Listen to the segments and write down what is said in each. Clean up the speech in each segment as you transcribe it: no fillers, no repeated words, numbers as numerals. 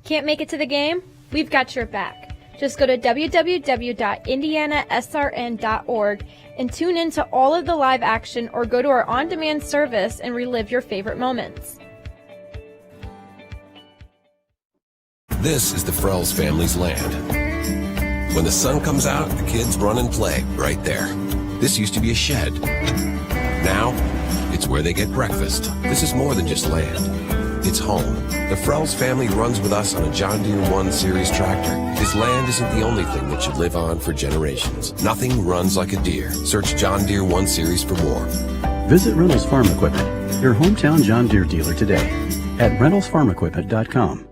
Can't make it to the game? We've got your back. Just go to www.IndianaSRN.org and tune in to all of the live action or go to our on-demand service and relive your favorite moments. This is the Frells family's land. When the sun comes out, the kids run and play right there. This used to be a shed. Now, it's where they get breakfast. This is more than just land. It's home. The Frells family runs with us on a John Deere 1 Series tractor. His land isn't the only thing that should live on for generations. Nothing runs like a deer. Search John Deere 1 Series for more. Visit Reynolds Farm Equipment, your hometown John Deere dealer today at reynoldsfarmequipment.com.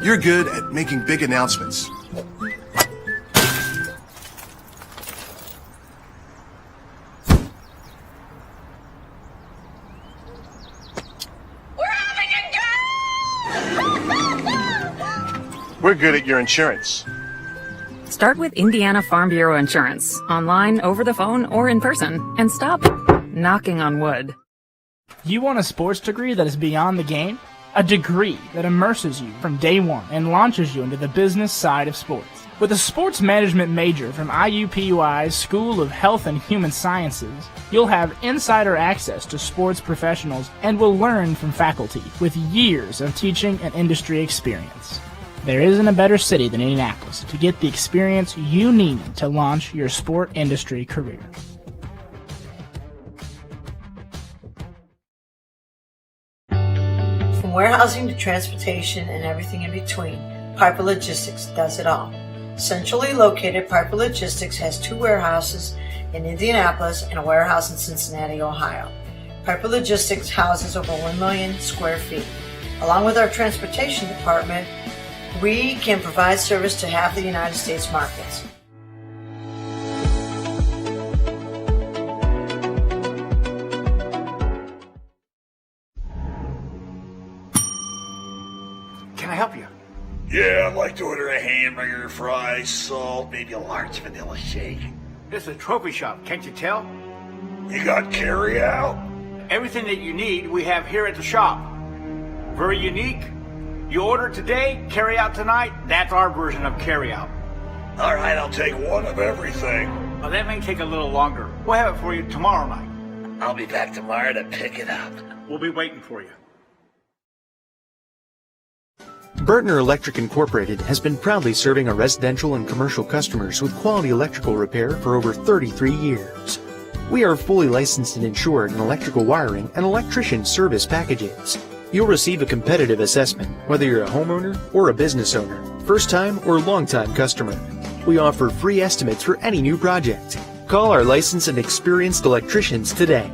You're good at making big announcements. We're good at your insurance. Start with Indiana Farm Bureau Insurance, online, over the phone, or in person, and stop knocking on wood. You want a sports degree that is beyond the game? A degree that immerses you from day one and launches you into the business side of sports. With a sports management major from IUPUI's School of Health and Human Sciences, you'll have insider access to sports professionals and will learn from faculty with years of teaching and industry experience. There isn't a better city than Indianapolis to get the experience you need to launch your sport industry career. From warehousing to transportation and everything in between, Piper Logistics does it all. Centrally located, Piper Logistics has 2 warehouses in Indianapolis and a warehouse in Cincinnati, Ohio. Piper Logistics houses over 1 million square feet. Along with our transportation department, we can provide service to half the United States markets. Can I help you? Yeah, I'd like to order a hamburger, fries, salt, maybe a large vanilla shake. This is a trophy shop, can't you tell? You got carry out? Everything that you need we have here at the shop. Very unique. You order today, carry out tonight, that's our version of carry out. All right, I'll take one of everything. Well, that may take a little longer. We'll have it for you tomorrow night. I'll be back tomorrow to pick it up. We'll be waiting for you. Burtner Electric Incorporated has been proudly serving our residential and commercial customers with quality electrical repair for over 33 years. We are fully licensed and insured in electrical wiring and electrician service packages. You'll receive a competitive assessment, whether you're a homeowner or a business owner, first-time or long-time customer. We offer free estimates for any new project. Call our licensed and experienced electricians today.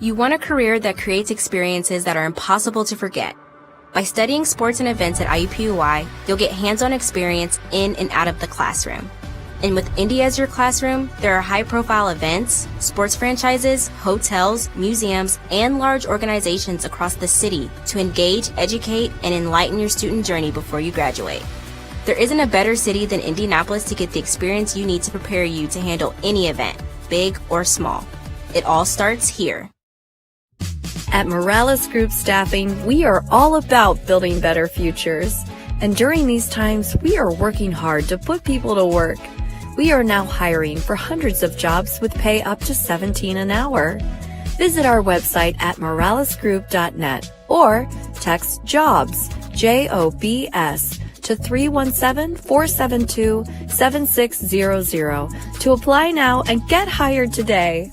You want a career that creates experiences that are impossible to forget. By studying sports and events at IUPUI, you'll get hands-on experience in and out of the classroom. And with Indy as your classroom, there are high-profile events, sports franchises, hotels, museums, and large organizations across the city to engage, educate, and enlighten your student journey before you graduate. There isn't a better city than Indianapolis to get the experience you need to prepare you to handle any event, big or small. It all starts here. At Morales Group Staffing, we are all about building better futures. And during these times, we are working hard to put people to work. We are now hiring for hundreds of jobs with pay up to $17 an hour. Visit our website at moralesgroup.net or text JOBS, JOBS, to 317-472-7600 to apply now and get hired today.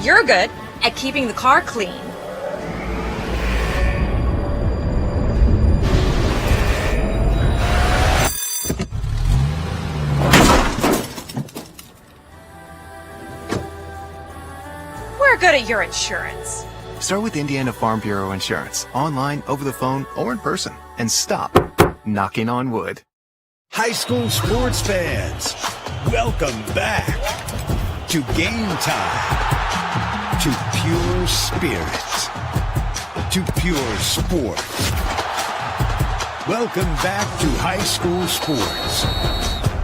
You're good at keeping the car clean. We're good at your insurance. Start with Indiana Farm Bureau Insurance, online, over the phone, or in person, and stop knocking on wood. High school sports fans, welcome back to Game Time. to pure spirit, to pure sports. Welcome back to high school sports.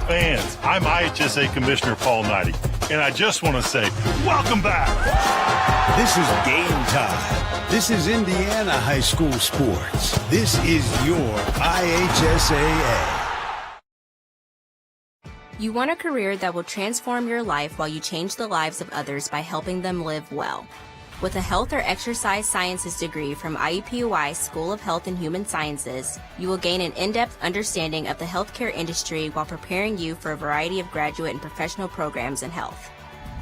Fans, I'm IHSAA Commissioner Paul Knighty, and I just want to say, welcome back. This is game time. This is Indiana high school sports. This is your IHSAA. You want a career that will transform your life while you change the lives of others by helping them live well. With a health or exercise sciences degree from IUPUI School of Health and Human Sciences, you will gain an in-depth understanding of the healthcare industry while preparing you for a variety of graduate and professional programs in health.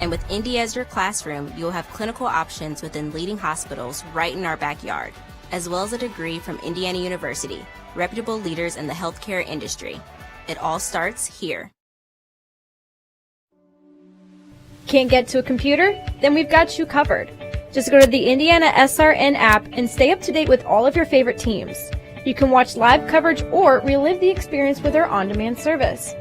And with Indy as your classroom, you will have clinical options within leading hospitals right in our backyard, as well as a degree from Indiana University, reputable leaders in the healthcare industry. It all starts here. Can't get to a computer? Then we've got you covered. Just go to the IndianaSRN app and stay up to date with all of your favorite teams. You can watch live coverage or relive the experience with our on-demand service.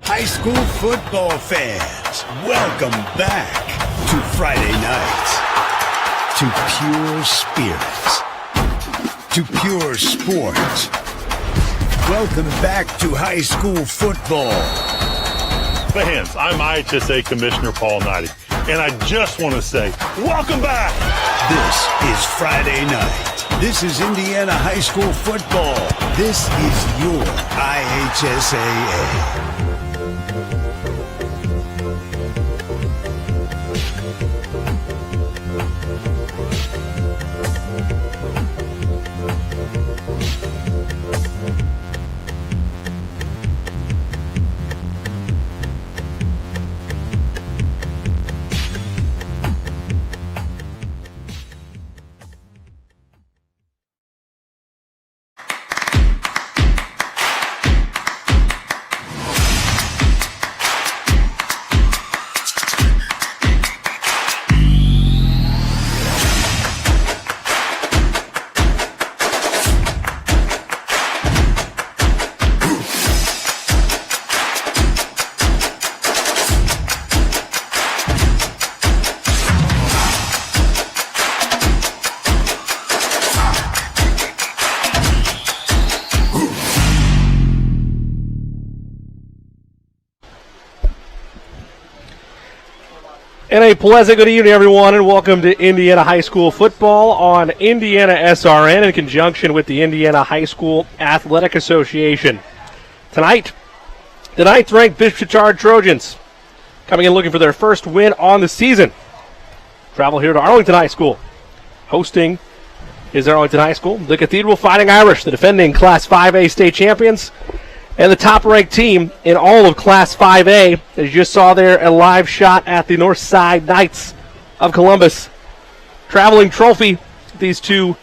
High school football fans, welcome back to Friday nights, to pure spirits, to pure sports. Welcome back to high school football. Fans, I'm IHSAA Commissioner Paul Knighty, and I just want to say, welcome back. This is Friday night. This is Indiana high school football. This is your IHSAA. And a pleasant good evening, everyone, and welcome to Indiana High School football on IndianaSRN in conjunction with the Indiana High School Athletic Association. Tonight, the 9th-ranked Bishop Chatard Trojans coming in looking for their first win on the season. Travel here to Arlington High School. Hosting is Arlington High School, the Cathedral Fighting Irish, the defending Class 5A state champions, and the top-ranked team in all of Class 5A. As you just saw there, a live shot at the Northside Knights of Columbus. Traveling trophy. These two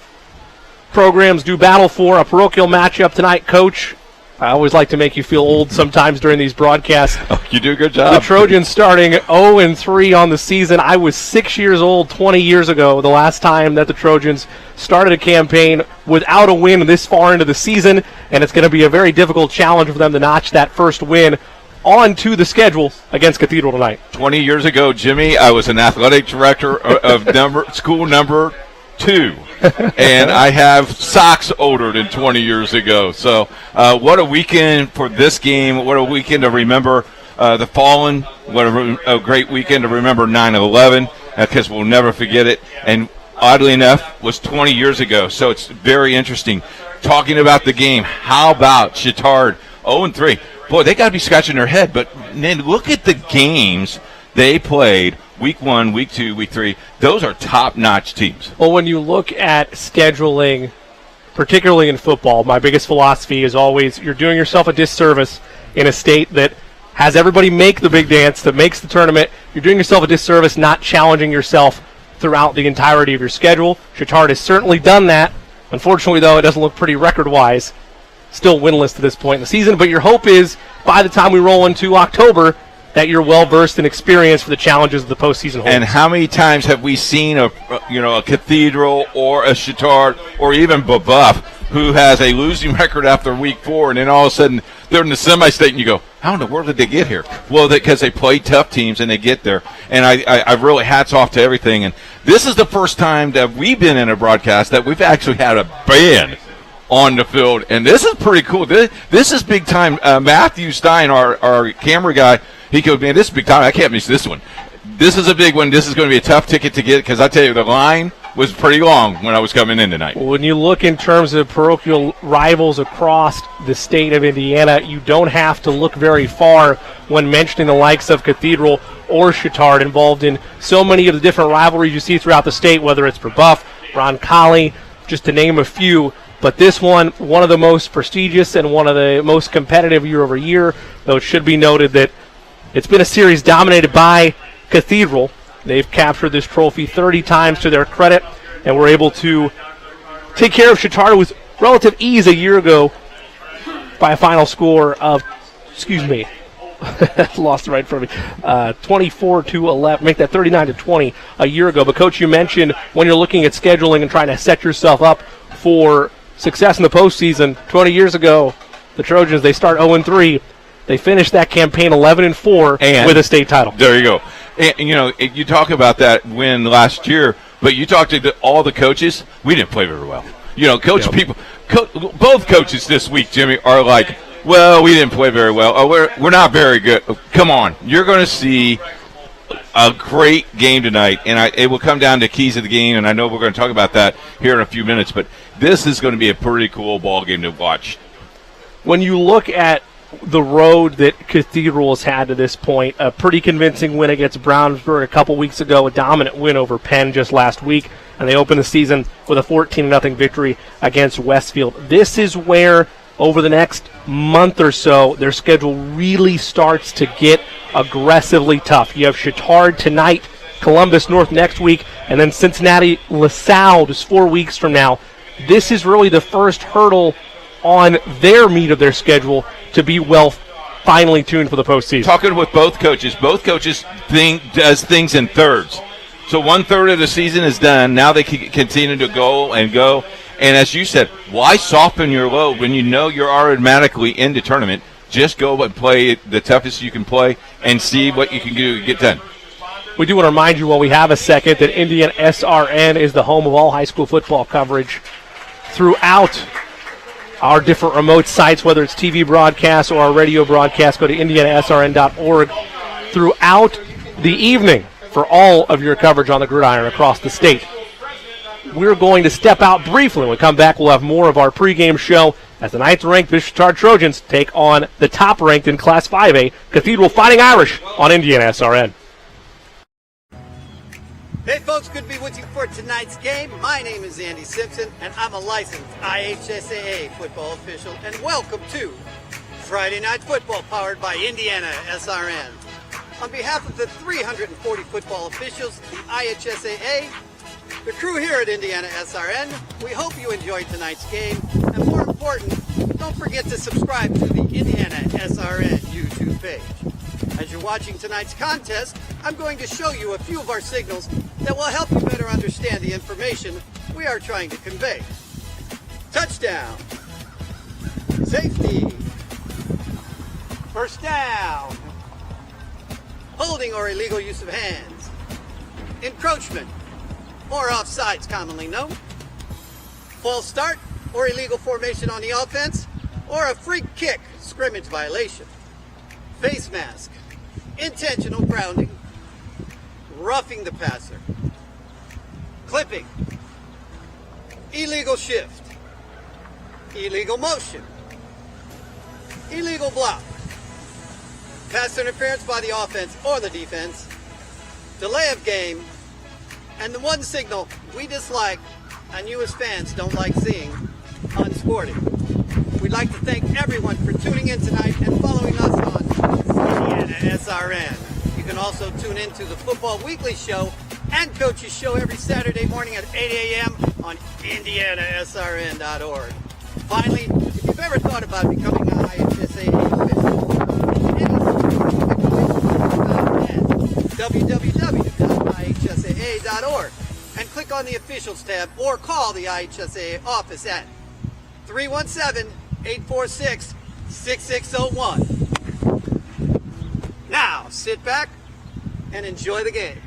programs do battle for a parochial matchup tonight. Coach, I always like to make you feel old sometimes during these broadcasts. Oh, you do a good job. The Trojans starting 0-3 on the season. I was 6 years old 20 years ago, the last time that the Trojans started a campaign without a win this far into the season, and it's going to be a very difficult challenge for them to notch that first win onto the schedule against Cathedral tonight. 20 years ago, Jimmy, I was an athletic director of school number 2, and I have socks older than 20 years ago. So what a weekend for this game. What a weekend to remember the fallen. What a great weekend to remember 9/11, because we'll never forget it. And oddly enough, was 20 years ago. So it's very interesting. Talking about the game, how about Chatard 0-3? Boy, they got to be scratching their head. But then look at the games they played week 1, week 2, week 3. Those are top-notch teams. Well, when you look at scheduling, particularly in football, my biggest philosophy is always you're doing yourself a disservice in a state that has everybody make the big dance, that makes the tournament. You're doing yourself a disservice not challenging yourself throughout the entirety of your schedule. Chatard has certainly done that. Unfortunately, though, it doesn't look pretty record-wise. Still winless to this point in the season, but your hope is by the time we roll into October that you're well-versed and experienced for the challenges of the postseason holds. And how many times have we seen a Cathedral or a Chatard or even Babuff who has a losing record after week 4, and then all of a sudden they're in the semi-state, and you go, how in the world did they get here? Well, because they play tough teams and they get there. And I really hats off to everything. And this is the first time that we've been in a broadcast that we've actually had a band on the field, and this is pretty cool. This is big time. Matthew Stein, our camera guy, he goes, man, this is big time. I can't miss this one. This is a big one. This is going to be a tough ticket to get because I tell you, the line was pretty long when I was coming in tonight. When you look in terms of parochial rivals across the state of Indiana, you don't have to look very far when mentioning the likes of Cathedral or Chatard involved in so many of the different rivalries you see throughout the state, whether it's Babuff, Roncalli, just to name a few. But this one of the most prestigious and one of the most competitive year over year, though it should be noted that it's been a series dominated by Cathedral. They've captured this trophy 30 times to their credit, and were able to take care of Chatard with relative ease a year ago by a final score of, lost it right in front of me, 24-11, make that 39-20 a year ago. But, Coach, you mentioned when you're looking at scheduling and trying to set yourself up for success in the postseason, 20 years ago, the Trojans, they start 0-3. They finished that campaign 11-4 with a state title. There you go. And, you talk about that win last year, but you talk to all the coaches, we didn't play very well. Both coaches this week, Jimmy, are like, well, we didn't play very well. Oh, we're not very good. Come on. You're going to see a great game tonight, and it will come down to keys of the game, and I know we're going to talk about that here in a few minutes, but this is going to be a pretty cool ball game to watch. When you look at the road that Cathedral has had to this point, a pretty convincing win against Brownsburg a couple weeks ago, a dominant win over Penn just last week, and they opened the season with a 14-0 victory against Westfield. This is where, over the next month or so, their schedule really starts to get aggressively tough. You have Chatard tonight, Columbus North next week, and then Cincinnati LaSalle just 4 weeks from now. This is really the first hurdle on their meat of their schedule to be finally tuned for the postseason. Talking with both coaches does things in thirds. So 1/3 of the season is done. Now they can continue to go. And as you said, why soften your load when you know you're automatically in the tournament? Just go and play the toughest you can play and see what you can do to get done. We do want to remind you while we have a second that IndianaSRN is the home of all high school football coverage throughout our different remote sites, whether it's TV broadcasts or our radio broadcasts. Go to IndianaSRN.org throughout the evening for all of your coverage on the gridiron across the state. We're going to step out briefly. When we come back, we'll have more of our pregame show as the 9th-ranked Bishop Chatard Trojans take on the top-ranked in Class 5A, Cathedral Fighting Irish, on IndianaSRN. Hey folks, good to be with you for tonight's game. My name is Andy Simpson, and I'm a licensed IHSAA football official, and welcome to Friday Night Football, powered by IndianaSRN. On behalf of the 340 football officials, the IHSAA, the crew here at IndianaSRN, we hope you enjoyed tonight's game, and more important, don't forget to subscribe to the IndianaSRN YouTube page. As you're watching tonight's contest, I'm going to show you a few of our signals that will help you better understand the information we are trying to convey. Touchdown. Safety. First down. Holding or illegal use of hands. Encroachment, or offsides commonly known. False start or illegal formation on the offense, or a free kick, scrimmage violation. Face mask, intentional grounding, roughing the passer, clipping, illegal shift, illegal motion, illegal block, pass interference by the offense or the defense, delay of game, and the one signal we dislike and you as fans don't like seeing, unsporting. We'd like to thank everyone for tuning in tonight and following us on IndianaSRN. You can also tune in to the Football Weekly Show and Coach's Show every Saturday morning at 8 a.m. on IndianaSRN.org. Finally, if you've ever thought about becoming an IHSAA official, www.ihsaa.org and click on the Officials tab or call the IHSAA office at 317-846-6601. Now, sit back and enjoy the game.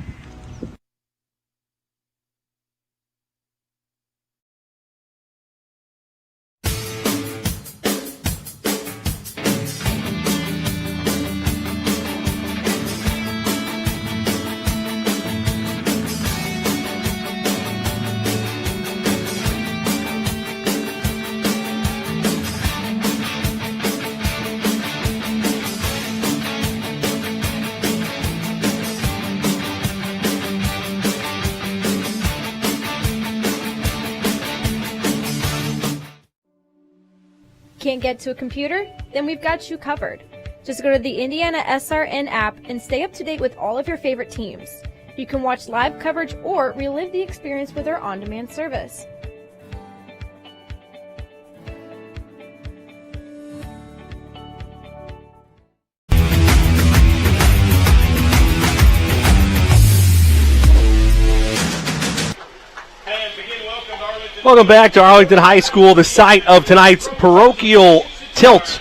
Can't get to a computer? Then we've got you covered. Just go to the IndianaSRN app and stay up to date with all of your favorite teams. You can watch live coverage or relive the experience with our on-demand service. Welcome back to Arlington High School, the site of tonight's parochial tilt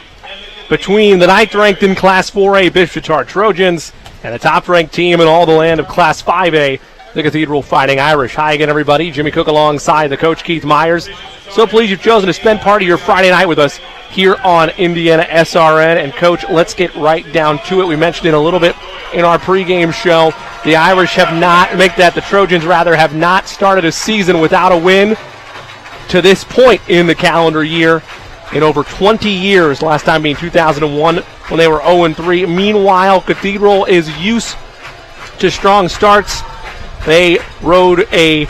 between the ninth-ranked in Class 4A Bishop Chatard Trojans and the top-ranked team in all the land of Class 5A, the Cathedral Fighting Irish. Hi again, everybody. Jimmy Cook alongside the coach, Keith Myers. So pleased you've chosen to spend part of your Friday night with us here on IndianaSRN. And, Coach, let's get right down to it. We mentioned it a little bit in our pregame show. The Irish the Trojans have not started a season without a win to this point in the calendar year in over 20 years, last time being 2001 when they were 0-3. Meanwhile, Cathedral is used to strong starts. They rode a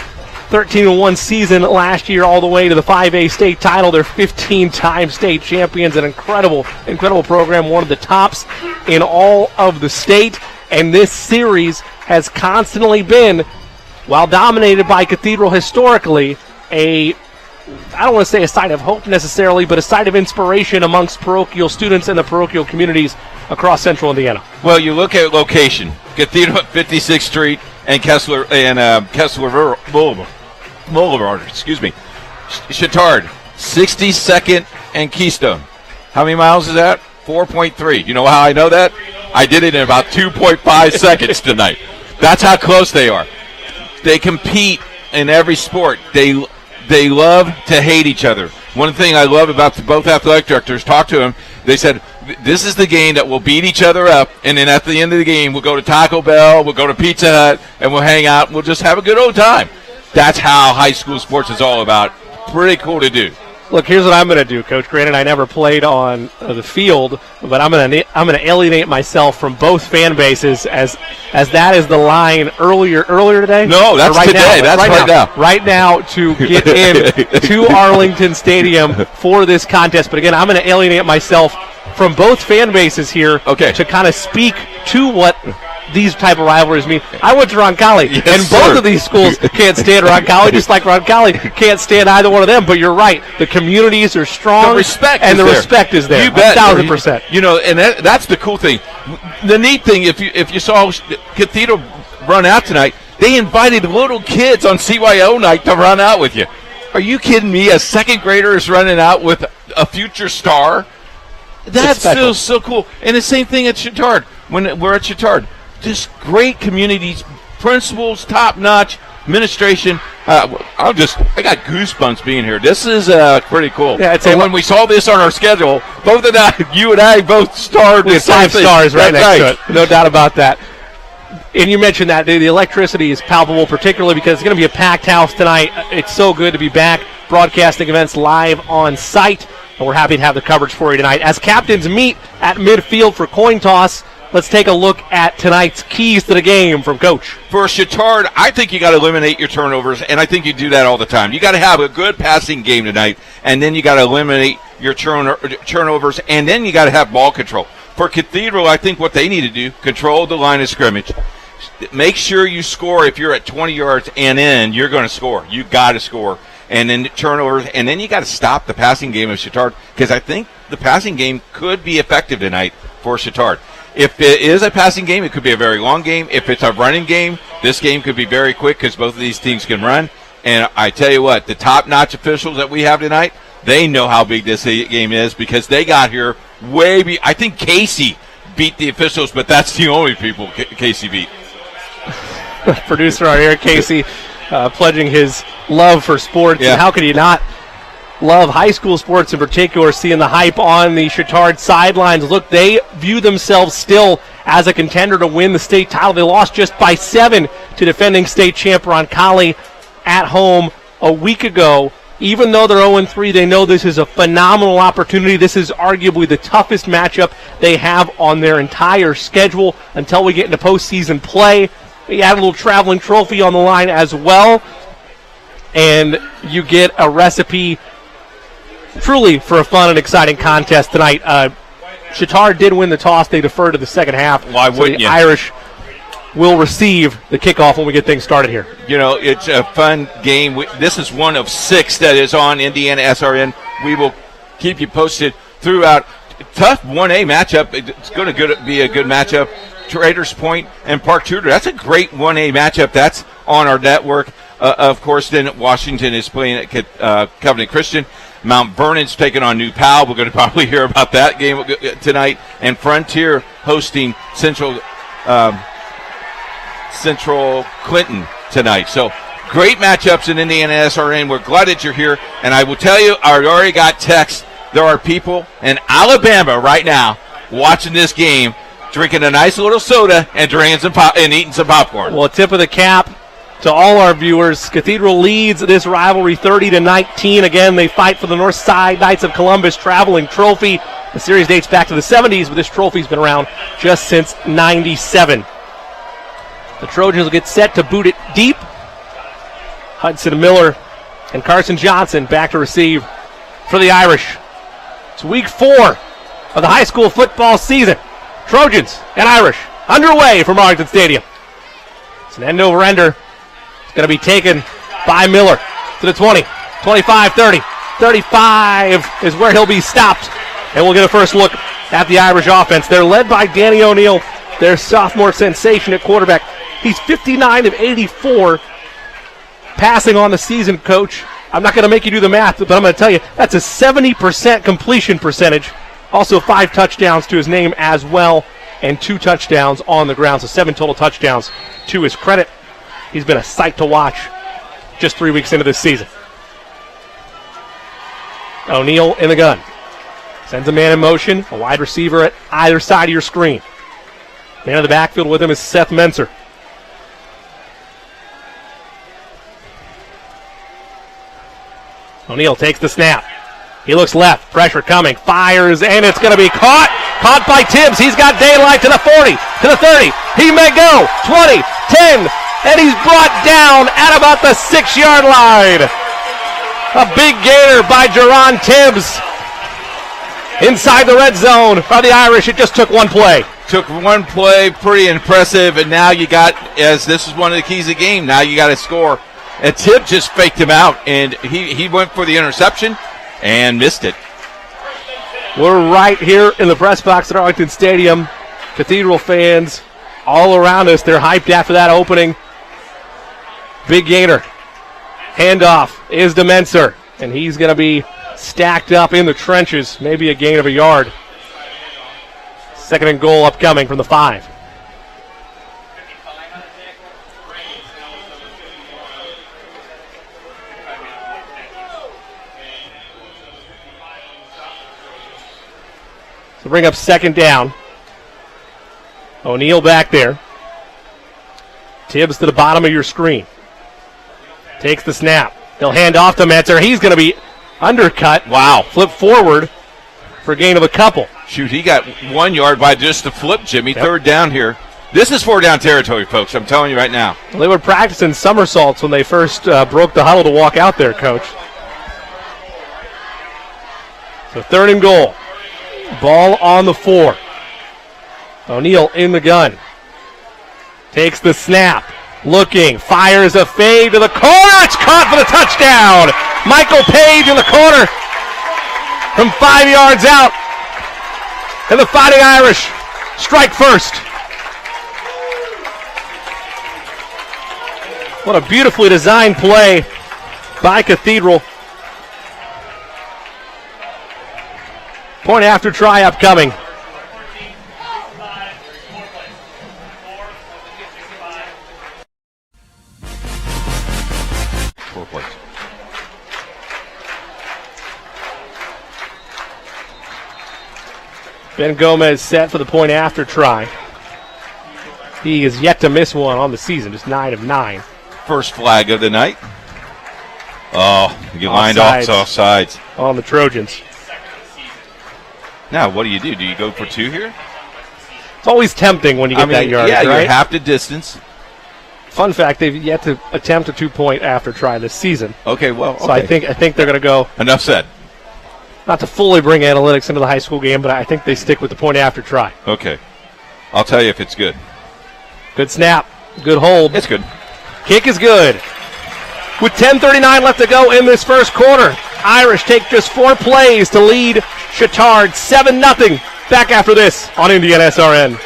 13-1 season last year all the way to the 5A state title. They're 15-time state champions, an incredible program, one of the tops in all of the state. And this series has constantly been, while dominated by Cathedral historically, I don't want to say a site of hope necessarily, but a site of inspiration amongst parochial students and the parochial communities across central Indiana. Well, you look at location, Cathedral at 56th Street and Kessler Boulevard, Chatard, 62nd and Keystone. How many miles is that? 4.3. You know how I know that? I did it in about 2.5 seconds tonight. That's how close they are. They compete in every sport. They love to hate each other. One thing I love about both athletic directors, talk to them, they said, this is the game that we'll beat each other up, and then at the end of the game, we'll go to Taco Bell, we'll go to Pizza Hut, and we'll hang out, and we'll just have a good old time. That's how high school sports is all about. Pretty cool to do. Look, here's what I'm going to do, Coach. Granted, I never played on the field, but I'm going to alienate myself from both fan bases as that is the line earlier today. No, that's right today. That's right now. Right now to get in to Arlington Stadium for this contest. But again, I'm going to alienate myself from both fan bases here to kind of speak to what these type of rivalries mean. I went to Roncalli, and both of these schools can't stand Roncalli, just like Roncalli can't stand either one of them. But you're right. The communities are strong, the respect is there. You bet. 1,000%. You know, and that's the cool thing. The neat thing, if you saw Cathedral run out tonight, they invited little kids on CYO night to run out with you. Are you kidding me? A second grader is running out with a future star? That's still so cool. And the same thing at Chatard. When we're at Chatard, just great communities, principals, top-notch, administration. I got goosebumps being here. This is pretty cool. Yeah, and when we saw this on our schedule, you and I both starred with 5 stars right next to it. No doubt about that. And you mentioned that the electricity is palpable, particularly because it's going to be a packed house tonight. It's so good to be back broadcasting events live on site, and we're happy to have the coverage for you tonight. As captains meet at midfield for coin toss, let's take a look at tonight's keys to the game from Coach. For Chatard, I think you got to eliminate your turnovers, and I think you do that all the time. You got to have a good passing game tonight, and then you got to eliminate your turnovers, and then you got to have ball control. For Cathedral, I think what they need to do, control the line of scrimmage. Make sure you score. If you're at 20 yards and in, you're going to score. You got to score. And then turnovers, and then you got to stop the passing game of Chatard, because I think the passing game could be effective tonight for Chatard. If it is a passing game, it could be a very long game. If it's a running game, this game could be very quick because both of these teams can run. And I tell you what, the top-notch officials that we have tonight, they know how big this game is because they got here I think Casey beat the officials, but that's the only people Casey beat. Producer out here, Casey, pledging his love for sports. Yeah. And how could you not love high school sports in particular, seeing the hype on the Chatard sidelines? Look, they view themselves still as a contender to win the state title. They lost just by 7 to defending state champ Roncalli at home a week ago. Even though they're 0-3, they know this is a phenomenal opportunity. This is arguably the toughest matchup they have on their entire schedule until we get into postseason play. You add a little traveling trophy on the line as well, and you get a recipe truly for a fun and exciting contest tonight. Chatard did win the toss. They deferred to the second half. Why wouldn't you? Irish will receive the kickoff when we get things started here. You know, it's a fun game. This is one of 6 that is on IndianaSRN. We will keep you posted throughout. Tough 1A matchup. It's going to be a good matchup. Traders Point and Park Tudor. That's a great 1A matchup. That's on our network. Of course, then Washington is playing at Covenant Christian. Mount Vernon's taking on New Powell. We're going to probably hear about that game tonight. And Frontier hosting Central Clinton tonight. So great matchups in IndianaSRN. We're glad that you're here. And I will tell you, I already got texts. There are people in Alabama right now watching this game, drinking a nice little soda and drinking and eating some popcorn. Well, tip of the cap to all our viewers. Cathedral leads this rivalry 30-19. Again, they fight for the North Side Knights of Columbus traveling trophy. The series dates back to the 70s, but this trophy's been around just since 97. The Trojans will get set to boot it deep. Hudson Miller and Carson Johnson back to receive for the Irish. It's week 4 of the high school football season. Trojans and Irish underway from Arlington Stadium. It's an end-over-ender. It's going to be taken by Miller to the 20, 25, 30. 35 is where he'll be stopped. And we'll get a first look at the Irish offense. They're led by Danny O'Neill, their sophomore sensation at quarterback. He's 59 of 84 passing on the season, Coach. I'm not going to make you do the math, but I'm going to tell you that's a 70% completion percentage. Also 5 touchdowns to his name as well, and 2 touchdowns on the ground. So 7 total touchdowns to his credit. He's been a sight to watch just 3 weeks into this season. O'Neill in the gun. Sends a man in motion, a wide receiver at either side of your screen. Man in the backfield with him is Seth Menser. O'Neill takes the snap. He looks left. Pressure coming. Fires, and it's going to be caught. Caught by Tibbs. He's got daylight to the 40, to the 30. He may go. 20, 10, and he's brought down at about the 6-yard line. A big gainer by Jerron Tibbs. Inside the red zone for the Irish. It just took one play. Took one play, pretty impressive, and now you got, as this is one of the keys of the game, now you got to score. And Tibbs just faked him out, and he went for the interception and missed it. We're right here in the press box at Arlington Stadium. Cathedral fans all around us. They're hyped after that opening. Big gainer. Handoff is to Menser, and he's going to be stacked up in the trenches. Maybe a gain of a yard. 2nd and goal upcoming from the 5. So bring up 2nd down. O'Neill back there. Tibbs to the bottom of your screen. Takes the snap. He'll hand off to Metzer. He's going to be undercut. Wow. Flip forward for a gain of a couple. Shoot, he got 1 yard by just the flip, Jimmy. Yep. Third down here. This is 4-down territory, folks. I'm telling you right now. Well, they were practicing somersaults when they first broke the huddle to walk out there, Coach. So 3rd and goal. Ball on the 4. O'Neal in the gun. Takes the snap. Looking. Fires a fade to the corner. It's caught for the touchdown. Michael Page in the corner from 5 yards out. And the Fighting Irish strike first. What a beautifully designed play by Cathedral. Point after try upcoming. Ben Gomez set for the point after try. He is yet to miss one on the season, just 9 of 9. First flag of the night. Oh, you lined off offsides. On the Trojans. Now, what do? Do you go for 2 here? It's always tempting when you get that yardage, right? Yeah, you're half the distance. Fun fact, they've yet to attempt a 2-point after try this season. Okay, well, okay. So I think they're going to go. Enough said. Not to fully bring analytics into the high school game, but I think they stick with the point after try. Okay. I'll tell you if it's good. Good snap. Good hold. It's good. Kick is good. With 10:39 left to go in this first quarter, Irish take just 4 plays to lead Chatard 7-0. Back after this on IndianaSRN.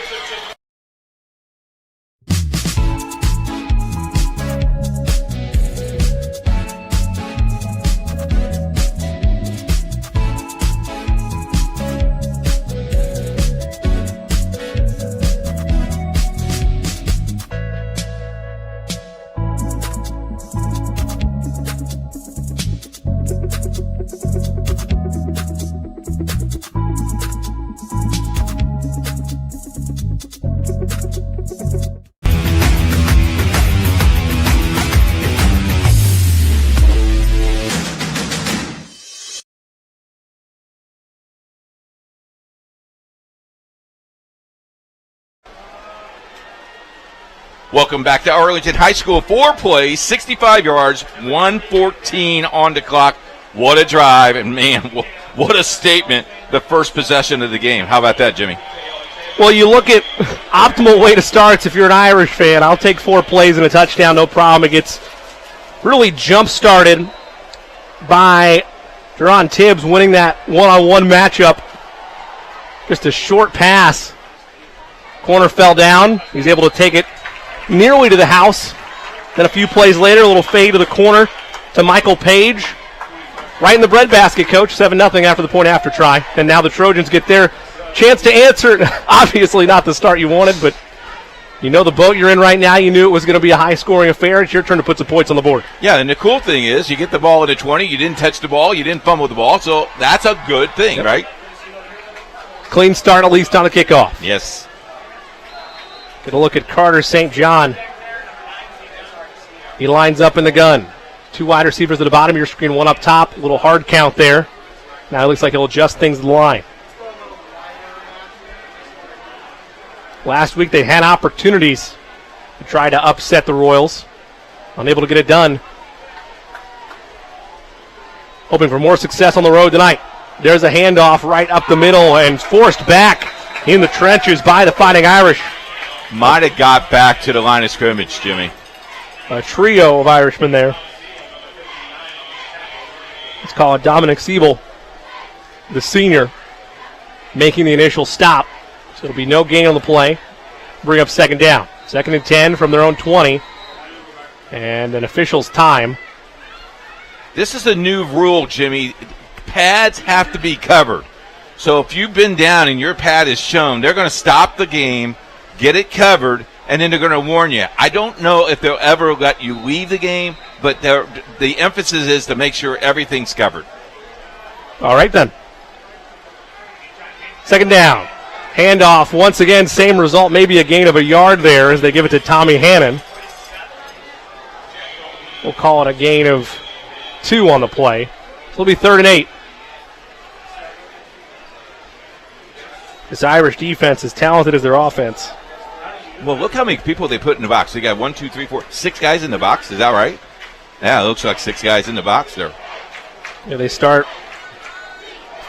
Welcome back to Arlington High School. 4 plays, 65 yards, 1:14 on the clock. What a drive, and man, what a statement, the first possession of the game. How about that, Jimmy? Well, you look at optimal way to start if you're an Irish fan. I'll take 4 plays and a touchdown, no problem. It gets really jump-started by Jerron Tibbs winning that one-on-one matchup. Just a short pass. Corner fell down. He's able to take it nearly to the house. Then a few plays later, a little fade to the corner to Michael Page. Right in the breadbasket, Coach. 7-0 after the point after try. And now the Trojans get their chance to answer. Obviously not the start you wanted, but you know the boat you're in right now. You knew it was going to be a high-scoring affair. It's your turn to put some points on the board. Yeah, and the cool thing is you get the ball at the 20. You didn't touch the ball. You didn't fumble the ball. So that's a good thing, yep. Right? Clean start, at least on the kickoff. Yes. Get a look at Carter St. John. He lines up in the gun. 2 wide receivers at the bottom of your screen, 1 up top. A little hard count there. Now it looks like he'll adjust things to the line. Last week they had opportunities to try to upset the Royals. Unable to get it done. Hoping for more success on the road tonight. There's a handoff right up the middle and forced back in the trenches by the Fighting Irish. Might have got back to the line of scrimmage, Jimmy. A trio of Irishmen there. Let's call it Dominic Siebel, the senior, making the initial stop. So it'll be no gain on the play. Bring up 2nd down. 2nd and 10 from their own 20. And an official's time. This is a new rule, Jimmy. Pads have to be covered. So if you've been down and your pad is shown, they're going to stop the game, get it covered, and then they're going to warn you. I don't know if they'll ever let you leave the game, but the emphasis is to make sure everything's covered. All right, then. 2nd down. Handoff once again, same result, maybe a gain of a yard there as they give it to Tommy Hannon. We'll call it a gain of 2 on the play. So it'll be 3rd and 8. This Irish defense is talented as their offense. Well, look how many people they put in the box. They got 1, 2, 3, 4, 6 guys in the box. Is that right? Yeah, it looks like 6 guys in the box there. Yeah, they start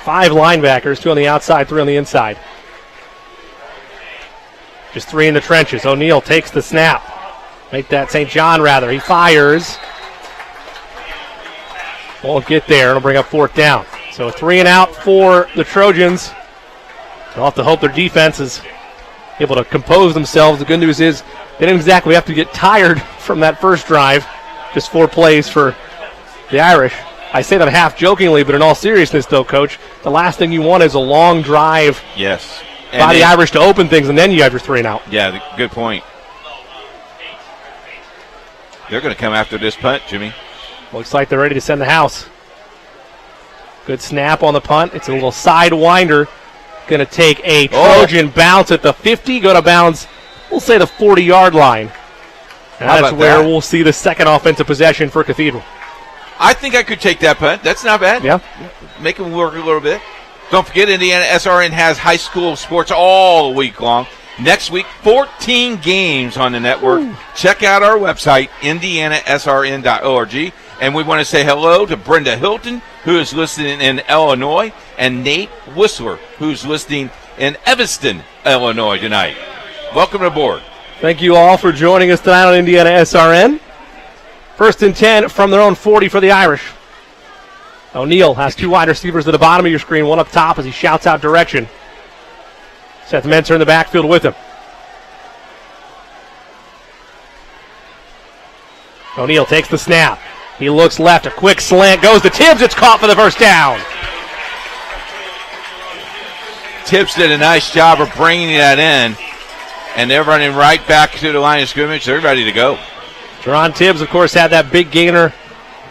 5 linebackers, 2 on the outside, 3 on the inside. Just 3 in the trenches. O'Neal takes the snap. Make that St. John, rather. He fires. Won't get there. It'll bring up 4th down. So a 3 and out for the Trojans. They'll have to hope their defense is able to compose themselves. The good news is they didn't exactly have to get tired from that first drive. Just 4 plays for the Irish. I say that half jokingly, but in all seriousness, though, Coach, the last thing you want is a long drive yes. by the Irish to open things, and then you have your 3 and out. Yeah, good point. They're going to come after this punt, Jimmy. Looks like they're ready to send the house. Good snap on the punt. It's a little sidewinder. Going to take a Trojan bounce at the 50, go to bounds, we'll say the 40-yard line. And that's where we'll see the second offensive possession for Cathedral. I think I could take that punt. That's not bad. Yeah. Make them work a little bit. Don't forget, IndianaSRN has high school sports all week long. Next week, 14 games on the network. Ooh. Check out our website, IndianaSRN.org. And we want to say hello to Brenda Hilton, who is listening in Illinois, and Nate Whistler, who's listening in Evanston, Illinois tonight. Welcome aboard. Thank you all for joining us tonight on IndianaSRN. 1st and 10 from their own 40 for the Irish. O'Neal has 2 wide receivers at the bottom of your screen, 1 up top as he shouts out direction. Seth Mentzer in the backfield with him. O'Neal takes the snap. He looks left, a quick slant, goes to Tibbs, it's caught for the 1st down. Tibbs did a nice job of bringing that in, and they're running right back to the line of scrimmage. They're ready to go. Jerron Tibbs, of course, had that big gainer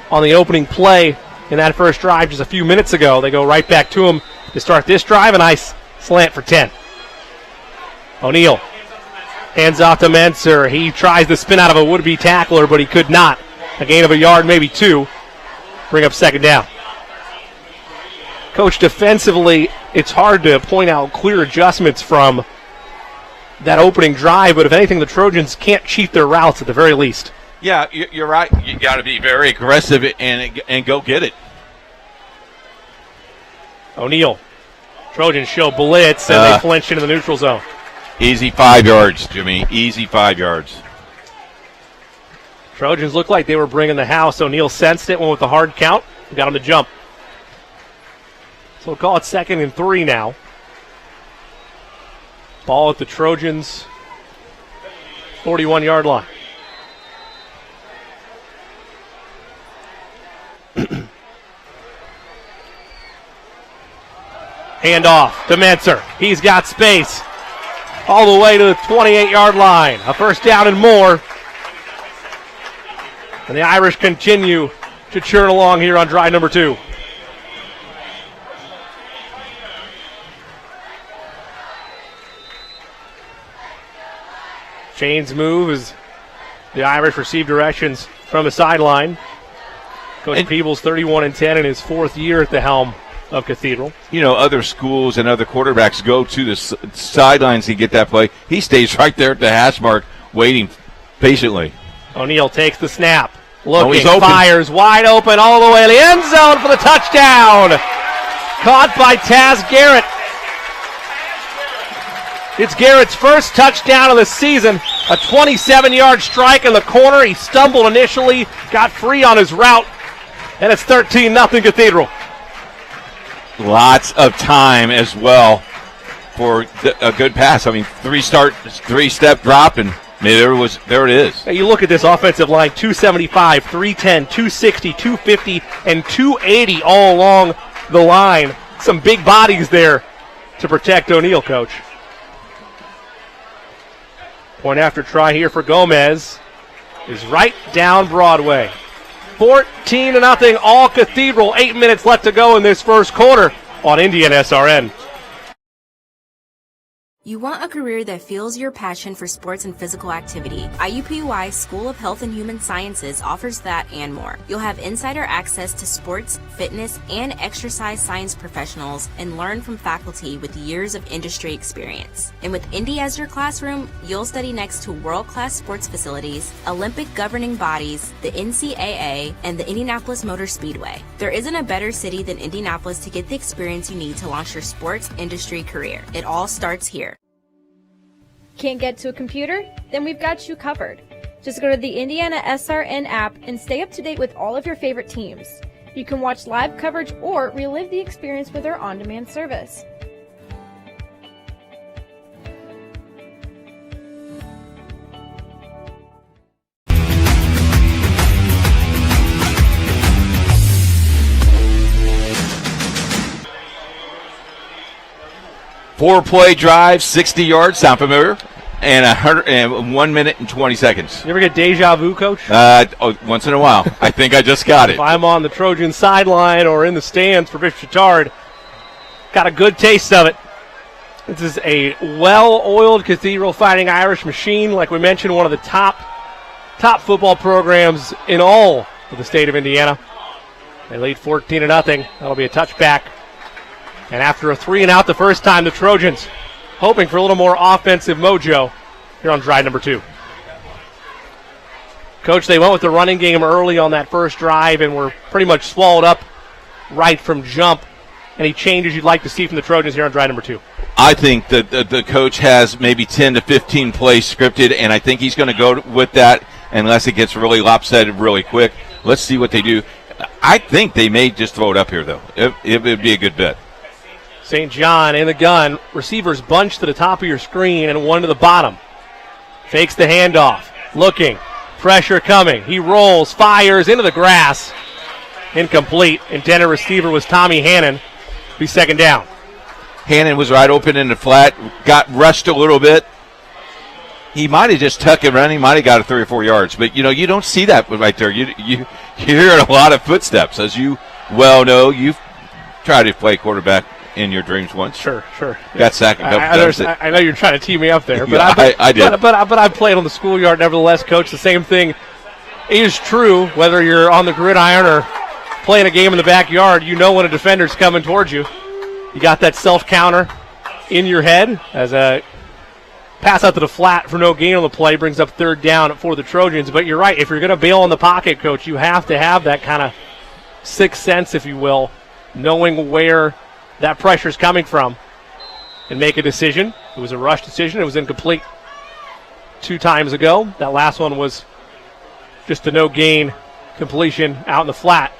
on the opening play in that first drive just a few minutes ago. They go right back to him to start this drive. A nice slant for 10. O'Neal hands off to Mentzer. He tries to spin out of a would-be tackler, but he could not. A gain of a yard, maybe 2. Bring up 2nd down. Coach, defensively, it's hard to point out clear adjustments from that opening drive, but if anything, the Trojans can't cheat their routes at the very least. Yeah, you're right. You got to be very aggressive and go get it. O'Neal. Trojans show blitz, and they flinch into the neutral zone. Easy 5 yards, Jimmy. Easy 5 yards. Trojans looked like they were bringing the house. O'Neal sensed it, went with the hard count, and got him to jump. So we'll call it 2nd and 3 now. Ball at the Trojans' 41-yard line. Hand off to Mentzer. He's got space all the way to the 28-yard line. A 1st down and more. And the Irish continue to churn along here on drive number 2. Chains move as the Irish receive directions from the sideline. Coach Peebles 31-10 in his 4th year at the helm of Cathedral. You know, other schools and other quarterbacks go to the sidelines to get that play. He stays right there at the hash mark waiting patiently. O'Neal takes the snap. Looking, open. Fires wide open all the way to the end zone for the touchdown. Caught by Taz Garrett. It's Garrett's first touchdown of the season. A 27-yard strike in the corner. He stumbled initially, got free on his route, and it's 13-0 Cathedral. Lots of time as well for a good pass. I mean, 3-step drop, and there it is. Hey, you look at this offensive line, 275, 310, 260, 250, and 280 all along the line. Some big bodies there to protect O'Neal, Coach. Point after try here for Gomez is right down Broadway. 14-0, all Cathedral. 8 minutes left to go in this first quarter on IndianaSRN. You want a career that fuels your passion for sports and physical activity. IUPUI School of Health and Human Sciences offers that and more. You'll have insider access to sports, fitness, and exercise science professionals and learn from faculty with years of industry experience. And with Indy as your classroom, you'll study next to world-class sports facilities, Olympic governing bodies, the NCAA, and the Indianapolis Motor Speedway. There isn't a better city than Indianapolis to get the experience you need to launch your sports industry career. It all starts here. Can't get to a computer? Then we've got you covered. Just go to the IndianaSRN app and stay up to date with all of your favorite teams. You can watch live coverage or relive the experience with our on-demand service. Four-play drive, 60 yards, sound familiar? And 1 minute and 20 seconds. You ever get deja vu, Coach? Once in a while. I think I just got it. If I'm on the Trojan sideline or in the stands for Bishop Chatard, got a good taste of it. This is a well-oiled Cathedral Fighting Irish machine. Like we mentioned, one of the top football programs in all of the state of Indiana. They lead 14-0. That'll be a touchback. And after a 3-and-out the first time, the Trojans hoping for a little more offensive mojo here on drive number 2. Coach, they went with the running game early on that first drive and were pretty much swallowed up right from jump. Any changes you'd like to see from the Trojans here on drive number 2? I think that the coach has maybe 10 to 15 plays scripted, and I think he's going to go with that unless it gets really lopsided really quick. Let's see what they do. I think they may just throw it up here, though. It would be a good bet. St. John in the gun. Receivers bunched to the top of your screen and one to the bottom. Fakes the handoff. Looking. Pressure coming. He rolls, fires into the grass. Incomplete. Intended receiver was Tommy Hannon. Be second down. Hannon was right open in the flat. Got rushed a little bit. He might have just tucked it around. He might have got it 3 or 4 yards. But, you don't see that right there. You hear a lot of footsteps. As you well know, you've tried to play quarterback in your dreams once. Sure. Got sacked a couple times. I know you're trying to tee me up there, but yeah, I did. But I played on the schoolyard nevertheless, Coach. The same thing is true whether you're on the gridiron or playing a game in the backyard. You know when a defender's coming towards you. You got that self-counter in your head as a pass out to the flat for no gain on the play brings up third down for the Trojans. But you're right. If you're going to bail in the pocket, Coach, you have to have that kind of sixth sense, if you will, knowing where that pressure's coming from and make a decision. It was a rush decision. It was incomplete 2 times ago. That last one was just a no-gain completion out in the flat.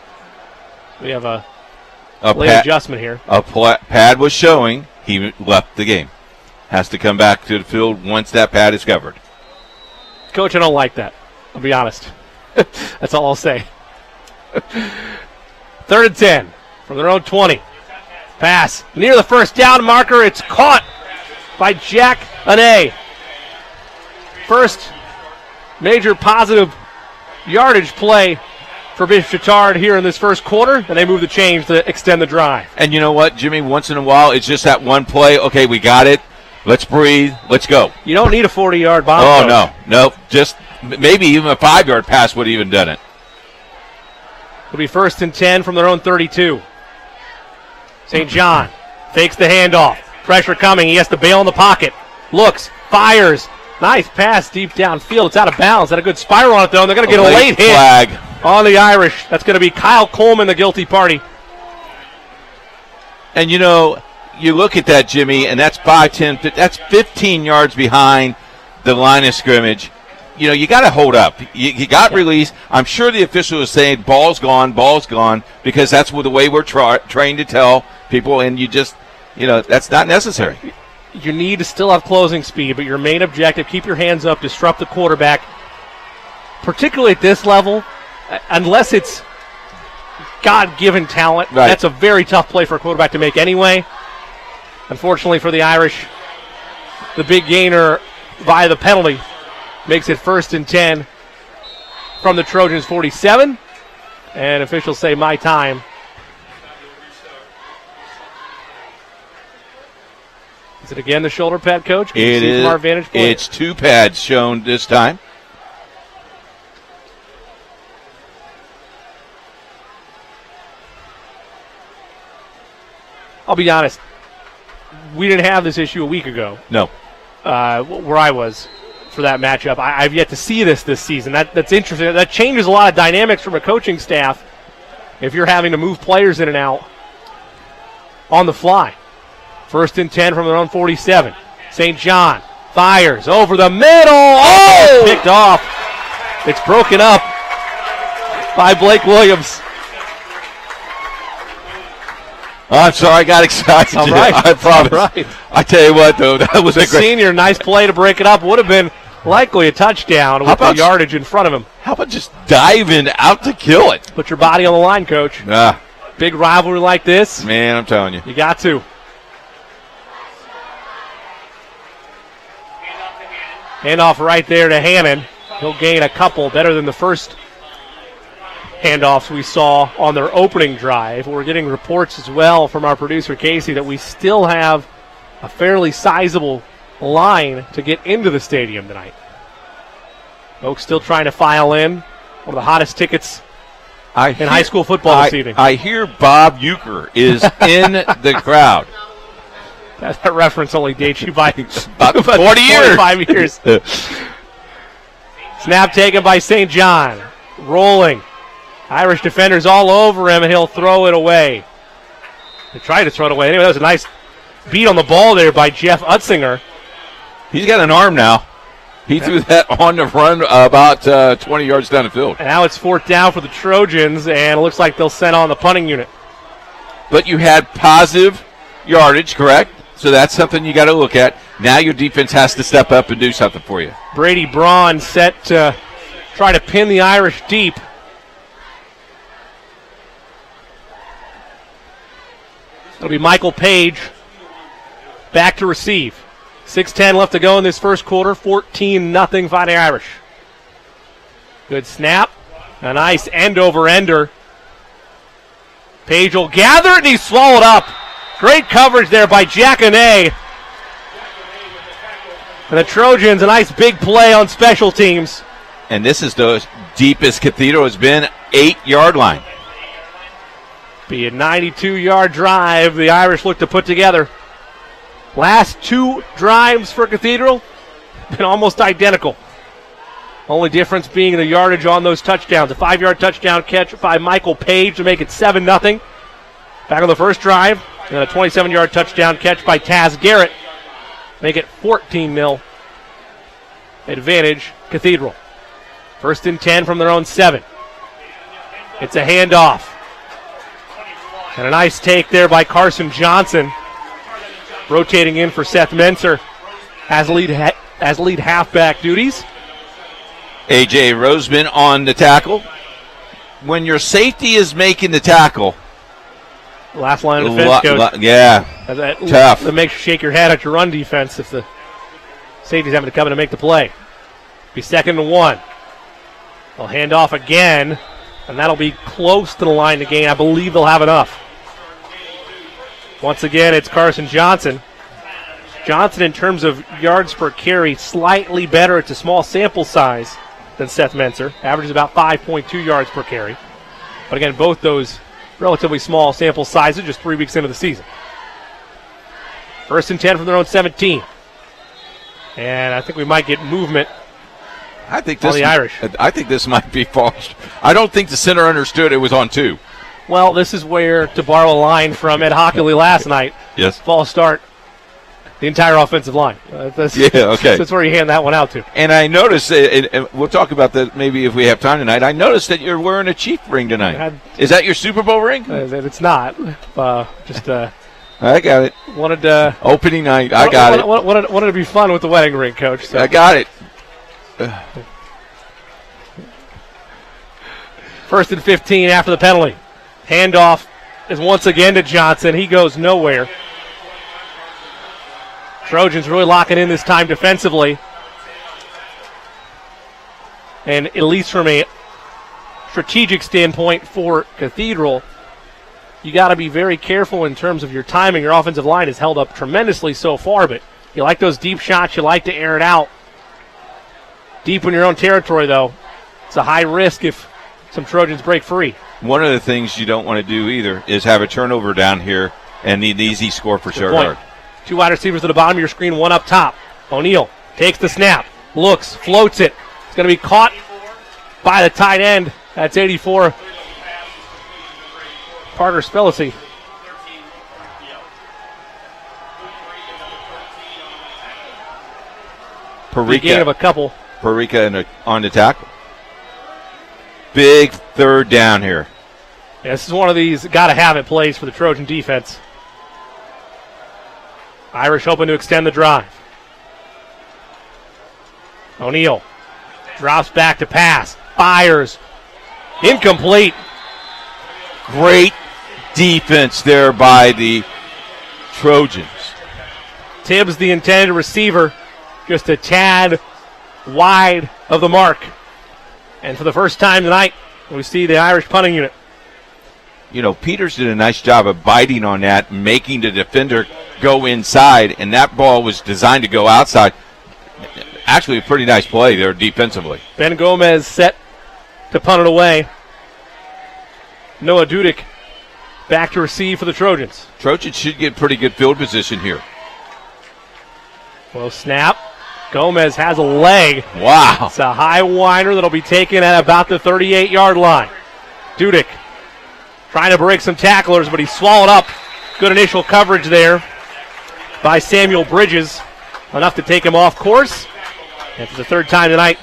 We have a late adjustment here. A pad was showing. He left the game. Has to come back to the field once that pad is covered. Coach, I don't like that. I'll be honest. That's all I'll say. 3rd and 10 from their own 20. Pass near the first down marker. It's caught by Jack Ane. First major positive yardage play for Bishop Chatard here in this first quarter, and they move the chains to extend the drive. And you know what, Jimmy? Once in a while, it's just that one play. Okay, we got it. Let's breathe. Let's go. You don't need a 40-yard bomb. Oh, no. Just maybe even a 5-yard pass would have even done it. It'll be 1st and 10 from their own 32. St. John fakes the handoff. Pressure coming. He has to bail in the pocket. Looks, fires. Nice pass deep downfield. It's out of bounds. Had a good spiral on it, though, and they're going to get a late hit flag on the Irish. That's going to be Kyle Coleman, the guilty party. And, you look at that, Jimmy, and that's 5, 10, that's 15 yards behind the line of scrimmage. You got to hold up. You got released. I'm sure the official is saying ball's gone, because that's the way we're trained to tell people, and you just, that's not necessary. You need to still have closing speed, but your main objective, keep your hands up, disrupt the quarterback, particularly at this level, unless it's God-given talent. Right. That's a very tough play for a quarterback to make anyway. Unfortunately for the Irish, the big gainer via the penalty makes it 1st and 10 from the Trojans' 47. And officials say my time. Is it again the shoulder pad, Coach? Can you It see is. from our vantage point? It's 2 pads shown this time. I'll be honest. We didn't have this issue a week ago. No. Where I was for that matchup. I've yet to see this season. That's interesting. That changes a lot of dynamics from a coaching staff if you're having to move players in and out on the fly. 1st and 10 from their own 47. St. John fires over the middle. Oh! Picked off. It's broken up by Blake Williams. I'm sorry, I got excited. All right. I promise. All right. I tell you what, though, that was The a great senior, nice play to break it up. Would have been likely a touchdown with the yardage in front of him. How about just diving out to kill it? Put your body on the line, Coach. Big rivalry like this. Man, I'm telling you. You got to. Handoff right there to Hannon. He'll gain a couple, better than the first handoffs we saw on their opening drive. We're getting reports as well from our producer, Casey, that we still have a fairly sizable line to get into the stadium tonight. Folks still trying to file in. One of the hottest tickets in high school football this evening. I hear Bob Euchre is in the crowd. That reference only dates you by about 40 years. 45 years. Snap taken by St. John. Rolling. Irish defenders all over him, and he'll throw it away. They tried to throw it away. Anyway, that was a nice beat on the ball there by Jeff Utzinger. He's got an arm now. He threw that on the run about 20 yards down the field. And now it's 4th down for the Trojans, and it looks like they'll send on the punting unit. But you had positive yardage, correct? So that's something you got to look at. Now your defense has to step up and do something for you. Brady Braun set to try to pin the Irish deep. It'll be Michael Page back to receive. 6:10 left to go in this first quarter. 14-0 Fighting Irish. Good snap. A nice end-over-ender. Page will gather it, and he's swallowed up. Great coverage there by Jackanay. And the Trojans, a nice big play on special teams. And this is the deepest Cathedral has been, 8-yard line. Be a 92-yard drive the Irish look to put together. Last 2 drives for Cathedral been almost identical. Only difference being the yardage on those touchdowns. A 5-yard touchdown catch by Michael Page to make it 7-0. Back on the first drive, and a 27-yard touchdown catch by Taz Garrett. Make it 14-0. Advantage Cathedral. 1st and 10 from their own 7. It's a handoff. And a nice take there by Carson Johnson. Rotating in for Seth Menser as lead halfback duties. A.J. Roseman on the tackle. When your safety is making the tackle. Last line of defense, Coach. Tough. That makes you shake your head at your run defense if the safety's having to come in to make the play. Be 2nd and 1. They'll hand off again, and that'll be close to the line to gain. I believe they'll have enough. Once again, it's Carson Johnson. Johnson, in terms of yards per carry, slightly better. It's a small sample size than Seth Menser. Averages about 5.2 yards per carry. But again, both those relatively small sample sizes, just 3 weeks into the season. 1st and 10 from their own 17. And I think we might get movement I think on the Irish. I think this might be false. I don't think the center understood it was on 2. Well, this is where, to borrow a line from Ed Hockley last night, yes, false start the entire offensive line. That's where you hand that one out to. And I noticed, and we'll talk about that maybe if we have time tonight, I noticed that you're wearing a Chief ring tonight. Is that your Super Bowl ring? It's not. I got it. Wanted to opening night. I got it. Wanted to be fun with the wedding ring, Coach. So. I got it. 1st and 15 after the penalty. Handoff is once again to Johnson. He goes nowhere. Trojans really locking in this time defensively. And at least from a strategic standpoint for Cathedral, you got to be very careful in terms of your timing. Your offensive line has held up tremendously so far, but you like those deep shots. You like to air it out. Deep in your own territory, though, it's a high risk if some Trojans break free. One of the things you don't want to do either is have a turnover down here and need an easy score for Chatard. 2 wide receivers to the bottom of your screen, 1 up top. O'Neal takes the snap, looks, floats it. It's going to be caught by the tight end. That's 84. Parker Spellacy. Parika, gain of a couple. Parika on the tackle. Big third down here. Yeah, this is one of these got-to-have-it plays for the Trojan defense. Irish hoping to extend the drive. O'Neal drops back to pass. Fires. Incomplete. Great defense there by the Trojans. Tibbs, the intended receiver, just a tad wide of the mark. And for the first time tonight, we see the Irish punting unit. You know, Peters did a nice job of biting on that, making the defender go inside, and that ball was designed to go outside. Actually, a pretty nice play there defensively. Ben Gomez set to punt it away. Noah Dudick back to receive for the Trojans. Trojans should get pretty good field position here. Well, snap. Gomez has a leg. Wow. It's a high whiner that'll be taken at about the 38-yard line. Dudick trying to break some tacklers, but he's swallowed up. Good initial coverage there by Samuel Bridges. Enough to take him off course. And for the third time tonight,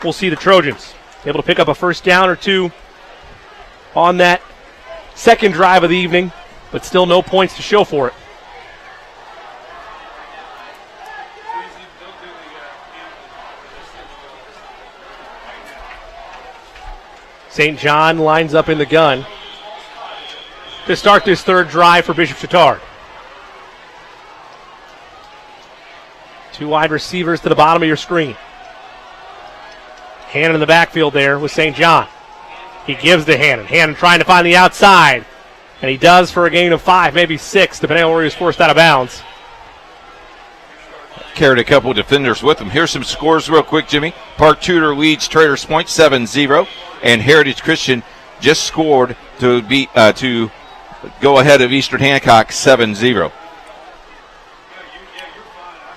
we'll see the Trojans able to pick up a first down or two on that second drive of the evening, but still no points to show for it. St. John lines up in the gun to start this third drive for Bishop Chatard. 2 wide receivers to the bottom of your screen. Hannon in the backfield there with St. John. He gives to Hannon. Hannon trying to find the outside. And he does for a gain of 5, maybe 6, depending on where he was forced out of bounds. Carried a couple of defenders with him. Here's some scores real quick, Jimmy. Park Tudor leads Traders Point 7-0. And Heritage Christian just scored to go ahead of Eastern Hancock 7-0.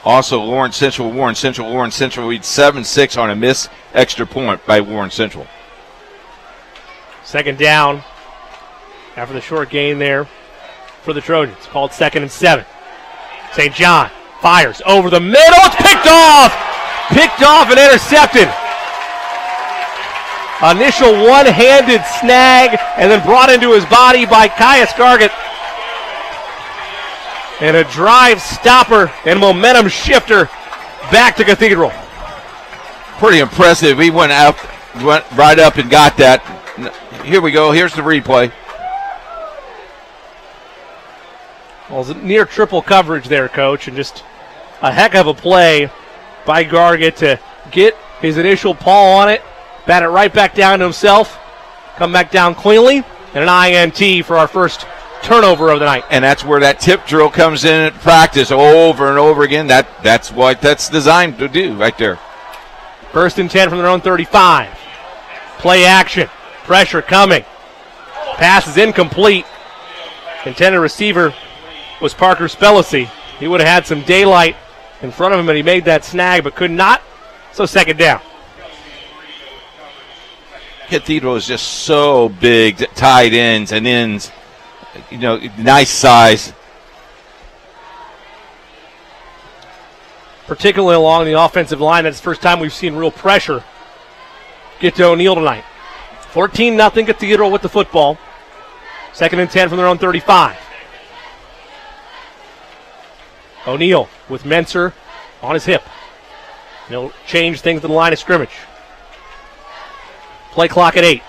Also, Lawrence Central leads 7-6 on a missed extra point by Warren Central. Second down after the short gain there for the Trojans. Called 2nd and 7. St. John fires over the middle. It's picked off! Picked off and intercepted. Initial one-handed snag and then brought into his body by Caius Gargett. And a drive stopper and momentum shifter back to Cathedral. Pretty impressive. He went right up and got that. Here we go. Here's the replay. Well, it's near triple coverage there, Coach, and just a heck of a play by Gargett to get his initial paw on it, bat it right back down to himself, come back down cleanly, and an INT for our first turnover of the night. And that's where that tip drill comes in at practice over and over again. That's what that's designed to do right there. 1st and 10 from their own 35. Play action. Pressure coming. Pass is incomplete. Intended receiver was Parker Spellacy. He would have had some daylight in front of him, and he made that snag, but could not. So second down. Cathedral is just so big, tight ends and ends. You know, nice size. Particularly along the offensive line. That's the first time we've seen real pressure get to O'Neal tonight. 14-0 Cathedral with the football. 2nd and 10 from their own 35. O'Neal with Menser on his hip. He'll change things to the line of scrimmage. Play clock at 8.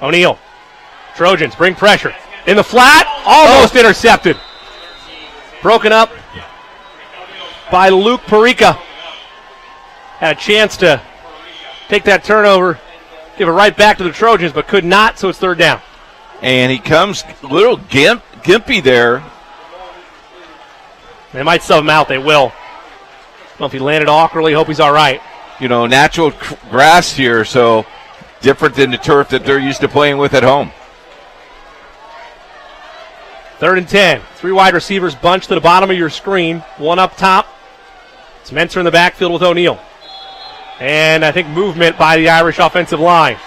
O'Neal. Trojans bring pressure. In the flat, almost intercepted. Broken up by Luke Parika. Had a chance to take that turnover, give it right back to the Trojans, but could not, so it's third down. And he comes a little gimpy there. They might sub him out. They will. I don't know if he landed awkwardly. Hope he's all right. Natural grass here, so different than the turf that they're used to playing with at home. 3rd and 10. 3 wide receivers bunched to the bottom of your screen. One up top. It's Menser in the backfield with O'Neal. And I think movement by the Irish offensive line.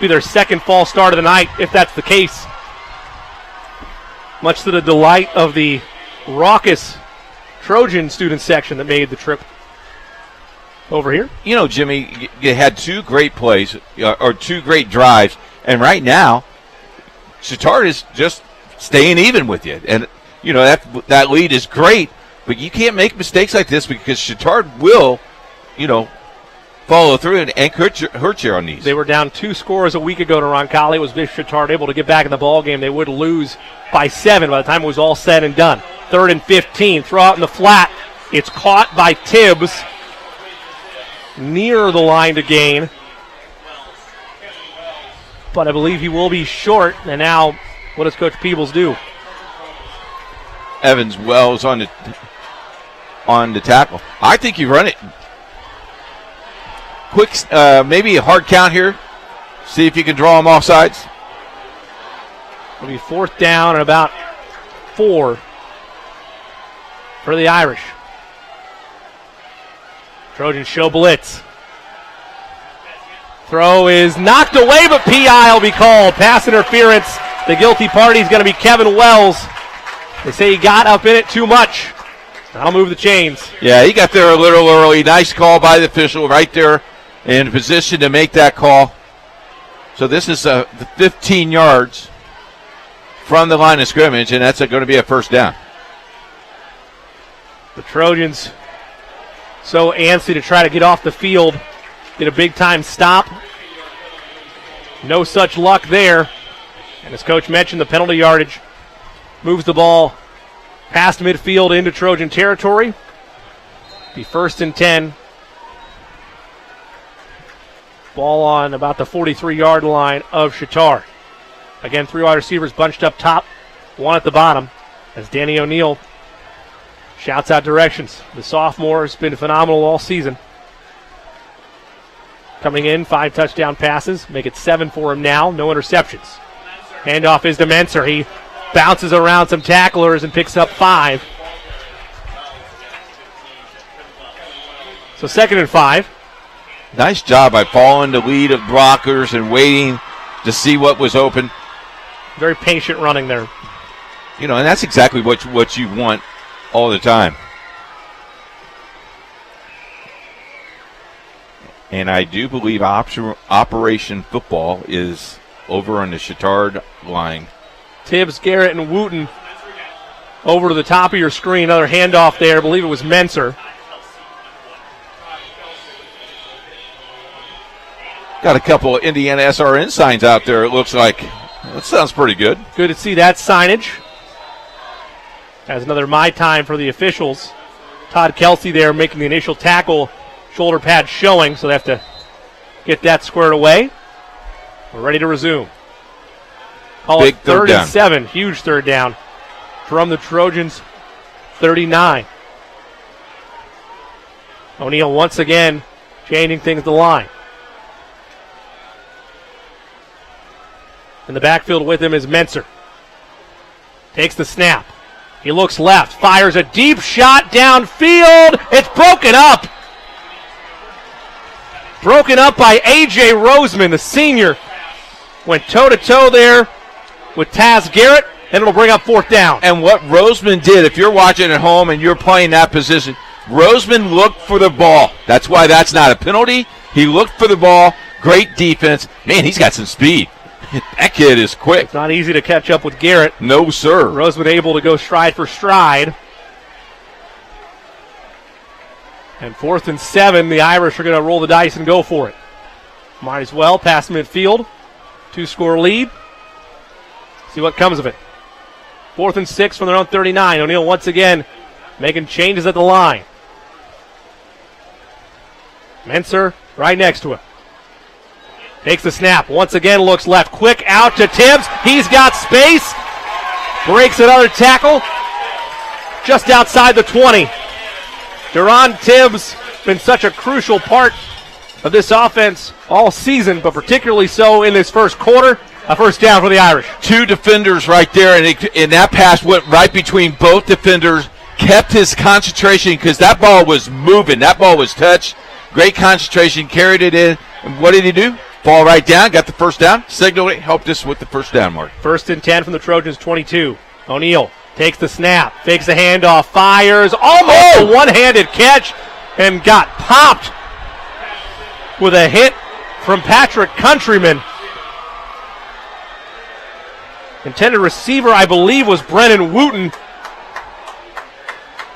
Be their second false start of the night, if that's the case. Much to the delight of the raucous Trojan student section that made the trip over here. Jimmy, you had 2 great plays, or 2 great drives, and right now, Chatard is just staying even with you. And, that lead is great, but you can't make mistakes like this because Chatard will, follow through and hurt you on these. They were down 2 scores a week ago to Roncalli. Was Vish Chatard able to get back in the ball game? They would lose by 7 by the time it was all said and done. 3rd and 15. Throw out in the flat. It's caught by Tibbs near the line to gain. But I believe he will be short. And now, what does Coach Peebles do? Evans Wells on the tackle. I think you run it. Quick, maybe a hard count here. See if you can draw them off sides. It'll be 4th down and about 4 for the Irish. Trojans show blitz. Throw is knocked away, but PI will be called. Pass interference. The guilty party is going to be Kevin Wells. They say he got up in it too much. That'll move the chains. Yeah, he got there a little early. Nice call by the official right there in position to make that call. So this is 15 yards from the line of scrimmage, and that's going to be a 1st down. The Trojans so antsy to try to get off the field. Get a big-time stop. No such luck there. And as Coach mentioned, the penalty yardage moves the ball past midfield into Trojan territory. Be 1st and 10. Ball on about the 43-yard line of Chatard. Again, 3 wide receivers bunched up top, 1 at the bottom, as Danny O'Neal shouts out directions. The sophomore has been phenomenal all season. Coming in, 5 touchdown passes, make it 7 for him now, no interceptions. Handoff is to Menser. He bounces around some tacklers and picks up 5. So 2nd and 5. Nice job by following the lead of blockers and waiting to see what was open. Very patient running there. And that's exactly what you want all the time. And I do believe Operation Football is over on the Chatard line. Tibbs, Garrett, and Wooten over to the top of your screen. Another handoff there. I believe it was Menser. Got a couple of IndianaSRN signs out there, it looks like. That sounds pretty good. Good to see that signage. As another my time for the officials. Todd Kelsey there making the initial tackle. Shoulder pad showing, so they have to get that squared away. We're ready to resume. Call Big it 3rd down. and 7. Huge 3rd down from the Trojans' 39. O'Neal once again changing things to the line. In the backfield with him is Menser. Takes the snap. He looks left, fires a deep shot downfield. It's broken up. Broken up by A.J. Roseman, the senior. Went toe-to-toe there with Taz Garrett, and it'll bring up 4th down. And what Roseman did, if you're watching at home and you're playing that position, Roseman looked for the ball. That's why that's not a penalty. He looked for the ball. Great defense. Man, he's got some speed. That kid is quick. It's not easy to catch up with Garrett. No, sir. Roseman able to go stride for stride. And 4th and 7, the Irish are going to roll the dice and go for it. Might as well pass midfield. 2-score lead. See what comes of it. 4th and 6 from their own 39. O'Neal once again making changes at the line. Menser right next to him. Takes the snap. Once again, looks left. Quick out to Tibbs. He's got space. Breaks another tackle. Just outside the 20. Deron Tibbs been such a crucial part of this offense all season, but particularly so in this first quarter. A first down for the Irish. 2 defenders right there, and that pass went right between both defenders. Kept his concentration because that ball was moving. That ball was touched. Great concentration. Carried it in. And what did he do? Fall right down. Got the first down. Signaled it. Helped us with the first down, Mark. 1st and 10 from the Trojans, 22. O'Neal takes the snap. Fakes the handoff. Fires. Almost a one-handed catch. And got popped with a hit from Patrick Countryman. Intended receiver, I believe, was Brennan Wooten.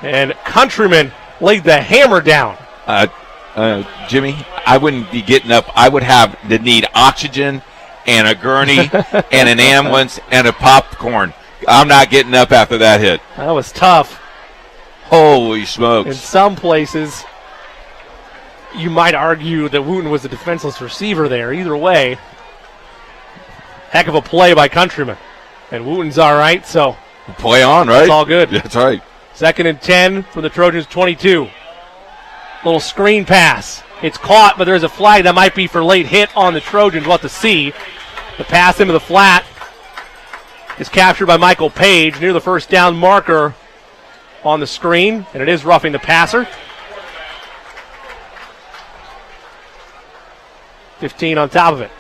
And Countryman laid the hammer down. Jimmy, I wouldn't be getting up. I would have to need oxygen and a gurney and an ambulance and a popcorn. I'm not getting up after that hit. That was tough. Holy smokes. In some places, you might argue that Wooten was a defenseless receiver there. Either way, heck of a play by Countryman. And Wooten's all right, so play on, right? It's all good. That's right. 2nd and 10 from the Trojans, 22. Little screen pass. It's caught, but there's a flag that might be for late hit on the Trojans. We'll have to see. The pass into the flat is captured by Michael Page near the first down marker on the screen, and it is roughing the passer. 15 on top of it.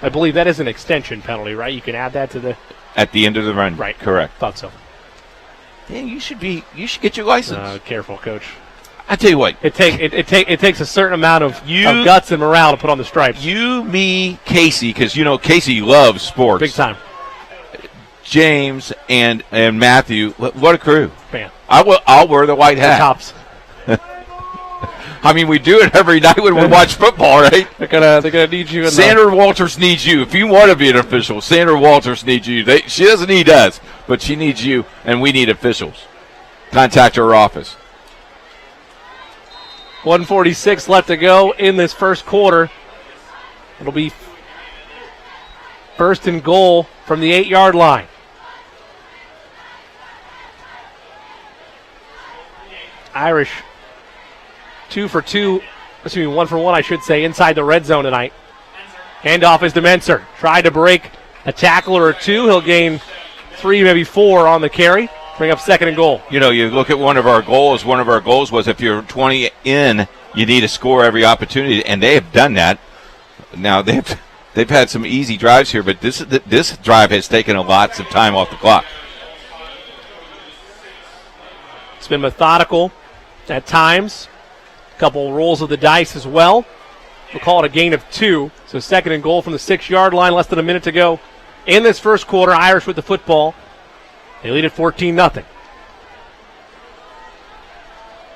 I believe that is an extension penalty, right? You can add that to the... At the end of the run. Right. Correct. Thought so. Dan, you should get your license. Careful, Coach. I tell you what. It takes a certain amount of guts and morale to put on the stripes. You, me, Casey, because, Casey loves sports. Big time. James and Matthew, what a crew. Man. I'll wear the white hat. The tops. I mean, we do it every night when we watch football, right? They're gonna need you. Sandra Walters needs you. If you want to be an official, Sandra Walters needs you. She doesn't need us, but she needs you, and we need officials. Contact her office. 1:46 left to go in this first quarter. It'll be 1st and goal from the 8-yard line. Irish 1 for 1, I should say, inside the red zone tonight. Handoff is to Menser. Tried to break a tackler or two. He'll gain 3, maybe 4 on the carry. Bring up 2nd and goal. You look at one of our goals. One of our goals was if you're 20 in, you need to score every opportunity, and they have done that. Now, they've had some easy drives here, but this drive has taken lots of time off the clock. It's been methodical at times. A couple rolls of the dice as well. We'll call it a gain of 2. So 2nd and goal from the 6-yard line, less than a minute to go. In this first quarter, Irish with the football. They lead at 14-0.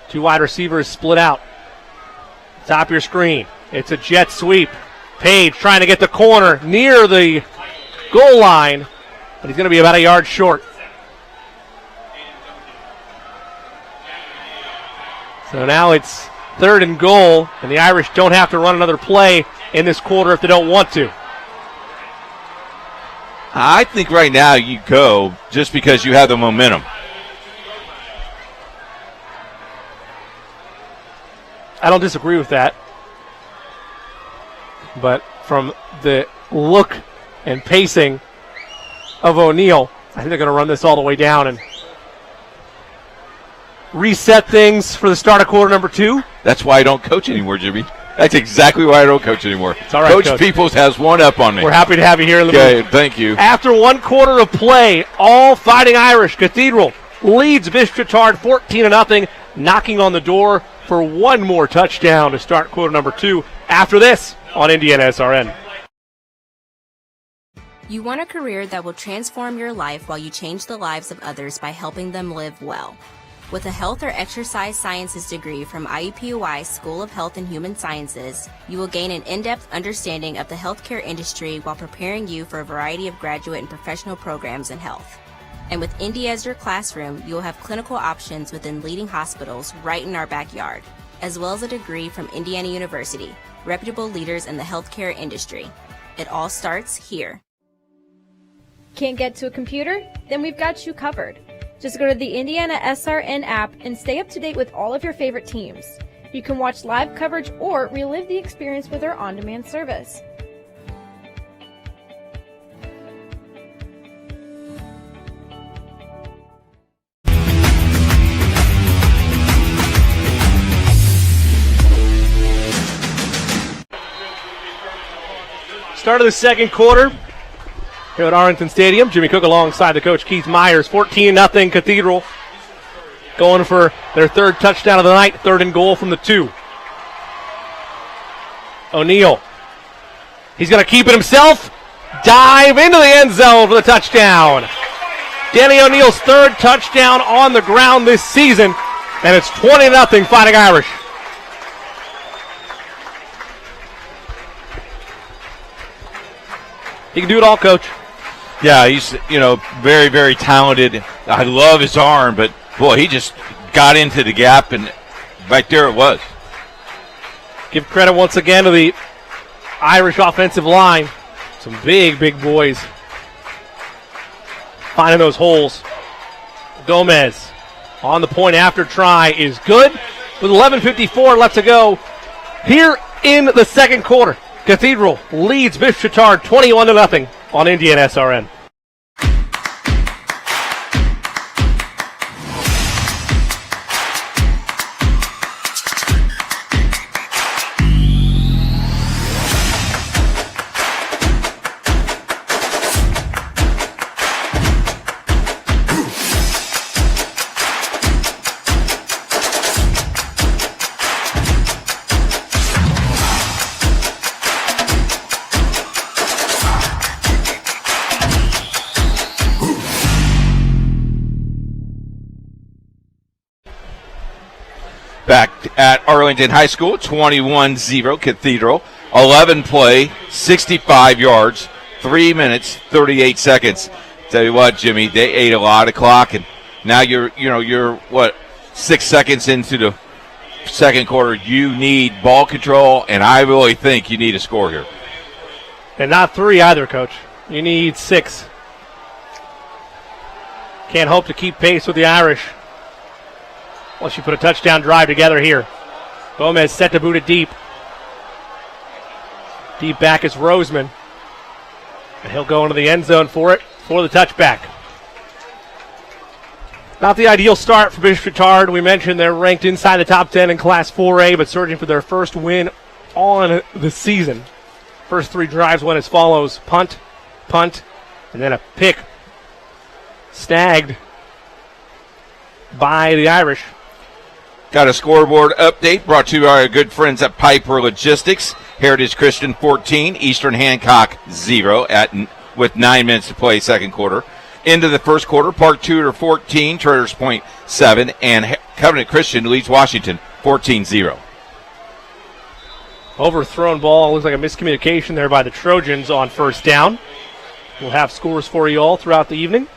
2 wide receivers split out. Top of your screen. It's a jet sweep. Page trying to get the corner near the goal line, but he's going to be about a yard short. So now it's 3rd and goal, and the Irish don't have to run another play in this quarter if they don't want to. I think right now you go just because you have the momentum. I don't disagree with that. But from the look and pacing of O'Neal, I think they're going to run this all the way down and reset things for the start of quarter number 2. That's why I don't coach anymore, Jimmy. That's exactly why I don't coach anymore. It's all right, Coach Peoples has one up on me. We're happy to have you here in the booth. booth. Thank you. After 1 quarter of play, all Fighting Irish. Cathedral leads Chatard 14-0, knocking on the door for one more touchdown to start quarter number 2 after this on IndianaSRN. You want a career that will transform your life while you change the lives of others by helping them live well. With a health or exercise sciences degree from IUPUI School of Health and Human Sciences, you will gain an in-depth understanding of the healthcare industry while preparing you for a variety of graduate and professional programs in health. And with Indy as your classroom, you will have clinical options within leading hospitals right in our backyard. as well as a degree from Indiana University, reputable leaders in the healthcare industry. It all starts here. Can't get to a computer? Then we've got you covered. Just go to the IndianaSRN app and stay up to date with all of your favorite teams. You can watch live coverage or relive the experience with our on-demand service. Start of the second quarter here at Arlington Stadium. Jimmy Cook alongside the coach Keith Myers. 14-0 Cathedral. Going for their third touchdown of the night. 3rd and goal from the 2. O'Neal. He's going to keep it himself. Dive into the end zone for the touchdown. Danny O'Neal's 3rd touchdown on the ground this season. And it's 20-0 Fighting Irish. He can do it all, Coach. Yeah, he's, very, very talented. I love his arm, but, boy, he just got into the gap, and right there it was. Give credit once again to the Irish offensive line. Some big, big boys finding those holes. Gomez on the point after try is good. With 11:54 left to go here in the second quarter. Cathedral leads Bishop Chatard 21-0 on IndianaSRN. Back at Arlington High School, 21-0 Cathedral. 11 play, 65 yards, 3 minutes, 38 seconds. Tell you what, Jimmy, they ate a lot of clock, and now you're 6 seconds into the second quarter. You need ball control, and I really think you need a score here. And not 3 either, Coach. You need 6. Can't hope to keep pace with the Irish. Once you put a touchdown drive together here. Gomez set to boot it deep. Deep back is Roseman. And he'll go into the end zone for it, for the touchback. Not the ideal start for Bishop Chatard. We mentioned they're ranked inside the top 10 in Class 4A, but searching for their first win on the season. First 3 drives went as follows. Punt, and then a pick. Snagged by the Irish. Got a scoreboard update brought to our good friends at Piper Logistics. Heritage Christian 14, Eastern Hancock 0 with 9 minutes to play second quarter. Into the first quarter, Park Tudor 14, Traders Point 7, and Covenant Christian leads Washington 14-0. Overthrown ball. Looks like a miscommunication there by the Trojans on first down. We'll have scores for you all throughout the evening.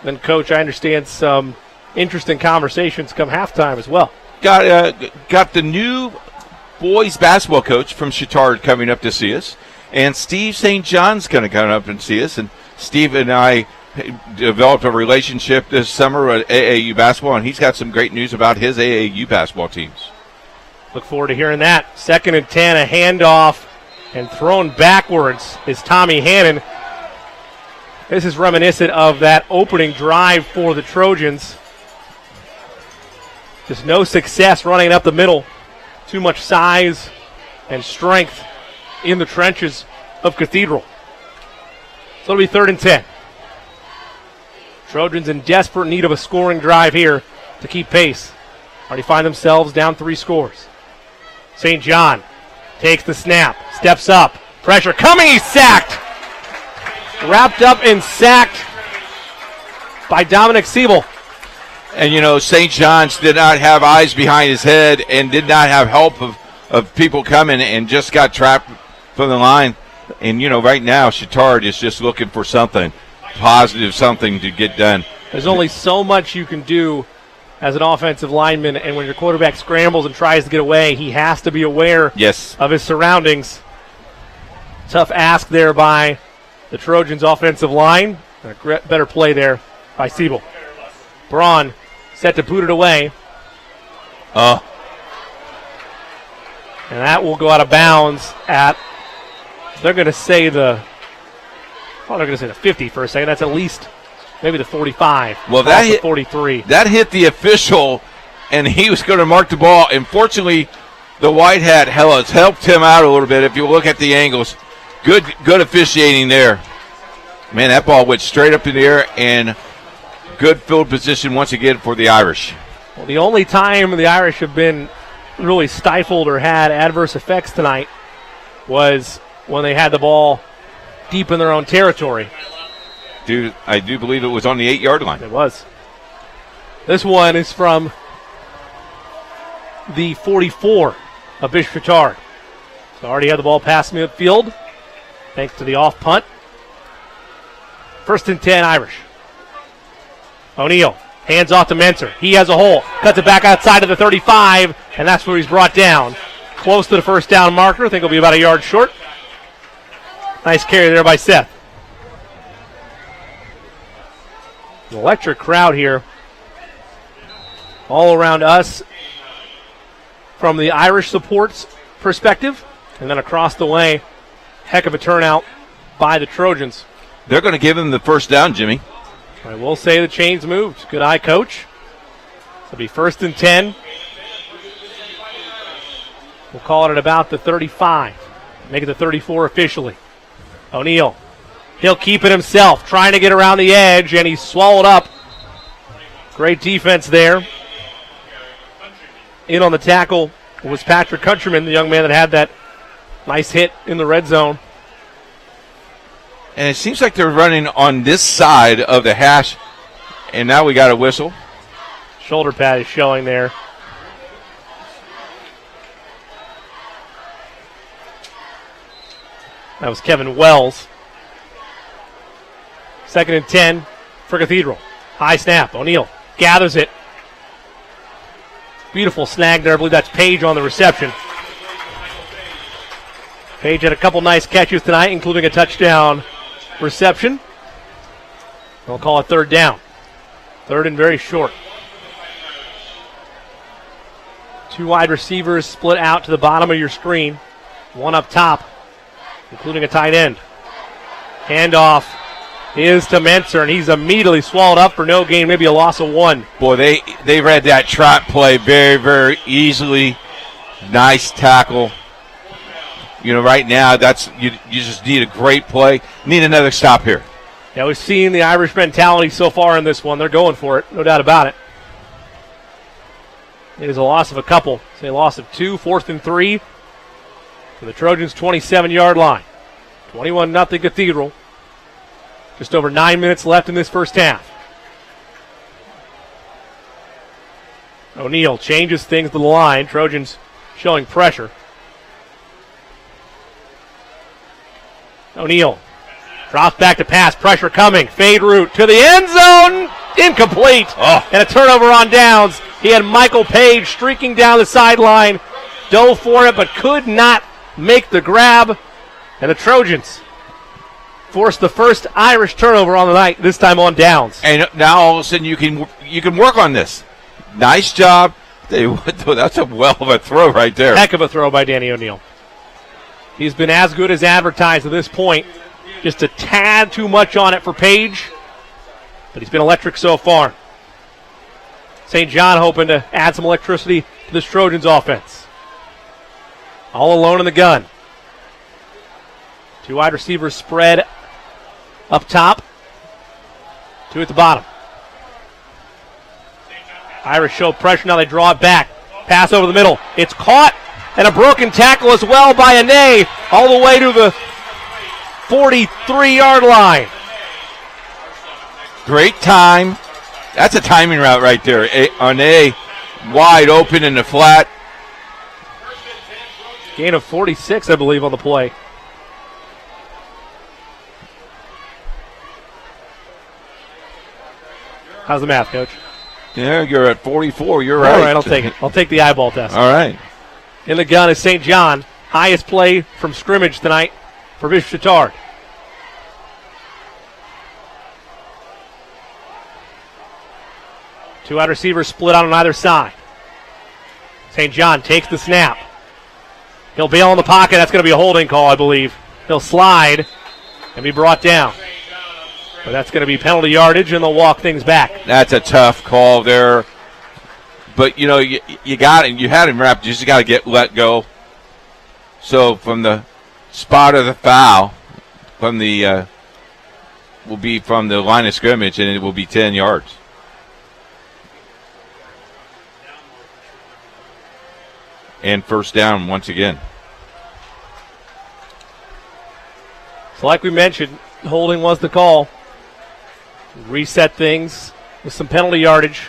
Then, Coach, I understand some interesting conversations come halftime as well. Got the new boys basketball coach from Chatard coming up to see us, and Steve St. John's going to come up and see us. And Steve and I developed a relationship this summer at AAU basketball, and he's got some great news about his AAU basketball teams. Look forward to hearing that. 2nd and 10, a handoff, and thrown backwards is Tommy Hannon. This is reminiscent of that opening drive for the Trojans. Just no success running up the middle. Too much size and strength in the trenches of Cathedral. So it'll be 3rd and 10. Trojans in desperate need of a scoring drive here to keep pace. Already find themselves down 3 scores. St. John takes the snap, steps up, pressure coming, he's sacked. Wrapped up and sacked by Dominic Siebel. And, St. John's did not have eyes behind his head and did not have help of people coming and just got trapped from the line. And, right now, Chatard is just looking for something positive, something to get done. There's only so much you can do as an offensive lineman, and when your quarterback scrambles and tries to get away, he has to be aware of his surroundings. Tough ask there by the Trojans' offensive line. A better play there by Siebel. Braun set to boot it away. And that will go out of bounds at, they're going to say the 50 for a second. That's at least maybe the 45. Well, that hit 43. That hit the official, and he was going to mark the ball. Unfortunately, the white hat has helped him out a little bit. If you look at the angles, good officiating there. Man, that ball went straight up in the air, and good field position once again for the Irish. Well, the only time the Irish have been really stifled or had adverse effects tonight was when they had the ball deep in their own territory. Dude, I do believe it was on the 8-yard line. It was. This one is from the 44 of Bishop Chatard. So already had the ball past midfield thanks to the off punt. 1st and 10 Irish. O'Neal hands off to Mentor. He has a hole. Cuts it back outside of the 35, and that's where he's brought down. Close to the first down marker. I think he'll be about a yard short. Nice carry there by Seth. An electric crowd here all around us from the Irish support's perspective, and then across the way, heck of a turnout by the Trojans. They're going to give him the first down, Jimmy. I will say the chains moved. Good eye, coach. It'll be 1st and 10. We'll call it at about the 35. Make it the 34 officially. O'Neal. He'll keep it himself, trying to get around the edge, and he's swallowed up. Great defense there. In on the tackle was Patrick Countryman, the young man that had that nice hit in the red zone. And it seems like they're running on this side of the hash, and now we got a whistle. Shoulder pad is showing there. That was Kevin Wells. 2nd and 10 for Cathedral. High snap. O'Neal gathers it. Beautiful snag there. I believe that's Page on the reception. Page had a couple nice catches tonight, including a touchdown reception. We'll call it 3rd down. 3rd and very short. 2 wide receivers split out to the bottom of your screen. 1 up top, including a tight end. Handoff is to Mentor, and he's immediately swallowed up for no gain, maybe a loss of 1. Boy, they read that trap play very, very easily. Nice tackle. You know, right now, you just need a great play. Need another stop here. Yeah, we've seen the Irish mentality so far in this one. They're going for it, no doubt about it. It is a loss of a couple. Say a loss of 2, 4th and 3 for the Trojans' 27-yard line. 21-0 Cathedral. Just over 9 minutes left in this first half. O'Neal changes things to the line. Trojans showing pressure. O'Neal drops back to pass. Pressure coming. Fade route to the end zone. Incomplete. And a turnover on downs. He had Michael Page streaking down the sideline. Dove for it, but could not make the grab. And the Trojans forced the first Irish turnover on the night, this time on downs. And now all of a sudden you can work on this. Nice job. That's a well of a throw right there. Heck of a throw by Danny O'Neal. He's been as good as advertised at this point. Just a tad too much on it for Page, but he's been electric so far. St. John hoping to add some electricity to this Trojans offense. All alone in the gun. 2 wide receivers spread up top. 2 at the bottom. Irish show pressure. Now they draw it back. Pass over the middle. It's caught. And a broken tackle as well by Ane. All the way to the 43-yard line. Great time. That's a timing route right there. Ane wide open in the flat. Gain of 46, I believe, on the play. How's the math, Coach? Yeah, you're at 44. You're All right. right, I'll take it. I'll take the eyeball test. All right. In the gun is St. John. Highest play from scrimmage tonight for Bishop Chatard. Two wide receivers split out on either side. St. John takes the snap. He'll bail in the pocket. That's going to be a holding call, I believe. He'll slide and be brought down. But that's going to be penalty yardage, and they'll walk things back. That's a tough call there. But, you got him. You had him wrapped. You just got to let go. So from the spot of the foul, will be from the line of scrimmage, and it will be 10 yards. And first down once again. So like we mentioned, holding was the call. Reset things with some penalty yardage.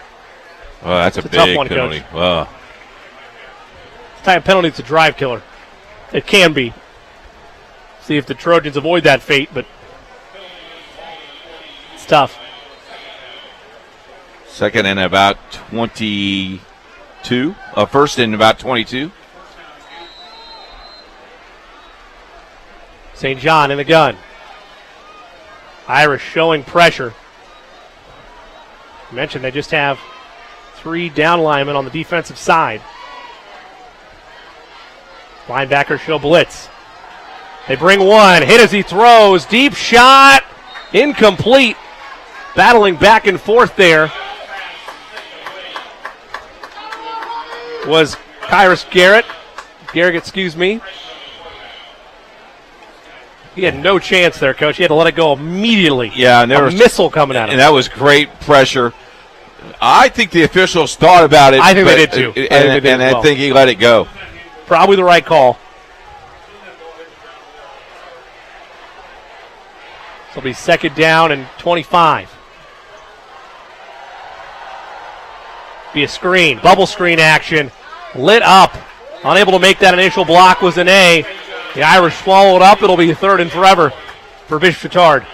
Oh, that's a tough big one, penalty. Coach. Oh. This type of penalty is a drive killer. It can be. See if the Trojans avoid that fate, but it's tough. Second and about 22. First and about 22. St. John in the gun. Irish showing pressure. I mentioned they just have 3 down linemen on the defensive side. Linebackers show blitz. They bring one. Hit as he throws. Deep shot. Incomplete. Battling back and forth there was Kyrus Garrett. Excuse me. He had no chance there, Coach. He had to let it go immediately. Yeah, and there was a missile coming at him. And that was great pressure. I think the officials thought about it. I think they did too. I think he let it go. Probably the right call. So it'll be second down and 25. Be a screen. Bubble screen action. Lit up. Unable to make that initial block was an A. The Irish swallowed up. It'll be third and forever for Bishop Chatard.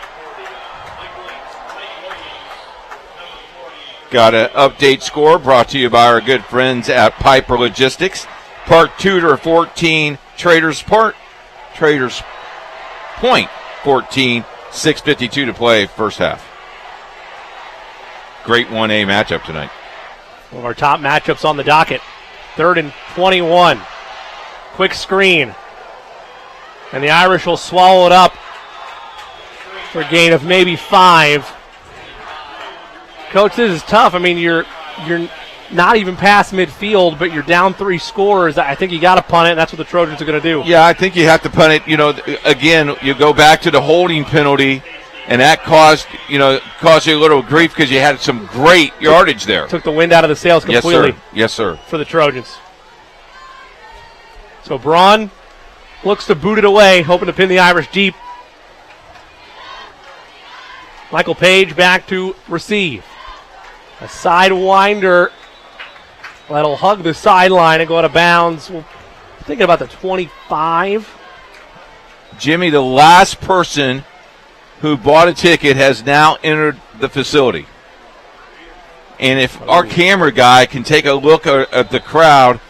Got an update score brought to you by our good friends at Piper Logistics. Park Tudor 14, Traders Point 14, 6:52 to play first half. Great 1A matchup tonight. One of our top matchups on the docket. Third and 21. Quick screen. And the Irish will swallow it up for a gain of maybe 5. Coach, this is tough. I mean, you're not even past midfield, but you're down 3 scores. I think you got to punt it, and that's what the Trojans are going to do. Yeah, I think you have to punt it. Again, you go back to the holding penalty, and that caused you a little grief because you had some great yardage there. Took the wind out of the sails completely. Yes, sir. For the Trojans. So Braun looks to boot it away, hoping to pin the Irish deep. Michael Page back to receive. A sidewinder that'll hug the sideline and go out of bounds. We're thinking about the 25. Jimmy, the last person who bought a ticket has now entered the facility. And if our camera guy can take a look at the crowd,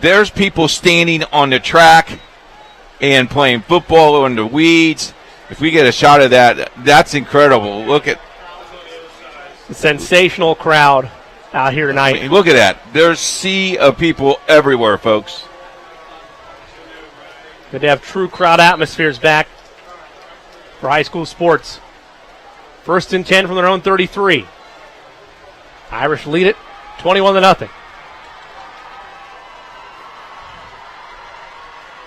there's people standing on the track and playing football in the weeds. If we get a shot of that, that's incredible. Look at the sensational crowd out here tonight. I mean, look at that. There's a sea of people everywhere, folks. Good to have true crowd atmospheres back for high school sports. First and 10 from their own 33. Irish lead it 21-0.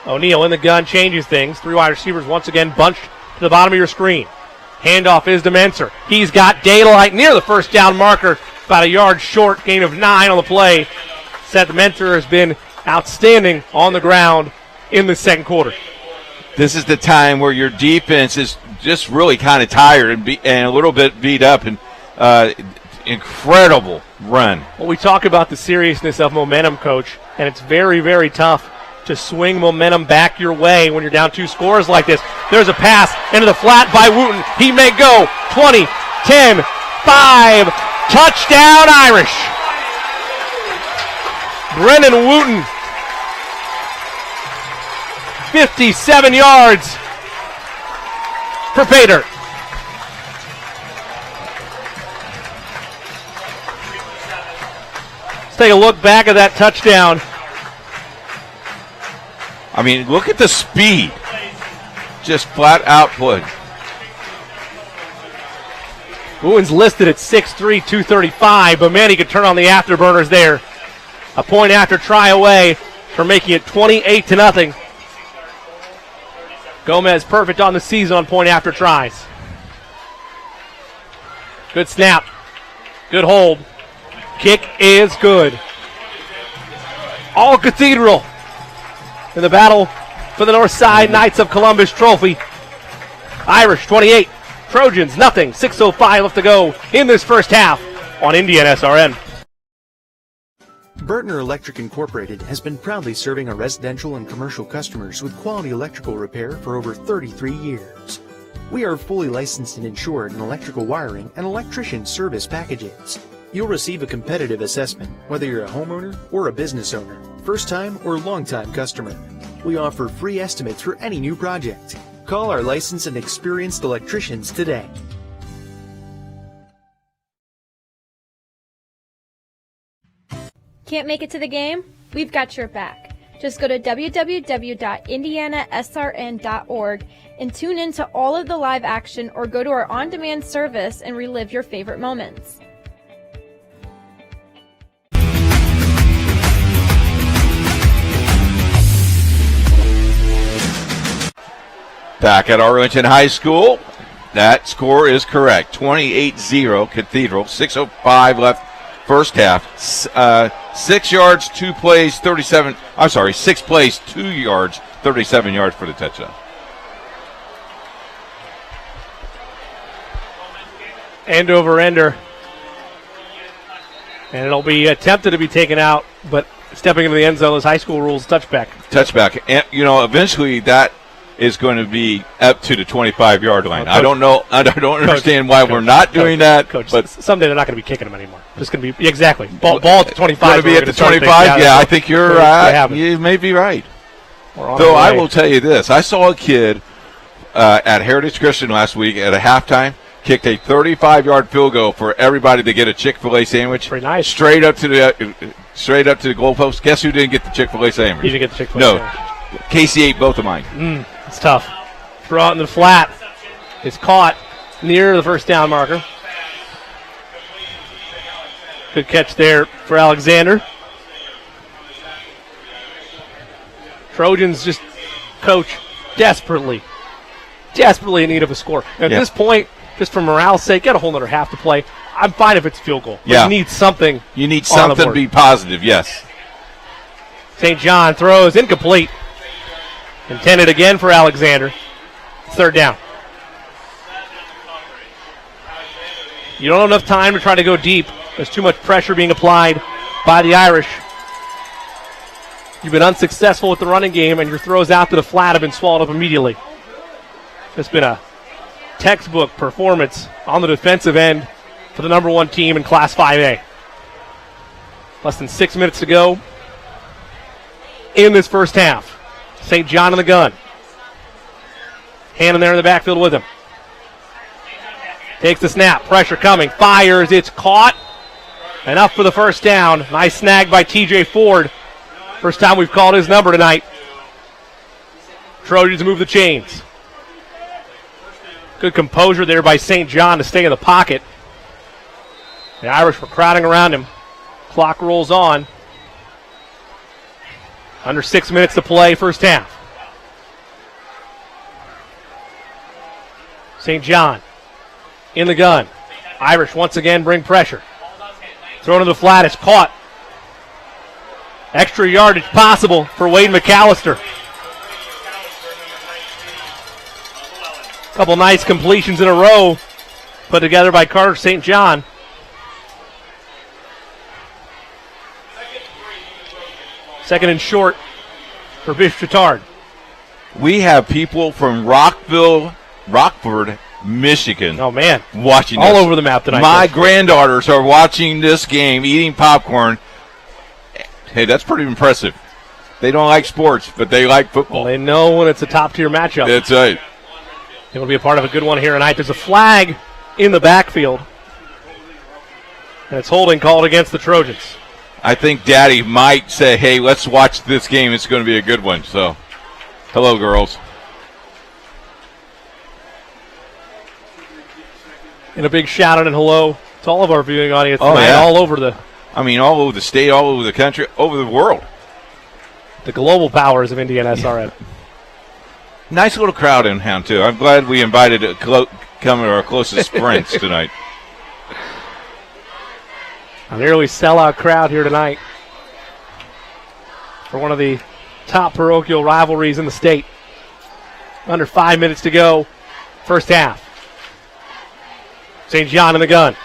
O'Neal in the gun changes things. 3 wide receivers once again bunched to the bottom of your screen. Handoff is to Menser. He's got daylight near the first down marker, about a yard short, gain of 9 on the play. Seth Menser has been outstanding on the ground in the second quarter. This is the time where your defense is just really kind of tired and a little bit beat up, and incredible run. Well, we talk about the seriousness of momentum, Coach, and it's very, very tough to swing momentum back your way when you're down 2 scores like this. There's a pass into the flat by Wooten. He may go 20, 10, 5, Touchdown, Irish. Brennan Wooten, 57 yards for Pater. Let's take a look back at that touchdown. I mean, look at the speed. Just flat output. Wooten's listed at 6'3", 235, but man, he could turn on the afterburners there. A point after try away for making it 28-0. Gomez perfect on the season on point after tries. Good snap. Good hold. Kick is good. All Cathedral in the battle for the Northside Knights of Columbus trophy. Irish 28, Trojans nothing. 6:05 left to go in this first half on IndianaSRN. Bertner Electric Incorporated has been proudly serving our residential and commercial customers with quality electrical repair for over 33 years. We are fully licensed and insured in electrical wiring and electrician service packages. You'll receive a competitive assessment, whether you're a homeowner or a business owner, first-time or long-time customer. We offer free estimates for any new project. Call our licensed and experienced electricians today. Can't make it to the game? We've got your back. Just go to www.IndianaSRN.org and tune in to all of the live action or go to our on-demand service and relive your favorite moments. Back at Arlington High School, that score is correct. 28-0 Cathedral, 6:05 left first half. 6 yards, 2 plays, 37. I'm sorry, 6 plays, 2 yards, 37 yards for the touchdown. End over ender. And it'll be attempted to be taken out, but stepping into the end zone is high school rules touchback. Touchback. And, eventually that is going to be up to the 25-yard line. I don't know. I don't understand why we're not doing that. Coach, but someday they're not going to be kicking them anymore. It's going to be exactly ball at the 25. Going to be at the 25. Yeah, I think you're right. You may be right. Though I will tell you this: I saw a kid at Heritage Christian last week at a halftime kicked a 35-yard field goal for everybody to get a Chick-fil-A sandwich. Pretty nice. Straight up to the goalpost. Guess who didn't get the Chick-fil-A sandwich? You didn't get the Chick-fil-A sandwich. No. Casey ate both of mine. It's tough. Throw out in the flat. It's caught near the first down marker. Good catch there for Alexander. Trojans just, coach, desperately in need of a score. At this point, just for morale's sake, get a whole other half to play. I'm fine if it's a field goal. Yeah. You need something. You need something to be positive, yes. St. John throws incomplete. Intended again for Alexander. Third down. You don't have enough time to try to go deep. There's too much pressure being applied by the Irish. You've been unsuccessful with the running game, and your throws out to the flat have been swallowed up immediately. It's been a textbook performance on the defensive end for the number one team in Class 5A. Less than 6 minutes to go in this first half. St. John in the gun. Hannon there in the backfield with him. Takes the snap. Pressure coming. Fires. It's caught. Enough for the first down. Nice snag by TJ Ford. First time we've called his number tonight. Trojans move the chains. Good composure there by St. John to stay in the pocket. The Irish were crowding around him. Clock rolls on. Under 6 minutes to play, first half. St. John in the gun. Irish once again bring pressure. Thrown to the flat, it's caught. Extra yardage possible for Wade McAllister. Couple nice completions in a row put together by Carter St. John. Second and short for Bishop Chatard. We have people from Rockford, Michigan. Oh, man. Watching all this. over the map tonight. My granddaughters are watching this game, eating popcorn. Hey, that's pretty impressive. They don't like sports, but they like football. Well, they know when it's a top-tier matchup. That's right. It'll be a part of a good one here tonight. There's a flag in the backfield. And it's holding called against the Trojans. I think Daddy might say, hey, let's watch this game. It's going to be a good one. So, hello, girls. And a big shout-out and hello to all of our viewing audience Oh, tonight, yeah. all over the state, all over the country, over the world. The global powers of IndianaSRN. Nice little crowd in town, too. I'm glad we invited come to our closest friends tonight. A nearly sellout crowd here tonight for one of the top parochial rivalries in the state. Under 5 minutes to go, first half. St. John in the gun.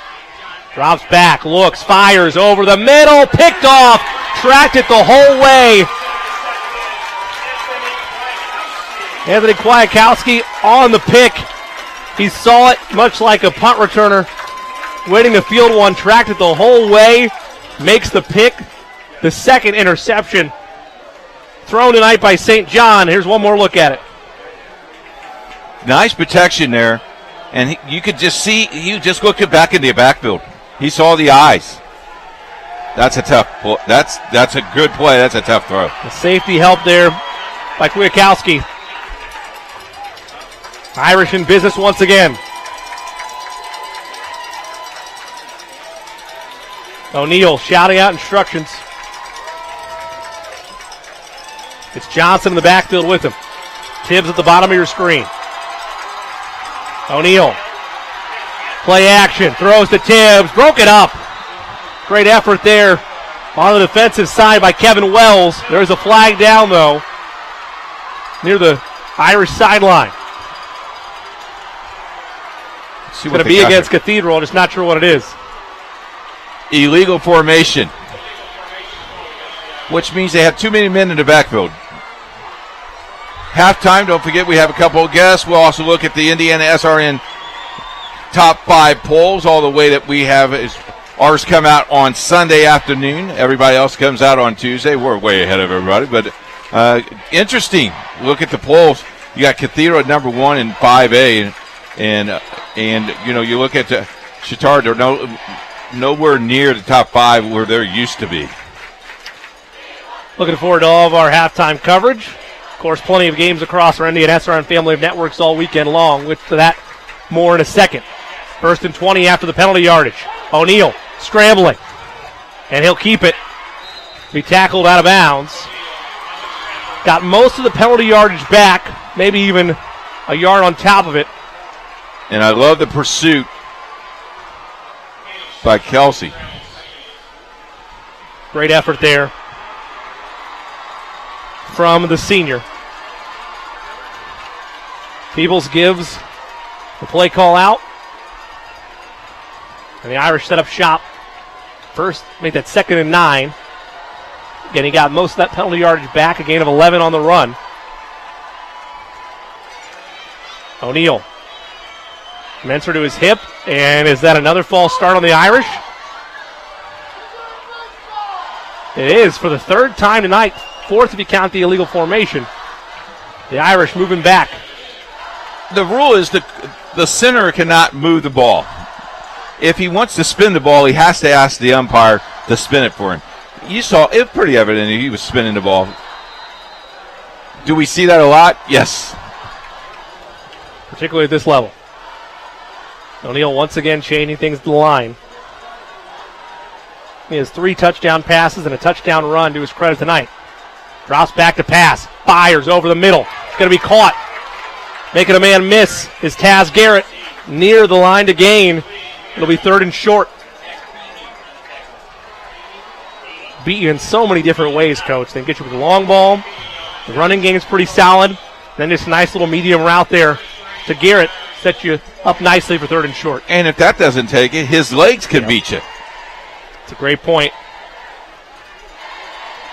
Drops back, looks, fires over the middle, picked off, tracked it the whole way. Anthony Kwiatkowski on the pick. He saw it much like a punt returner. Waiting to field one, tracked it the whole way. Makes the pick. The second interception thrown tonight by St. John. Here's one more look at it. Nice protection there. And you could just see, he just looked back in the backfield. He saw the eyes. That's a tough play. That's a good play. That's a tough throw. The safety help there by Kwiatkowski. Irish in business once again. O'Neal shouting out instructions. It's Johnson in the backfield with him. Tibbs at the bottom of your screen. O'Neal. Play action. Throws to Tibbs. Broke it up. Great effort there on the defensive side by Kevin Wells. There's a flag down, though, near the Irish sideline. It's going to be against Cathedral. Just not sure what it is. Illegal formation, which means they have too many men in the backfield. Halftime, don't forget we have a couple of guests. We'll also look at the IndianaSRN top 5 polls, all the way that we have. Ours come out on Sunday afternoon. Everybody else comes out on Tuesday. We're way ahead of everybody, but interesting. Look at the polls. You got Cathedral at number 1 in 5A, and you know, you look at the Chatard, they're nowhere near the top 5 where they're used to be. Looking forward to all of our halftime coverage. Of course, plenty of games across our IndianaSRN family of networks all weekend long. With that, more in a second. First and 20 after the penalty yardage. O'Neal scrambling, and he'll keep it. Be tackled out of bounds. Got most of the penalty yardage back, maybe even a yard on top of it. And I love the pursuit by Kelsey. Great effort there from the senior. Peebles gives the play call out. And the Irish set up shop. First, make that 2nd and 9. Again, he got most of that penalty yardage back, a gain of 11 on the run. O'Neal. Menser to his hip, and is that another false start on the Irish? It is for the 3rd time tonight, 4th if you count the illegal formation. The Irish moving back. The rule is the center cannot move the ball. If he wants to spin the ball, he has to ask the umpire to spin it for him. You saw it pretty evident he was spinning the ball. Do we see that a lot? Yes. Particularly at this level. O'Neal once again changing things to the line. He has 3 touchdown passes and a touchdown run to his credit tonight. Drops back to pass. Fires over the middle. It's going to be caught. Making a man miss is Taz Garrett near the line to gain. It'll be 3rd and short. Beat you in so many different ways, Coach. They can get you with the long ball. The running game is pretty solid. Then this nice little medium route there to Garrett sets you up nicely for 3rd and short. And if that doesn't take it, his legs can beat you. It's a great point.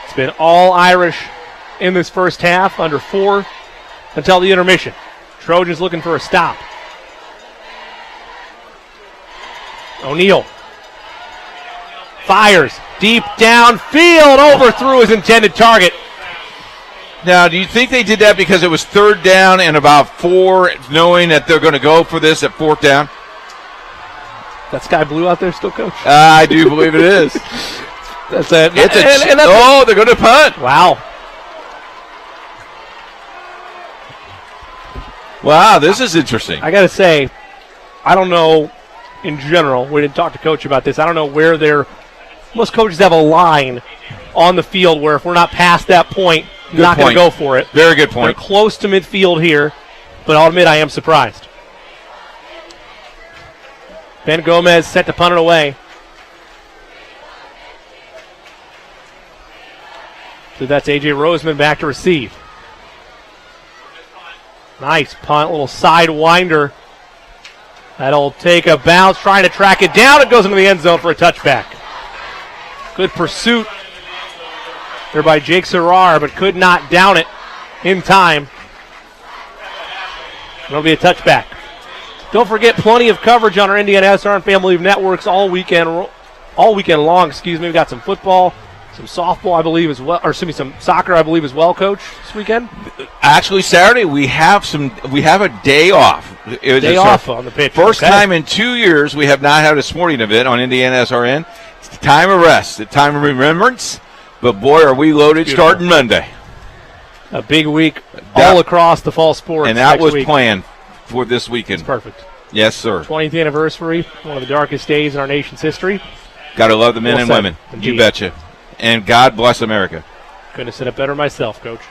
It's been all Irish in this first half, under 4 until the intermission. Trojans looking for a stop. O'Neal fires deep downfield, overthrew his intended target. Now, do you think they did that because it was 3rd down and about 4, knowing that they're going to go for this at 4th down? That sky blue out there still, Coach? I do believe it is. That's it. They're going to punt. Wow. Wow, this is interesting. I got to say, I don't know in general. We didn't talk to Coach about this. I don't know where most coaches have a line on the field where if we're not past that point, Good not going to point. go for it. Very good point. They're close to midfield here, but I'll admit I am surprised. Ben Gomez set to punt it away. So that's A.J. Roseman back to receive. Nice punt, little side winder. That'll take a bounce, trying to track it down. It goes into the end zone for a touchback. Good pursuit there by Jake Serrar, but could not down it in time. It'll be a touchback. Don't forget, plenty of coverage on our IndianaSRN family of networks all weekend long. We've got some football, some softball, I believe, as well, or some soccer, I believe, as well, Coach, this weekend. Actually, Saturday we have a day off. Day off on the pitch. First time in 2 years we have not had a sporting event on IndianaSRN. It's the time of rest, the time of remembrance. But boy, are we loaded starting Monday. A big week all across the fall sports. And that was planned for this weekend. It's perfect. Yes, sir. 20th anniversary, one of the darkest days in our nation's history. Got to love the men and women. Indeed. You betcha. And God bless America. Couldn't have said it better myself, Coach.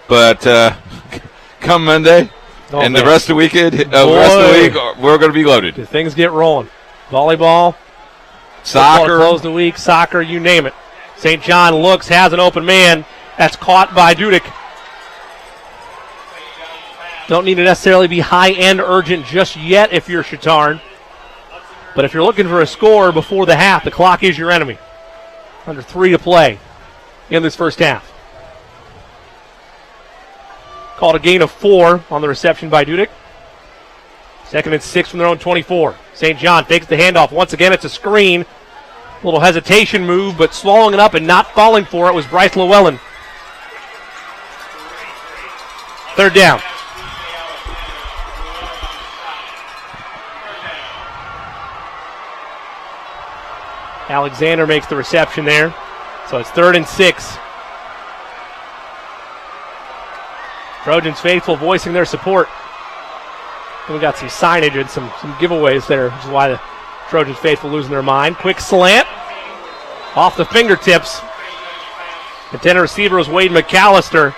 But come Monday and the rest of the weekend, week, we're going to be loaded. The things get rolling. Volleyball, soccer, close the week, soccer, you name it. St. John looks, has an open man. That's caught by Dudek. Don't need to necessarily be high-end urgent just yet if you're Chatard. But if you're looking for a score before the half, the clock is your enemy. Under 3 to play in this first half. Called a gain of 4 on the reception by Dudek. 2nd and 6 from their own 24. St. John takes the handoff. Once again, it's a screen. A little hesitation move, but swallowing it up and not falling for it was Bryce Llewellyn. 3rd down. Alexander makes the reception there. So it's 3rd and 6. Trojans faithful voicing their support. And we got some signage and some giveaways there, which is why the Trojans faithful losing their mind. Quick slant. Off the fingertips. Intended receiver was Wade McAllister.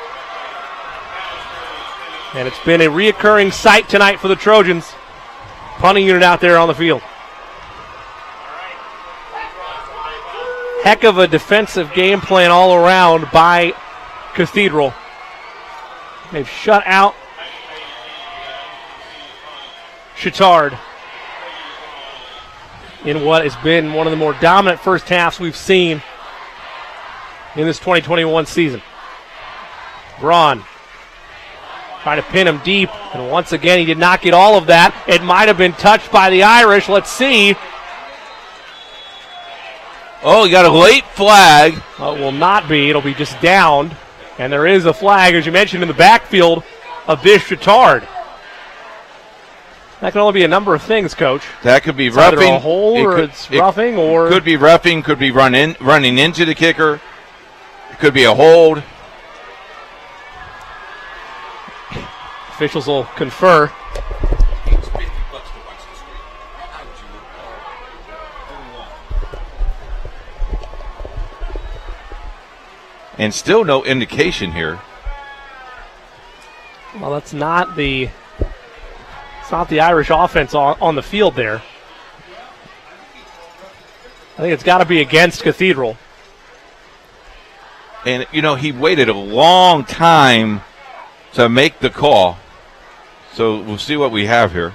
And it's been a reoccurring sight tonight for the Trojans. Punting unit out there on the field. Heck of a defensive game plan all around by Cathedral. They've shut out Chatard in what has been one of the more dominant first halves we've seen in this 2021 season. Braun trying to pin him deep, and once again he did not get all of that. It might have been touched by the Irish. Let's see. Oh, you got a late flag. It will not be. It'll be just downed. And there is a flag, as you mentioned, in the backfield of this Chatard. That can only be a number of things, Coach. That could be it's roughing. Either a hold, or it's roughing, or... It could be roughing, could be running into the kicker. It could be a hold. Officials will confer. And still no indication here. Well, it's not the Irish offense on the field there. I think it's got to be against Cathedral. And, he waited a long time to make the call. So we'll see what we have here.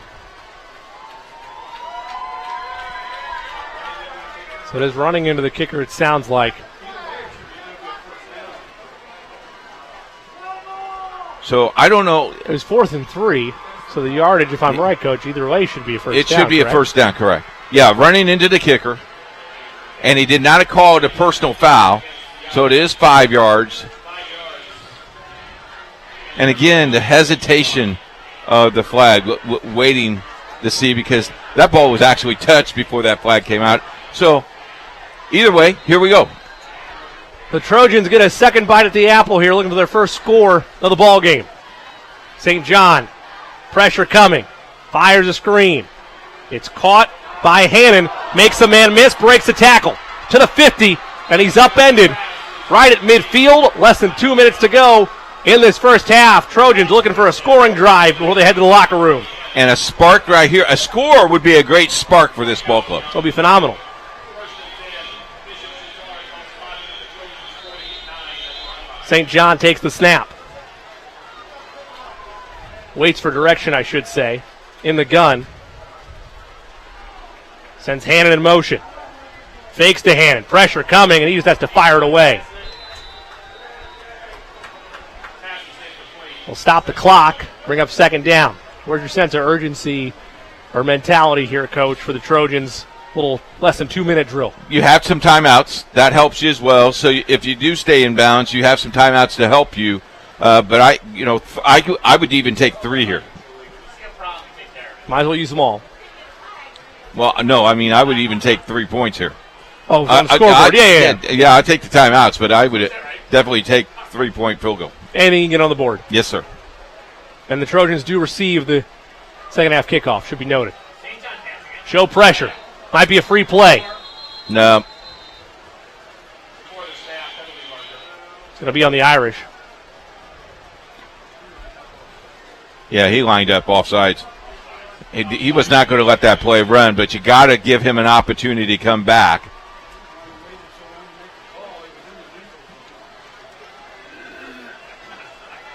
So it is running into the kicker, it sounds like. So I don't know. It was 4th and 3. So the yardage, if I'm right, Coach, either way should be a first down. It should be correct? a first down, correct. Yeah, running into the kicker. And he did not call it a personal foul, so it is 5 yards. And again, the hesitation of the flag, waiting to see, because that ball was actually touched before that flag came out. So either way, here we go. The Trojans get a second bite at the apple here, looking for their first score of the ball game. St. John, pressure coming, fires a screen. It's caught by Hannon, makes a man miss, breaks the tackle to the 50, and he's upended right at midfield. Less than 2 minutes to go in this first half. Trojans looking for a scoring drive before they head to the locker room. And a spark right here. A score would be a great spark for this ball club. It'll be phenomenal. St. John takes the snap. Waits for direction, I should say, in the gun. Sends Hannon in motion. Fakes to Hannon. Pressure coming, and he just has to fire it away. We'll stop the clock, bring up second down. Where's your sense of urgency or mentality here, Coach, for the Trojans? Little less than 2 minute drill. You have some timeouts. That helps you as well. So if you do stay in bounds, you have some timeouts to help you. But I would even take 3 here. Might as well use them all. Well, no, I mean, I would even take 3 points here. Oh, on the scoreboard. Yeah, I'd take the timeouts, but I would definitely take 3-point field goal. Anything you can get on the board. Yes, sir. And the Trojans do receive the second half kickoff, should be noted. Show pressure. Might be a free play. No. It's going to be on the Irish. Yeah, he lined up offsides. He was not going to let that play run, but you got to give him an opportunity to come back.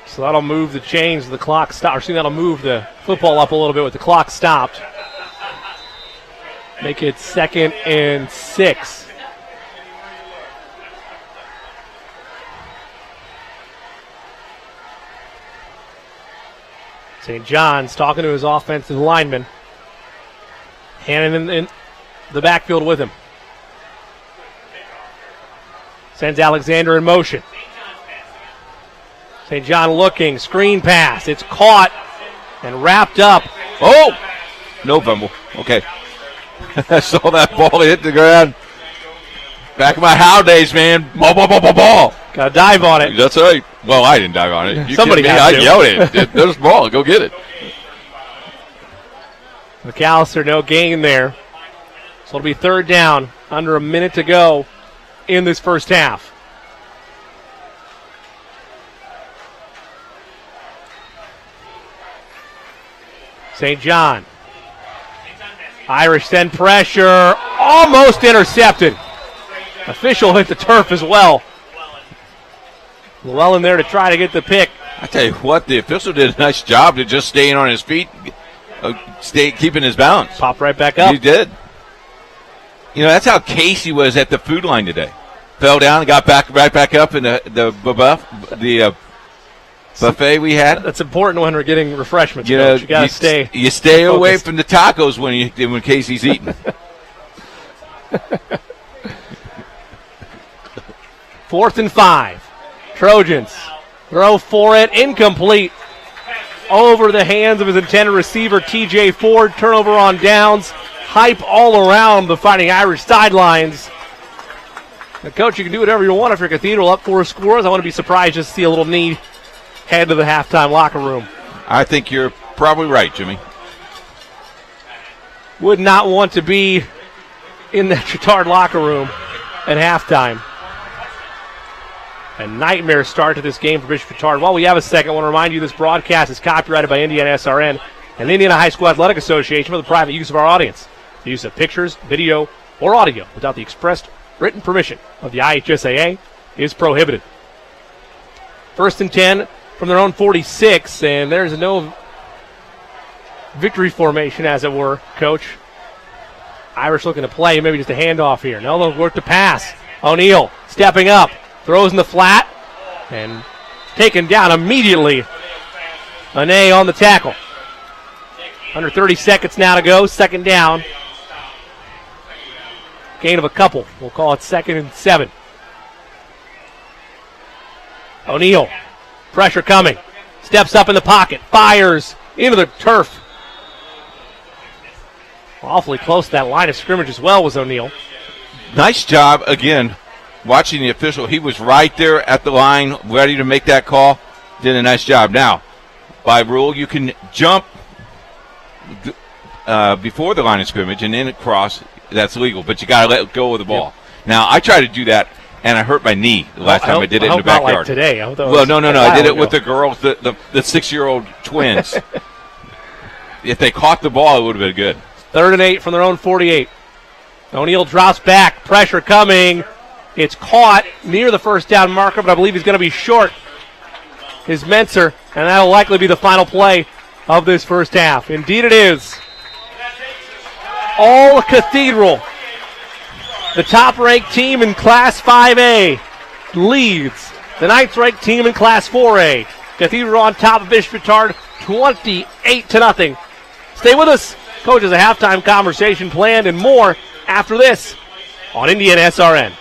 So that'll move the chains. The clock stopped. That'll move the football up a little bit with the clock stopped. Make it 2nd and 6. St. John's talking to his offensive lineman. Hannon in the backfield with him. Sends Alexander in motion. St. John looking, screen pass. It's caught and wrapped up. Oh! No fumble. Okay. I saw that ball hit the ground. Back in my How days, man. Ball. Got to dive on it. That's right. Well, I didn't dive on it. Somebody has I to. yelled it. There's the ball. Go get it. McAllister, no gain there. So it'll be third down. Under a minute to go in this first half. St. John. Irish send pressure. Almost intercepted. Official hit the turf as well. Llewellyn there to try to get the pick. I tell you what, the official did a nice job to just staying on his feet, keeping his balance. Popped right back up. He did. You know, that's how Casey was at the food line today. Fell down and got right back up in the buffet we had. That's important when we're getting refreshments. You got to stay. You stay away from the tacos when Casey's eating. 4th and 5. Trojans throw for it, incomplete. Over the hands of his intended receiver, TJ Ford. Turnover on downs. Hype all around the Fighting Irish sidelines. Now, Coach, you can do whatever you want if you're Cathedral up 4 scores. I want to be surprised just to see a little need head to the halftime locker room. I think you're probably right, Jimmy. Would not want to be in that Chatard locker room at halftime. A nightmare start to this game for Bishop Chatard. While we have a second, I want to remind you this broadcast is copyrighted by IndianaSRN and the Indiana High School Athletic Association for the private use of our audience. The use of pictures, video, or audio without the expressed written permission of the IHSAA is prohibited. 1st and 10 from their own 46, and there's no victory formation, as it were, Coach. Irish looking to play, maybe just a handoff here. No, they'll work to pass. O'Neal stepping up, throws in the flat, and taken down immediately. Ane on the tackle. Under 30 seconds now to go. Second down. Gain of a couple. We'll call it 2nd and 7. O'Neal. Pressure coming. Steps up in the pocket. Fires into the turf. Awfully close to that line of scrimmage as well was O'Neal. Nice job, again, watching the official. He was right there at the line, ready to make that call. Did a nice job. Now, by rule, you can jump before the line of scrimmage and then cross. That's legal, but you got to let go of the ball. Yep. Now, I tried to do that, and I hurt my knee the last time I did it in the backyard. Like today. Well, no. I did it with the girls, the 6-year-old twins. If they caught the ball, it would have been good. 3rd and 8 from their own 48. O'Neal drops back. Pressure coming. It's caught near the first down marker, but I believe he's going to be short. Is Menser, and that'll likely be the final play of this first half. Indeed it is. All Cathedral, the top-ranked team in Class 5A, leads the 9th-ranked team in Class 4A. Cathedral on top of Chatard, 28-0. Stay with us. Coach has a halftime conversation planned and more after this on IndianaSRN.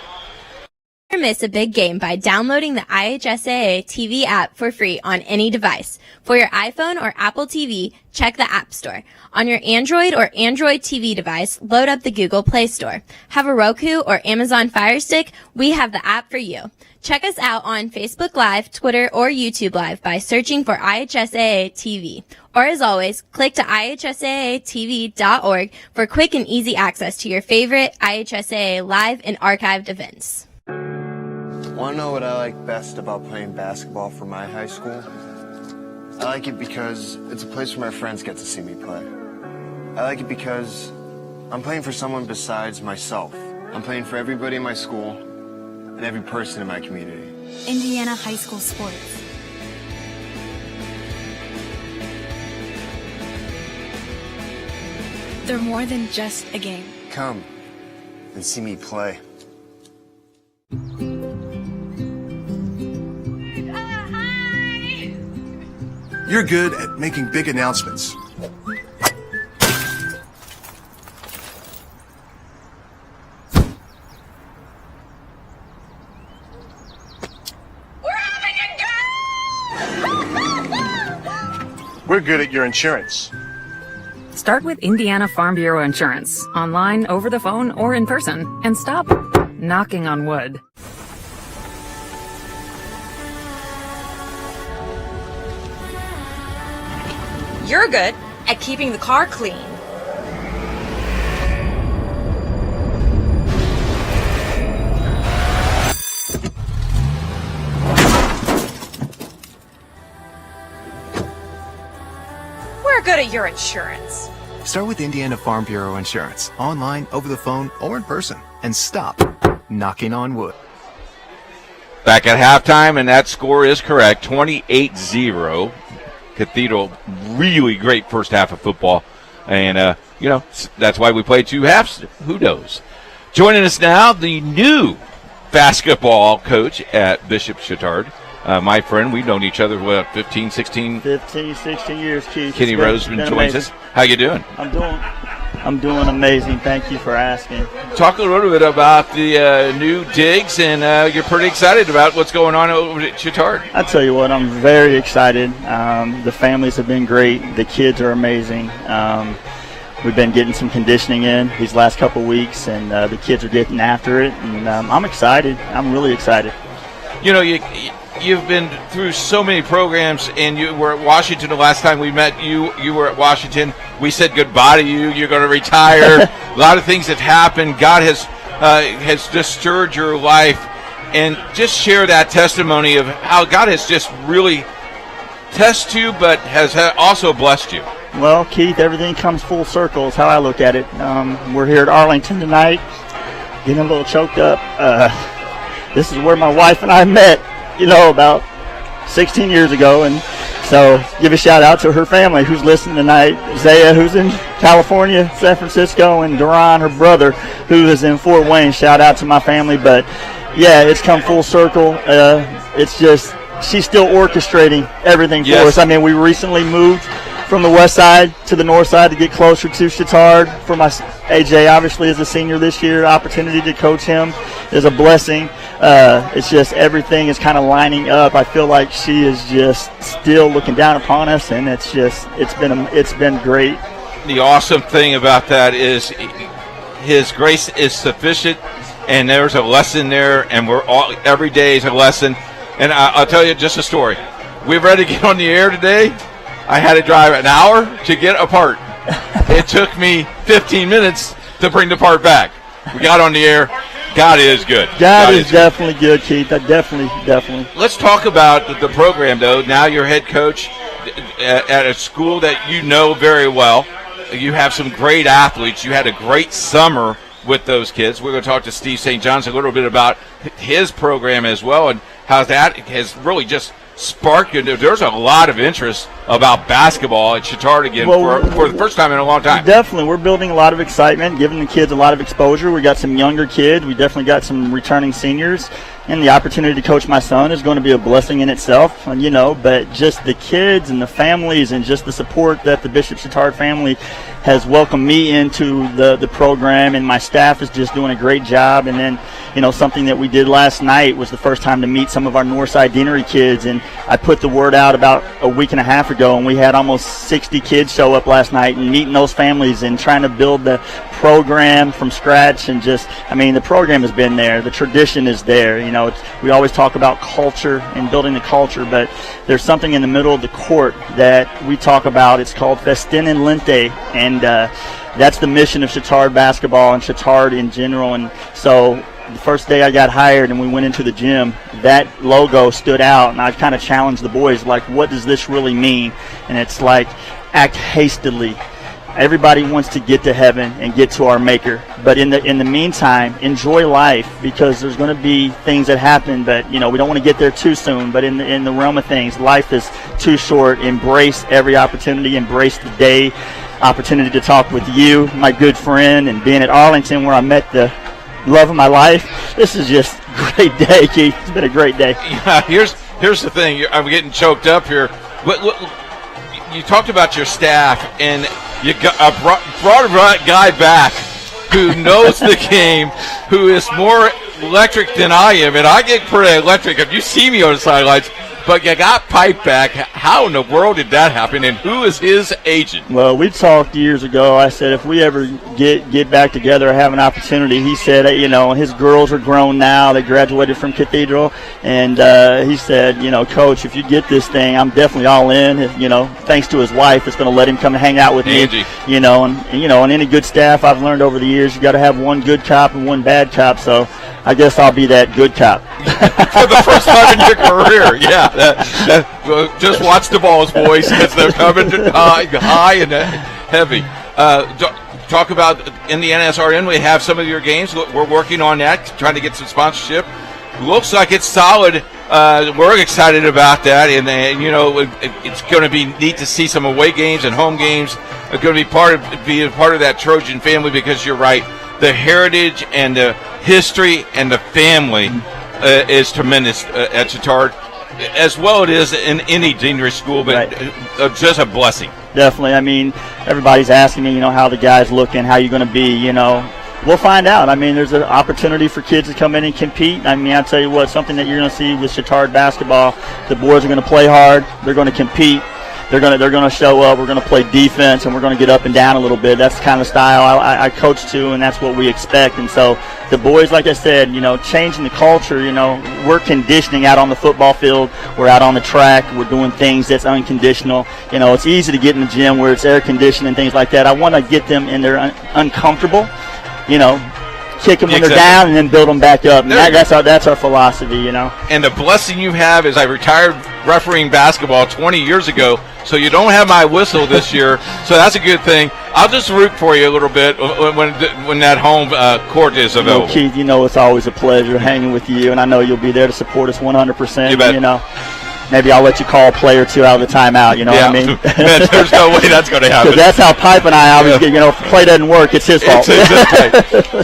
Never miss a big game by downloading the IHSAA TV app for free on any device. For your iPhone or Apple TV, check the App Store. On your Android or Android TV device, load up the Google Play Store. Have a Roku or Amazon Fire Stick? We have the app for you. Check us out on Facebook Live, Twitter, or YouTube Live by searching for IHSAA TV. Or as always, click to IHSAATV.org for quick and easy access to your favorite IHSAA live and archived events. Want to know what I like best about playing basketball for my high school? I like it because it's a place where my friends get to see me play. I like it because I'm playing for someone besides myself. I'm playing for everybody in my school and every person in my community. Indiana high school sports. They're more than just a game. Come and see me play. You're good at making big announcements. We're good at your insurance. Start with Indiana Farm Bureau Insurance, online, over the phone, or in person, and stop knocking on wood. You're good at keeping the car clean. We're good at your insurance. Start with Indiana Farm Bureau Insurance, online, over the phone, or in person, and stop knocking on wood. Back at halftime, and that score is correct, 28-0. Cathedral, really great first half of football. And, that's why we play two halves. Who knows? Joining us now, the new basketball coach at Bishop Chatard. My friend, we've known each other, 15, 16 years, Keith. Kenny Roseman joins us. How you doing? I'm doing amazing. Thank you for asking. Talk a little bit about the new digs, and you're pretty excited about what's going on over at Chatard. I tell you what, I'm very excited. The families have been great. The kids are amazing. We've been getting some conditioning in these last couple weeks, and the kids are getting after it. And I'm excited. I'm really excited. You know, you've been through so many programs, and you were at Washington the last time we met. You were at Washington. We said goodbye to you. You're going to retire. A lot of things have happened. God has just stirred your life, and just share that testimony of how God has just really tested you, but has also blessed you. Well, Keith, everything comes full circle is how I look at it. We're here at Arlington tonight, getting a little choked up. This is where my wife and I met, about 16 years ago. And so give a shout out to her family who's listening tonight. Zaya, who's in California, San Francisco, and Duran, her brother, who is in Fort Wayne. Shout out to my family. But, yeah, it's come full circle. It's just she's still orchestrating everything for us. I mean, we recently moved from the west side to the north side to get closer to Chatard. For my AJ, obviously, as a senior this year, opportunity to coach him is a blessing. It's just everything is kind of lining up. I feel like she is just still looking down upon us, and it's been great. The awesome thing about that is His grace is sufficient, and there's a lesson there, and every day is a lesson. And I'll tell you just a story. We're ready to get on the air today. I had to drive an hour to get a part. It took me 15 minutes to bring the part back. We got on the air. God is good. God is definitely good, Keith. Definitely. Let's talk about the program, though. Now you're head coach at a school that you know very well. You have some great athletes. You had a great summer with those kids. We're going to talk to Steve St. John's a little bit about his program as well and how that has really just sparked. There's a lot of interest about basketball at Chatard again for the first time in a long time. Definitely. We're building a lot of excitement, giving the kids a lot of exposure. We got some younger kids. We definitely got some returning seniors. And the opportunity to coach my son is going to be a blessing in itself, but just the kids and the families and just the support that the Bishop Chatard family has welcomed me into the program, and my staff is just doing a great job. And then, something that we did last night was the first time to meet some of our Northside Deanery kids, and I put the word out about a week and a half ago, and we had almost 60 kids show up last night, and meeting those families and trying to build the program from scratch. And the program has been there. The tradition is there. We always talk about culture and building the culture, but there's something in the middle of the court that we talk about. It's called Festin and Lente, and that's the mission of Chatard basketball and Chatard in general. And so the first day I got hired and we went into the gym, that logo stood out, and I kind of challenged the boys, like, what does this really mean? And it's like, act hastily. Everybody wants to get to heaven and get to our Maker, but in the meantime, enjoy life, because there's going to be things that happen, but we don't want to get there too soon. But in the realm of things, life is too short. Embrace every opportunity. Embrace the day. Opportunity to talk with you, my good friend, and being at Arlington where I met the love of my life. This is just a great day, Keith. It's been a great day. Yeah, here's the thing. I'm getting choked up here. You talked about your staff, and you brought a guy back who knows the game, who is more electric than I am, and I get pretty electric if you see me on the sidelines. But you got Pipe back. How in the world did that happen, and who is his agent? Well, we talked years ago. I said if we ever get back together or have an opportunity, he said, his girls are grown now. They graduated from Cathedral, and he said, Coach, if you get this thing, I'm definitely all in. Thanks to his wife, it's going to let him come and hang out with Angie. me. And any good staff I've learned over the years, you got to have one good cop and one bad cop. So I guess I'll be that good cop. For the first time in your career, yeah. Just watch the balls, boys, as they're coming high and heavy. Talk about IndianaSRN. We have some of your games. We're working on that, trying to get some sponsorship. Looks like it's solid. We're excited about that, and it's going to be neat to see some away games and home games. It's going to be part of that Trojan family, because you're right. The heritage and the history and the family is tremendous at Chatard, as well it is in any deanery school, but just a blessing. Definitely. Everybody's asking me, how the guys looking, how you going to be, We'll find out. There's an opportunity for kids to come in and compete. I'll tell you what, something that you're going to see with Chatard basketball, the boys are going to play hard, they're going to compete. They're going to show up. We're going to play defense, and we're going to get up and down a little bit. That's the kind of style I coach to, and that's what we expect. And so the boys, like I said, changing the culture. We're conditioning out on the football field. We're out on the track. We're doing things that's unconditional. It's easy to get in the gym where it's air conditioned and things like that. I want to get them in there uncomfortable. Kick them when they're down and then build them back up. And that's our philosophy, And the blessing you have is I retired refereeing basketball 20 years ago, so you don't have my whistle this year, so that's a good thing. I'll just root for you a little bit when that home court is available. Keith, it's always a pleasure hanging with you, and I know you'll be there to support us 100%. You bet. Maybe I'll let you call a play or two out of the timeout, what I mean? There's no way that's going to happen. Because that's how Pipe and I always get, if play doesn't work, it's his fault.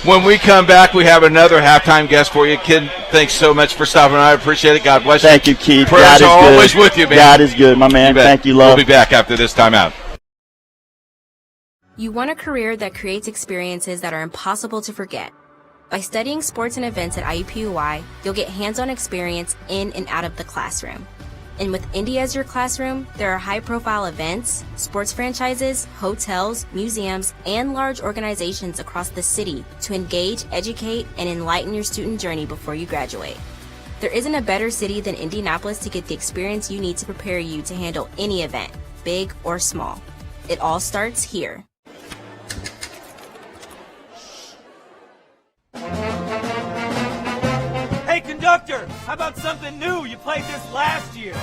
When we come back, we have another halftime guest for you. Kid, thanks so much for stopping by. I appreciate it. God bless you. Thank you, Keith. Prayers are always with you, man. God is good, my man. Thank you, love. We'll be back after this timeout. You want a career that creates experiences that are impossible to forget. By studying sports and events at IUPUI, you'll get hands-on experience in and out of the classroom. And with Indy as your classroom, there are high-profile events, sports franchises, hotels, museums, and large organizations across the city to engage, educate, and enlighten your student journey before you graduate. There isn't a better city than Indianapolis to get the experience you need to prepare you to handle any event, big or small. It all starts here. Hey, conductor, how about something new? You played this last year.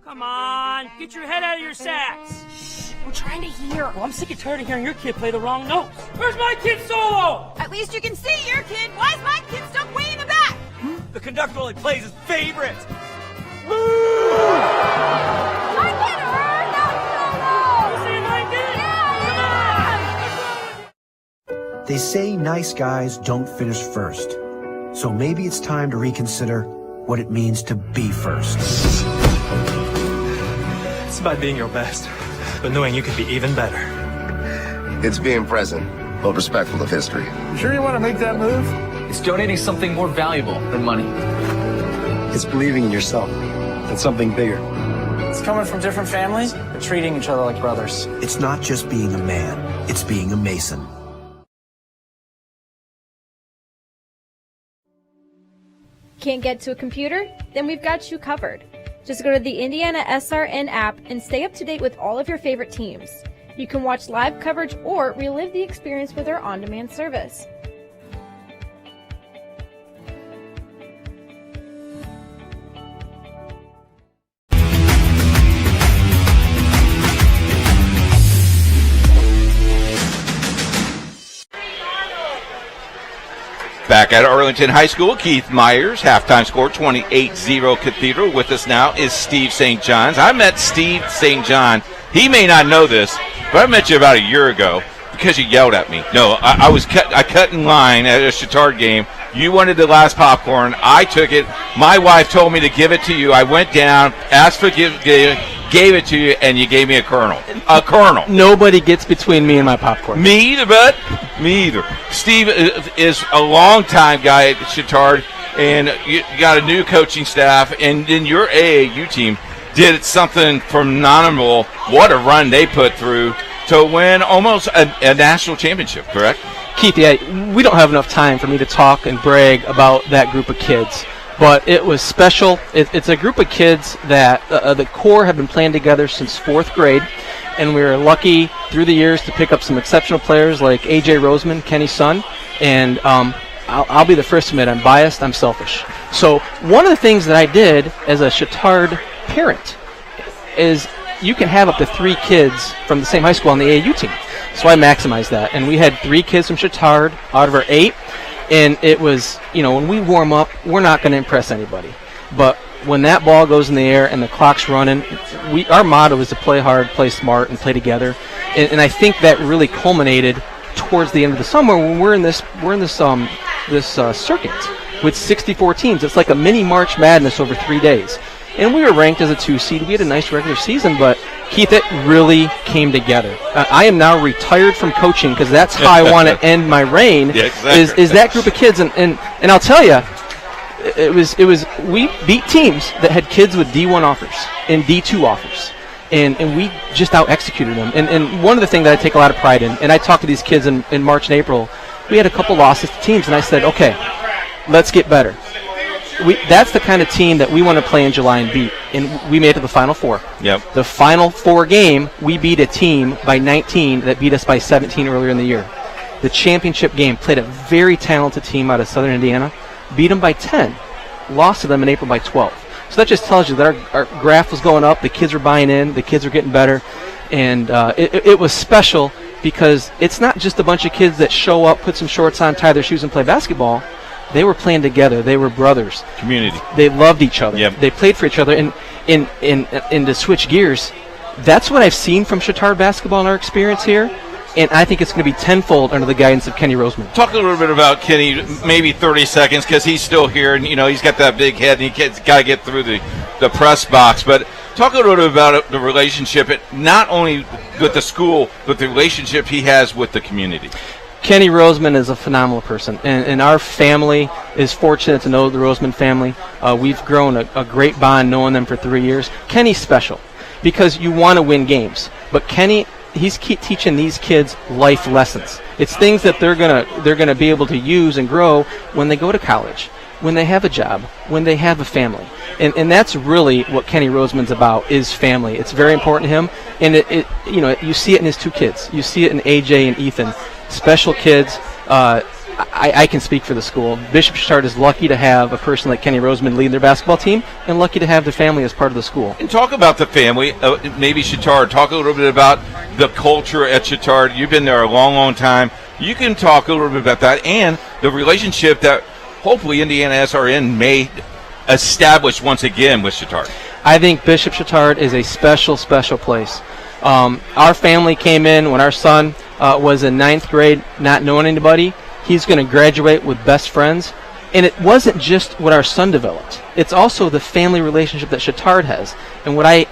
Come on, get your head out of your sacks. Shh, we're trying to hear. Well, I'm sick and tired of hearing your kid play the wrong notes. Where's my kid solo? At least you can see your kid. Why is my kid stuck way in the back? The conductor only plays his favorite. My kid heard that solo! You see my kid? Yeah! They say nice guys don't finish first. So maybe it's time to reconsider what it means to be first. It's about being your best, but knowing you could be even better. It's being present, but respectful of history. Sure you want to make that move? It's donating something more valuable than money. It's believing in yourself and something bigger. It's coming from different families, but treating each other like brothers. It's not just being a man, it's being a Mason. Can't get to a computer? Then we've got you covered. Just go to the IndianaSRN app and stay up to date with all of your favorite teams. You can watch live coverage or relive the experience with our on-demand service. Back at Arlington High School, Keith Myers, halftime score 28-0 Cathedral. With us now is Steve St. John's. I met Steve St. John. He may not know this, but I met you about a year ago because you yelled at me. No, I cut in line at a Chatard game. You wanted the last popcorn. I took it. My wife told me to give it to you. I went down, asked for gave it to you, and you gave me a kernel. A kernel. Nobody gets between me and my popcorn. Me either, bud. Me either. Steve is a long-time guy at Chatard, and you got a new coaching staff, and then your AAU team did something phenomenal. What a run they put through to win almost a national championship, correct? Keith, yeah, we don't have enough time for me to talk and brag about that group of kids. But it was special. It's a group of kids that the core have been playing together since 4th grade, and we were lucky through the years to pick up some exceptional players like A.J. Roseman, Kenny's son, and I'll be the first to admit I'm biased, I'm selfish. So one of the things that I did as a Chatard parent is you can have up to 3 kids from the same high school on the AAU team. So I maximized that, and we had 3 kids from Chatard out of our 8. And it was, when we warm up, we're not going to impress anybody. But when that ball goes in the air and the clock's running, our motto is to play hard, play smart, and play together. And I think that really culminated towards the end of the summer when we're in this circuit with 64 teams. It's like a mini March Madness over 3 days. And we were ranked as a 2 seed. We had a nice regular season, but Keith, it really came together. I am now retired from coaching because that's how I want to end my reign. Yeah, exactly. Is that group of kids, and I'll tell you, we beat teams that had kids with D1 offers and D2 offers, and we just out executed them. And one of the things that I take a lot of pride in, and I talked to these kids in March and April, we had a couple losses to teams, and I said, okay, let's get better. That's the kind of team that we want to play in July and beat. And we made it to the Final Four. Yep. The Final Four game, we beat a team by 19 that beat us by 17 earlier in the year. The championship game, played a very talented team out of Southern Indiana, beat them by 10, lost to them in April by 12. So that just tells you that our graph was going up, the kids were buying in, the kids were getting better, and it was special because it's not just a bunch of kids that show up, put some shorts on, tie their shoes, and play basketball. They were playing together. They were brothers. Community. They loved each other. Yep. They played for each other. And to switch gears, that's what I've seen from Chatard basketball in our experience here. And I think it's going to be tenfold under the guidance of Kenny Roseman. Talk a little bit about Kenny, maybe 30 seconds, because he's still here, and he's got that big head, and he's got to get through the press box. But Talk a little bit about the relationship, not only with the school, but the relationship he has with the community. Kenny Roseman is a phenomenal person, and our family is fortunate to know the Roseman family. We've grown a great bond knowing them for 3 years. Kenny's special because you want to win games, but Kenny, he's teaching these kids life lessons. It's things that they're gonna be able to use and grow when they go to college, when they have a job, when they have a family. And that's really what Kenny Roseman's about, is family. It's very important to him, and you see it in his 2 kids. You see it in AJ and Ethan. Special kids. I can speak for the school. Bishop Chatard is lucky to have a person like Kenny Roseman leading their basketball team, and lucky to have their family as part of the school. And talk about the family, maybe Chatard. Talk a little bit about the culture at Chatard. You've been there a long, long time. You can talk a little bit about that and the relationship that hopefully IndianaSRN may establish once again with Chatard. I think Bishop Chatard is a special, special place. Our family came in when our son was in 9th grade, not knowing anybody. He's going to graduate with best friends. And it wasn't just what our son developed. It's also the family relationship that Chatard has. And what I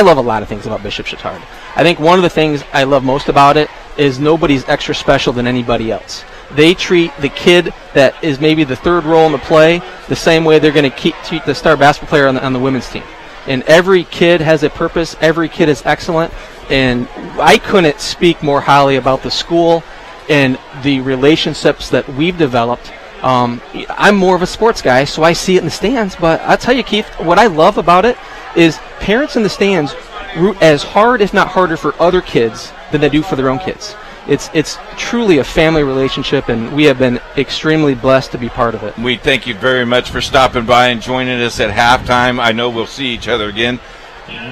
love a lot of things about Bishop Chatard. I think one of the things I love most about it is nobody's extra special than anybody else. They treat the kid that is maybe the 3rd role in the play the same way they're going to treat the star basketball player on the women's team. And every kid has a purpose. Every kid is excellent. And I couldn't speak more highly about the school and the relationships that we've developed. I'm more of a sports guy, so I see it in the stands. But I'll tell you, Keith, what I love about it is parents in the stands root as hard, if not harder, for other kids than they do for their own kids. It's truly a family relationship, and we have been extremely blessed to be part of it. We thank you very much for stopping by and joining us at halftime. I know we'll see each other again.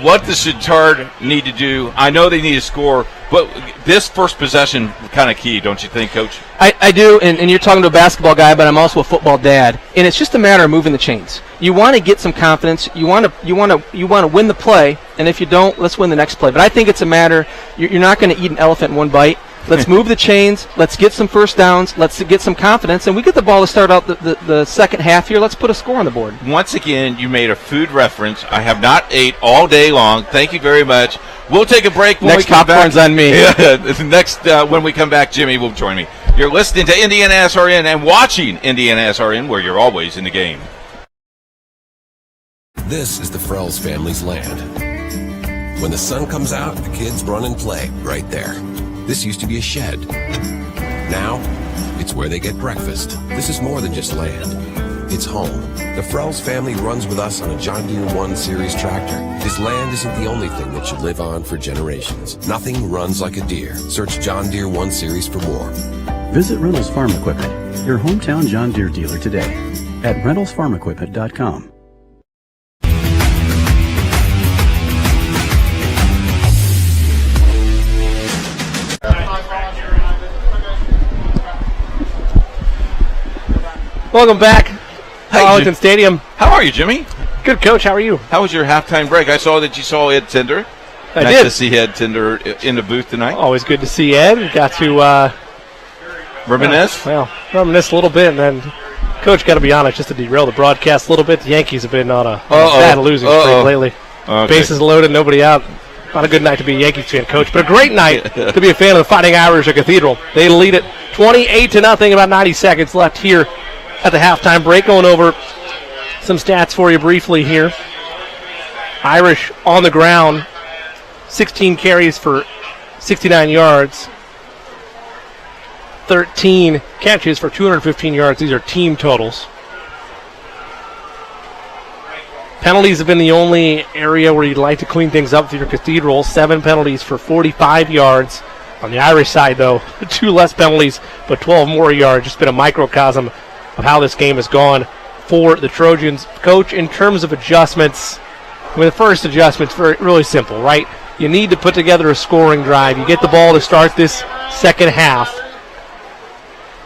What does Chatard need to do? I know they need to score, but this first possession kind of key, don't you think, Coach? I do, and you're talking to a basketball guy, but I'm also a football dad, and it's just a matter of moving the chains. You want to get some confidence. You want to win the play, and if you don't, let's win the next play. But I think it's a matter. You're not going to eat an elephant in one bite. Let's move the chains. Let's get some first downs. Let's get some confidence. And we get the ball to start out the second half here. Let's put a score on the board. Once again, you made a food reference. I have not ate all day long. Thank you very much. We'll take a break when next we come back. Next popcorn's on me. Yeah, next, when we come back, Jimmy will join me. You're listening to IndianaSRN and watching IndianaSRN, where you're always in the game. This is the Frells family's land. When the sun comes out, the kids run and play right there. This used to be a shed. Now, it's where they get breakfast. This is more than just land. It's home. The Frells family runs with us on a John Deere 1 Series tractor. This land isn't the only thing that should live on for generations. Nothing runs like a deer. Search John Deere 1 Series for more. Visit Reynolds Farm Equipment, your hometown John Deere dealer today at reynoldsfarmequipment.com. Welcome back to Arlington Stadium. How are you, Jimmy? Good, Coach. How are you? How was your halftime break? I saw that you saw Ed Tinder. I nice did. to see Ed Tinder in the booth tonight. Always good to see Ed. Got to reminisce? Reminisce a little bit, and then, Coach, got to be honest, just to derail the broadcast a little bit, the Yankees have been on a bad losing streak lately. Okay. Bases loaded, nobody out. Not a good night to be a Yankees fan, Coach, but a great night to be a fan of the Fighting Irish at Cathedral. They lead it 28-0, about 90 seconds left here at the halftime break. Going over some stats for you briefly here. Irish on the ground, 16 carries for 69 yards, 13 catches for 215 yards. These are team totals. Penalties have been the only area where you'd like to clean things up for your Cathedral. 7 penalties for 45 yards. On the Irish side, though, 2 less penalties, but 12 more yards. Just been a microcosm of how this game has gone for the Trojans. Coach, in terms of adjustments, the first adjustment's really simple, right? You need to put together a scoring drive. You get the ball to start this second half.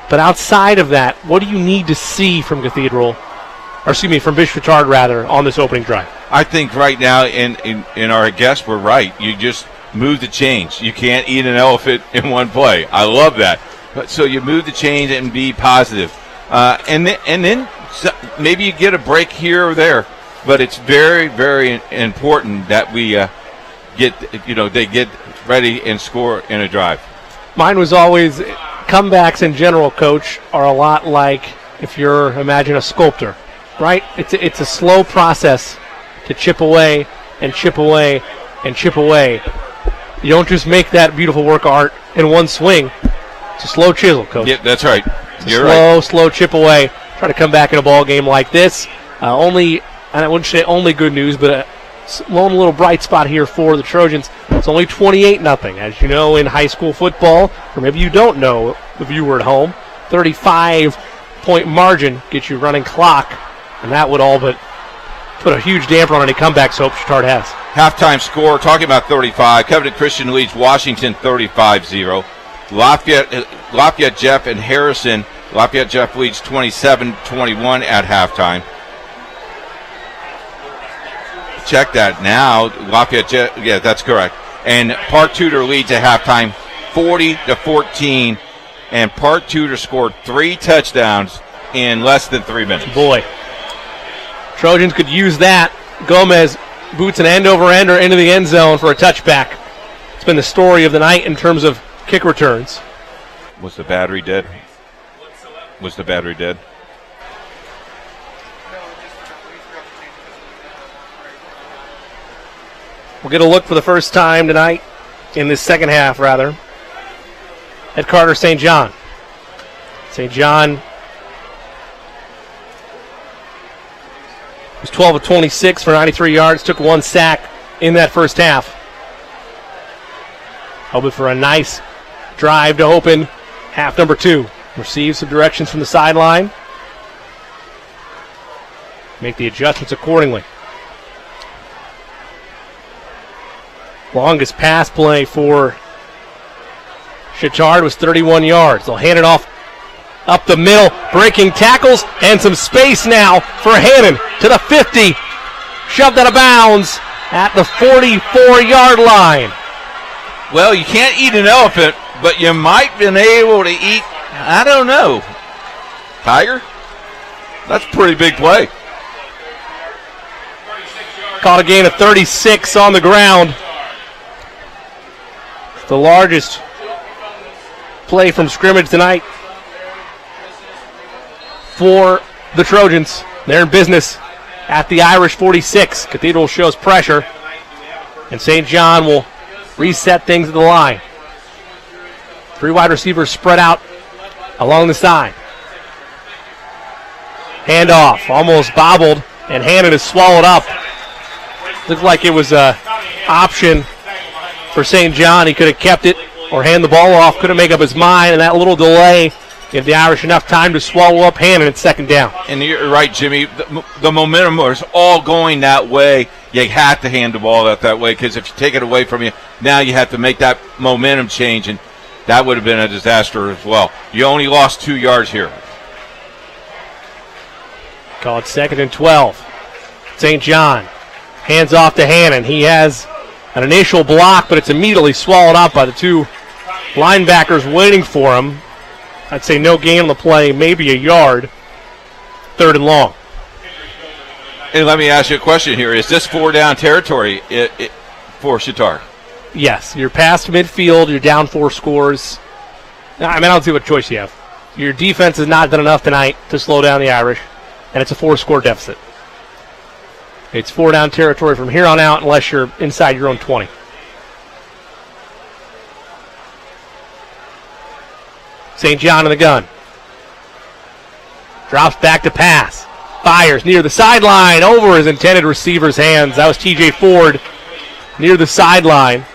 But outside of that, what do you need to see from Cathedral, or excuse me, from Bishop Chatard, rather, on this opening drive? I think right now, in our guests, we're right. You just move the chains. You can't eat an elephant in one play. I love that. So you move the chains and be positive. And then maybe you get a break here or there. but it's very, very important that we they get ready and score in a drive. Mine was always comebacks in general, Coach, are a lot like if imagine a sculptor, right? It's a slow process to chip away and chip away and chip away. You don't just make that beautiful work of art in one swing. It's a slow chisel, Coach. Yeah, that's right. You're right. Slow chip away. Try to come back in a ball game like this. And I wouldn't say only good news, but a lone little bright spot here for the Trojans. It's only 28-0. As you know, in high school football, or maybe you don't know if you were at home, 35-point margin gets you running clock, and that would all but put a huge damper on any comebacks hope Chatard has. Halftime score, talking about 35. Covenant Christian leads Washington 35-0. Lafayette Jeff and Harrison. Lafayette Jeff leads 27-21 at halftime. Check that now. Lafayette Jeff, yeah, that's correct. And Park Tudor leads at halftime 40-14. And Park Tudor scored 3 touchdowns in less than 3 minutes. Boy. Trojans could use that. Gomez boots an end-over-ender into the end zone for a touchback. It's been the story of the night in terms of kick returns. Was the battery dead? We'll get a look for the first time tonight, in this second half, rather, at Carter St. John. St. John was 12 of 26 for 93 yards, took 1 sack in that first half. Hoping for a nice drive to open half number 2. Receive some directions from the sideline. Make the adjustments accordingly. Longest pass play for Chatard was 31 yards. They'll hand it off up the middle, breaking tackles, and some space now for Hannon to the 50. Shoved out of bounds at the 44-yard line. Well, you can't eat an elephant, but you might have been able to eat, I don't know, tiger? That's a pretty big play. Caught a gain of 36 on the ground. It's the largest play from scrimmage tonight for the Trojans. They're in business at the Irish 46. Cathedral shows pressure, and St. John will reset things at the line. 3 wide receivers spread out along the side. Handoff, almost bobbled, and Hannon is swallowed up. Looked like it was an option for St. John. He could have kept it or hand the ball off, couldn't make up his mind, and that little delay gave the Irish enough time to swallow up Hannon at second down. And you're right, Jimmy. The momentum was all going that way. You had to hand the ball out that way, because if you take it away from you, now you have to make that momentum change, and that would have been a disaster as well. You only lost 2 yards here. Call it 2nd and 12. St. John hands off to Hannon. He has an initial block, but it's immediately swallowed up by the 2 linebackers waiting for him. I'd say no gain on the play, maybe a yard. 3rd and long. And let me ask you a question here. Is this 4-down territory for Chatard? Yes. You're past midfield. You're down 4 scores. I don't see what choice you have. Your defense has not done enough tonight to slow down the Irish, and it's a 4-score deficit. It's 4-down territory from here on out unless you're inside your own 20. St. John in the gun. Drops back to pass. Fires near the sideline over his intended receiver's hands. That was TJ Ford near the sideline.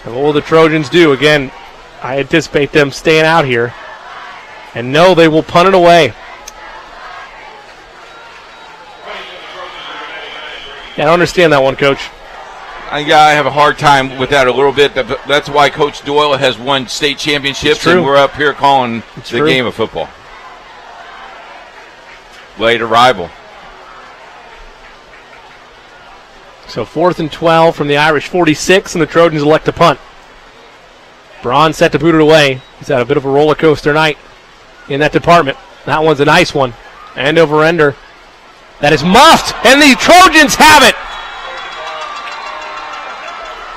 And what will the Trojans do? Again, I anticipate them staying out here. And no, they will punt it away. Yeah, I don't understand that one, Coach. I have a hard time with that a little bit. That's why Coach Doyle has won state championships, and we're up here calling the game of football. Late arrival. So 4th and 12 from the Irish 46, and the Trojans elect to punt. Braun set to boot it away. He's had a bit of a roller coaster night in that department. That one's a nice one. End over ender That is muffed, and the Trojans have it.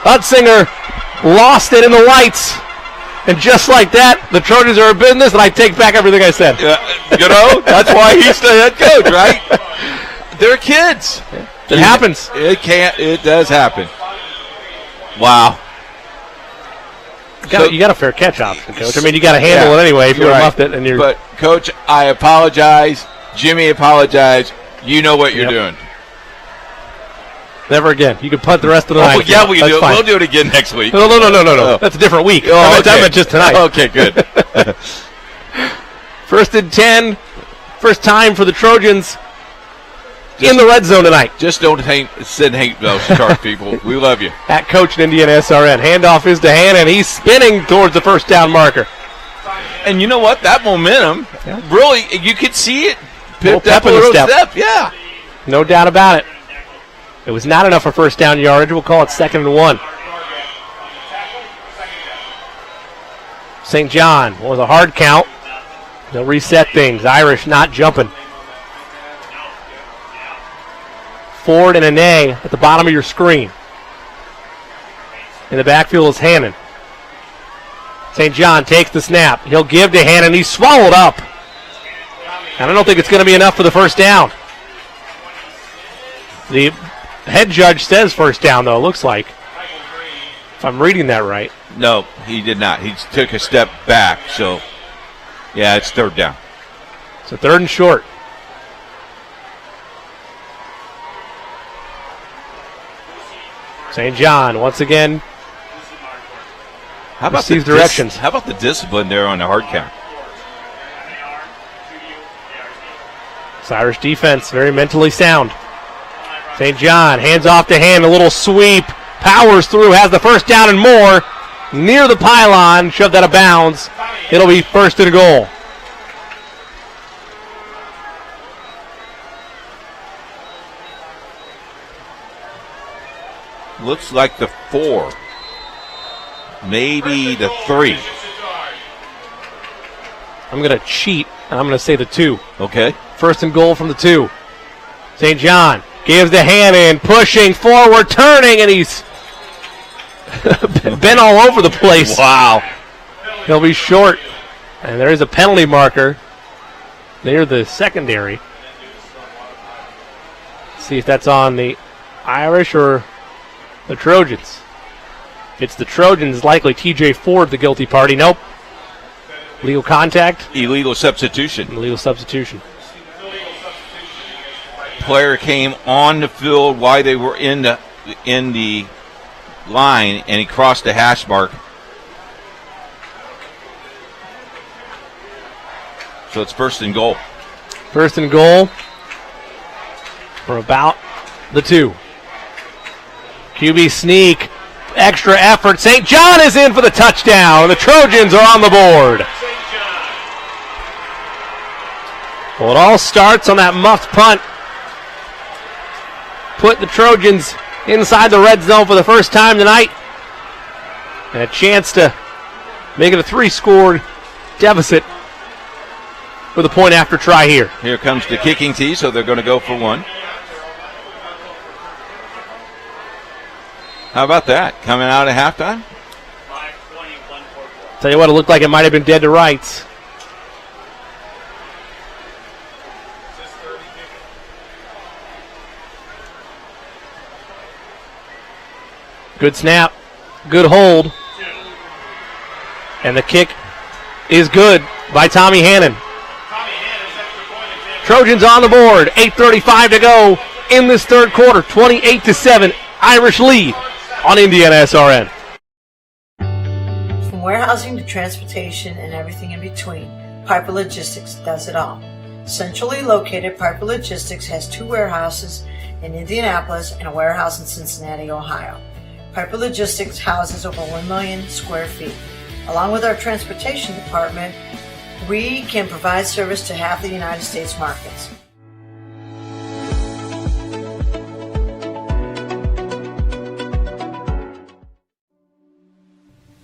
Utzinger lost it in the lights. And just like that, the Trojans are in business, and I take back everything I said. That's why he's the head coach, right? They're kids. It happens. It does happen. Wow. You got a fair catch option, Coach. I mean, you got to handle it anyway if you muffed it. But, Coach, I apologize. Jimmy, apologize. You know what you're doing. Never again. You can punt the rest of the night. Yeah, we'll do it again next week. No. That's a different week. I meant just tonight. Okay, good. 1st and 10. First time for the Trojans in the red zone tonight. Just don't send hate mails to our people. We love you. At Coach at IndianaSRN. Handoff is to Hannon. He's spinning towards the first down marker. And you know what? That momentum, really, you could see it. Picked up a little step. Yeah. No doubt about it. It was not enough for first down yardage. We'll call it 2nd and 1. St. John was a hard count. They'll reset things. Irish not jumping. Ford and Ane at the bottom of your screen. In the backfield is Hannon. St. John takes the snap. He'll give to Hannon. He's swallowed up. And I don't think it's going to be enough for the first down. The head judge says first down, though, it looks like. If I'm reading that right. No, he did not. He took a step back, so, yeah, it's 3rd down. So 3rd and short. St. John, once again, receives directions. How about the discipline there on the hard count? This Irish defense, very mentally sound. St. John hands off to Hand, a little sweep, powers through, has the first down and more, near the pylon, shoved out of bounds. It'll be 1st and goal. Looks like the 4, maybe the 3. I'm going to cheat, and I'm going to say the 2. Okay. 1st and goal from the 2. St. John gives the hand in, pushing forward, turning, and he's been all over the place. Wow. He'll be short. And there is a penalty marker near the secondary. See if that's on the Irish or the Trojans. If it's the Trojans, likely TJ Ford, the guilty party. Nope. Legal contact. Illegal substitution. Illegal substitution. Player came on the field while they were in the line, and he crossed the hash mark. So it's 1st and goal. 1st and goal for about the 2. QB sneak, extra effort. St. John is in for the touchdown. The Trojans are on the board. Well, it all starts on that muffed punt. Put the Trojans inside the red zone for the first time tonight. And a chance to make it a 3-score deficit with a point after try here. Here comes the kicking tee, so they're going to go for 1. How about that? Coming out at halftime? Tell you what, it looked like it might have been dead to rights. Good snap, good hold, and the kick is good by Tommy Hannon. Trojans on the board, 8:35 to go in this 3rd quarter, 28-7, Irish lead on IndianaSRN. From warehousing to transportation and everything in between, Piper Logistics does it all. Centrally located, Piper Logistics has 2 warehouses in Indianapolis and a warehouse in Cincinnati, Ohio. Piper Logistics houses over 1 million square feet. Along with our transportation department, we can provide service to half the United States markets.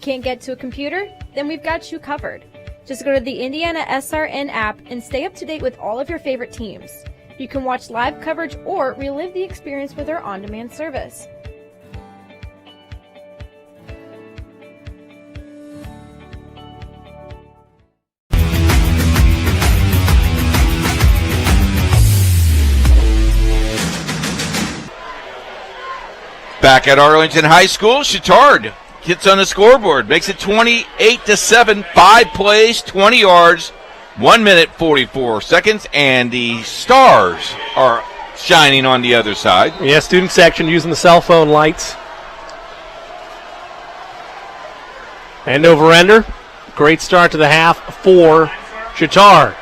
Can't get to a computer? Then we've got you covered. Just go to the IndianaSRN app and stay up to date with all of your favorite teams. You can watch live coverage or relive the experience with our on-demand service. Back at Arlington High School, Chatard gets on the scoreboard, makes it 28-7, 5 plays, 20 yards, 1 minute 44 seconds, and the Stars are shining on the other side. Yeah, student section using the cell phone lights. End over ender. Great start to the half for Chatard.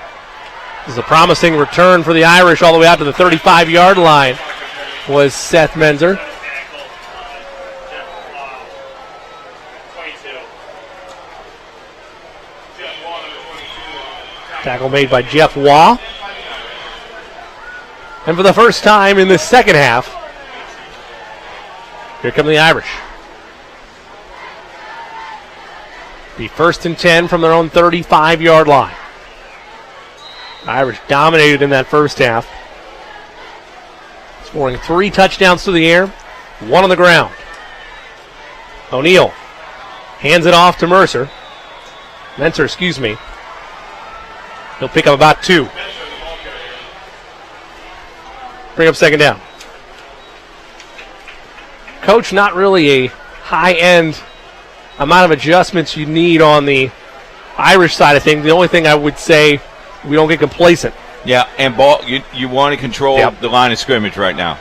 This is a promising return for the Irish all the way out to the 35-yard line was Seth Menzer. Tackle made by Jeff Waugh. And for the first time in the second half, here come the Irish. Be 1st and 10 from their own 35-yard line. Irish dominated in that first half, scoring 3 touchdowns through the air, 1 on the ground. O'Neal hands it off to Menzer, excuse me. He'll pick up about 2. Bring up second down. Coach, not really a high-end amount of adjustments you need on the Irish side of things. The only thing I would say, we don't get complacent. Yeah, and ball. You want to control the line of scrimmage right now.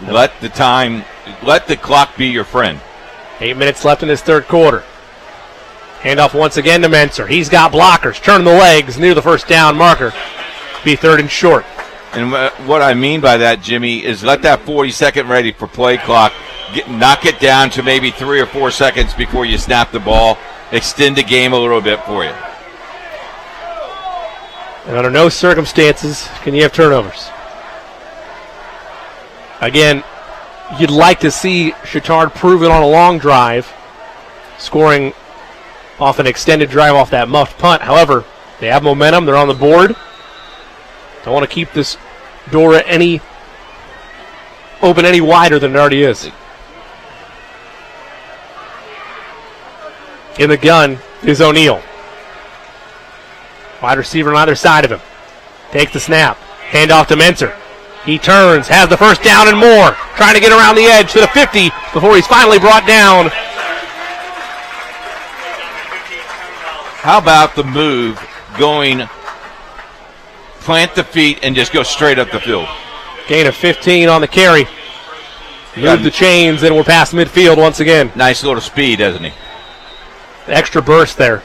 Let the clock be your friend. 8 minutes left in this third quarter. Handoff once again to Menzer. He's got blockers, turning the legs near the first down marker. Be 3rd and short. And what I mean by that, Jimmy, is let that 40-second ready for play clock. Knock it down to maybe 3 or 4 seconds before you snap the ball. Extend the game a little bit for you. And under no circumstances can you have turnovers. Again, you'd like to see Chatard prove it on a long drive, scoring off an extended drive off that muffed punt. However, they have momentum. They're on the board. Don't want to keep this door open any wider than it already is. In the gun is O'Neal. Wide receiver on either side of him. Takes the snap. Hand off to Menzer. He turns, has the first down and more. Trying to get around the edge to the 50 before he's finally brought down. How about the move going, plant the feet, and just go straight up the field? Gain of 15 on the carry. Move the chains, and we're past midfield once again. Nice little speed, doesn't he? Extra burst there,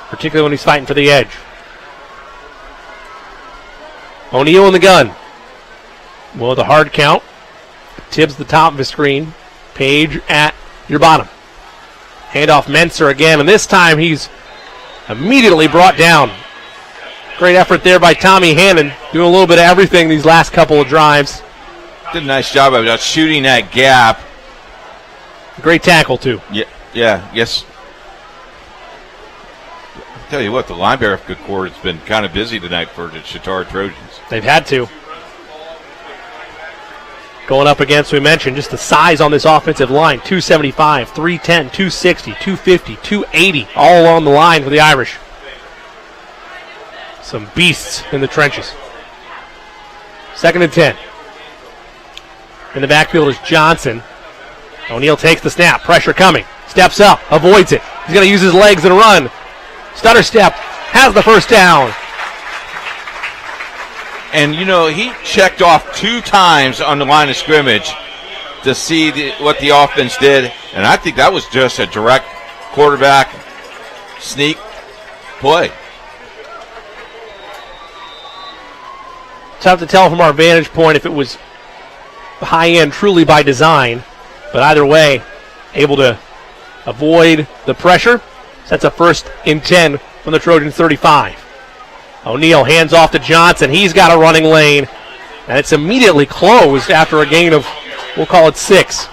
particularly when he's fighting for the edge. O'Neal in the gun. Well, the hard count. Tibbs the top of his screen. Page at your bottom. Handoff Menzer again, and this time he's immediately brought down. Great effort there by Tommy Hannon, doing a little bit of everything these last couple of drives. Did a nice job of shooting that gap. Great tackle, too. Yes. I'll tell you what, the linebacker corps has been kind of busy tonight for the Chatard Trojans. They've had to. Going up against, we mentioned, just the size on this offensive line. 275, 310, 260, 250, 280, all along the line for the Irish. Some beasts in the trenches. 2nd and 10. In the backfield is Johnson. O'Neal takes the snap. Pressure coming. Steps up. Avoids it. He's going to use his legs and run. Stutter step. Has the first down. And, he checked off 2 times on the line of scrimmage to see what the offense did. And I think that was just a direct quarterback sneak play. Tough to tell from our vantage point if it was high end truly by design. But either way, able to avoid the pressure. That's a 1st and 10 from the Trojans 35. O'Neal hands off to Johnson. He's got a running lane. And it's immediately closed after a gain of, we'll call it 6.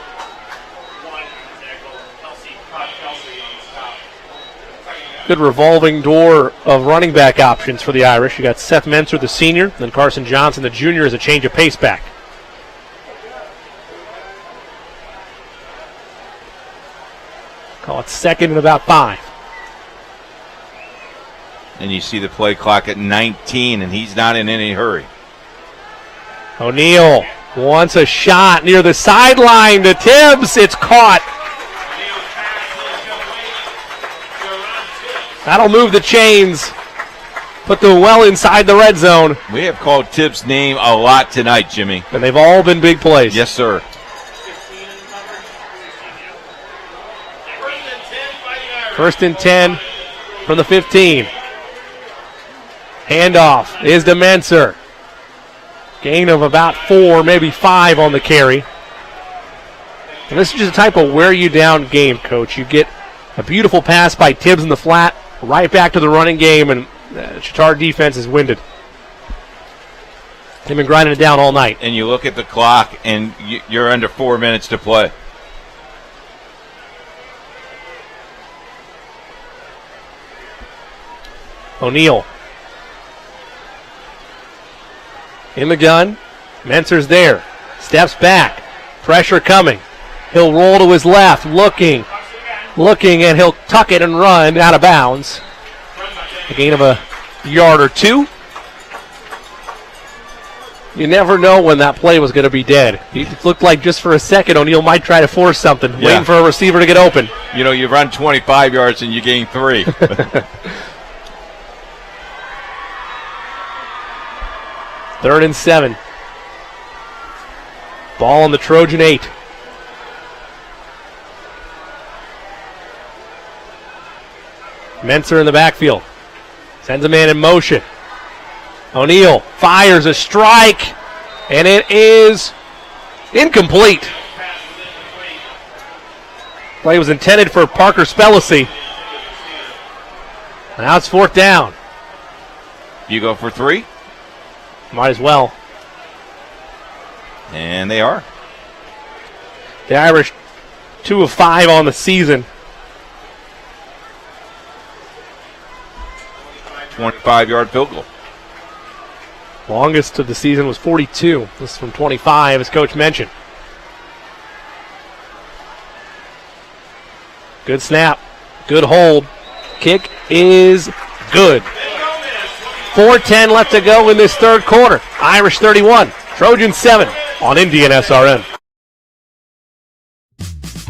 Good revolving door of running back options for the Irish. You got Seth Menser, the senior, then Carson Johnson, the junior, as a change of pace back. Call it second and about 5. And you see the play clock at 19, and he's not in any hurry. O'Neal wants a shot near the sideline to Tibbs. It's caught. That'll move the chains. Put them well inside the red zone. We have called Tibbs' name a lot tonight, Jimmy. And they've all been big plays. Yes, sir. First and 10 from the 15. Handoff is to Menser. Gain of about 4, maybe 5 on the carry. And this is just a type of wear you down game, Coach. You get a beautiful pass by Tibbs in the flat, right back to the running game, and Chatard defense is winded. They've been grinding it down all night. And you look at the clock, and you're under 4 minutes to play. O'Neal in the gun. Menser's there. Steps back. Pressure coming. He'll roll to his left, looking, and he'll tuck it and run out of bounds. A gain of a yard or 2. You never know when that play was going to be dead. It looked like just for a second O'Neal might try to force something, waiting for a receiver to get open. You know, you run 25 yards and you gain 3. Third and 7. Ball on the Trojan 8. Menser in the backfield. Sends a man in motion. O'Neal fires a strike, and it is incomplete. Play was intended for Parker Spellacy. Now it's 4th down. You go for 3? Might as well. And they are. The Irish 2 of 5 on the season. 25-yard field goal. Longest of the season was 42. This is from 25, as Coach mentioned. Good snap. Good hold. Kick is good. 4:10 left to go in this third quarter. Irish 31, Trojan 7 on IndianaSRN.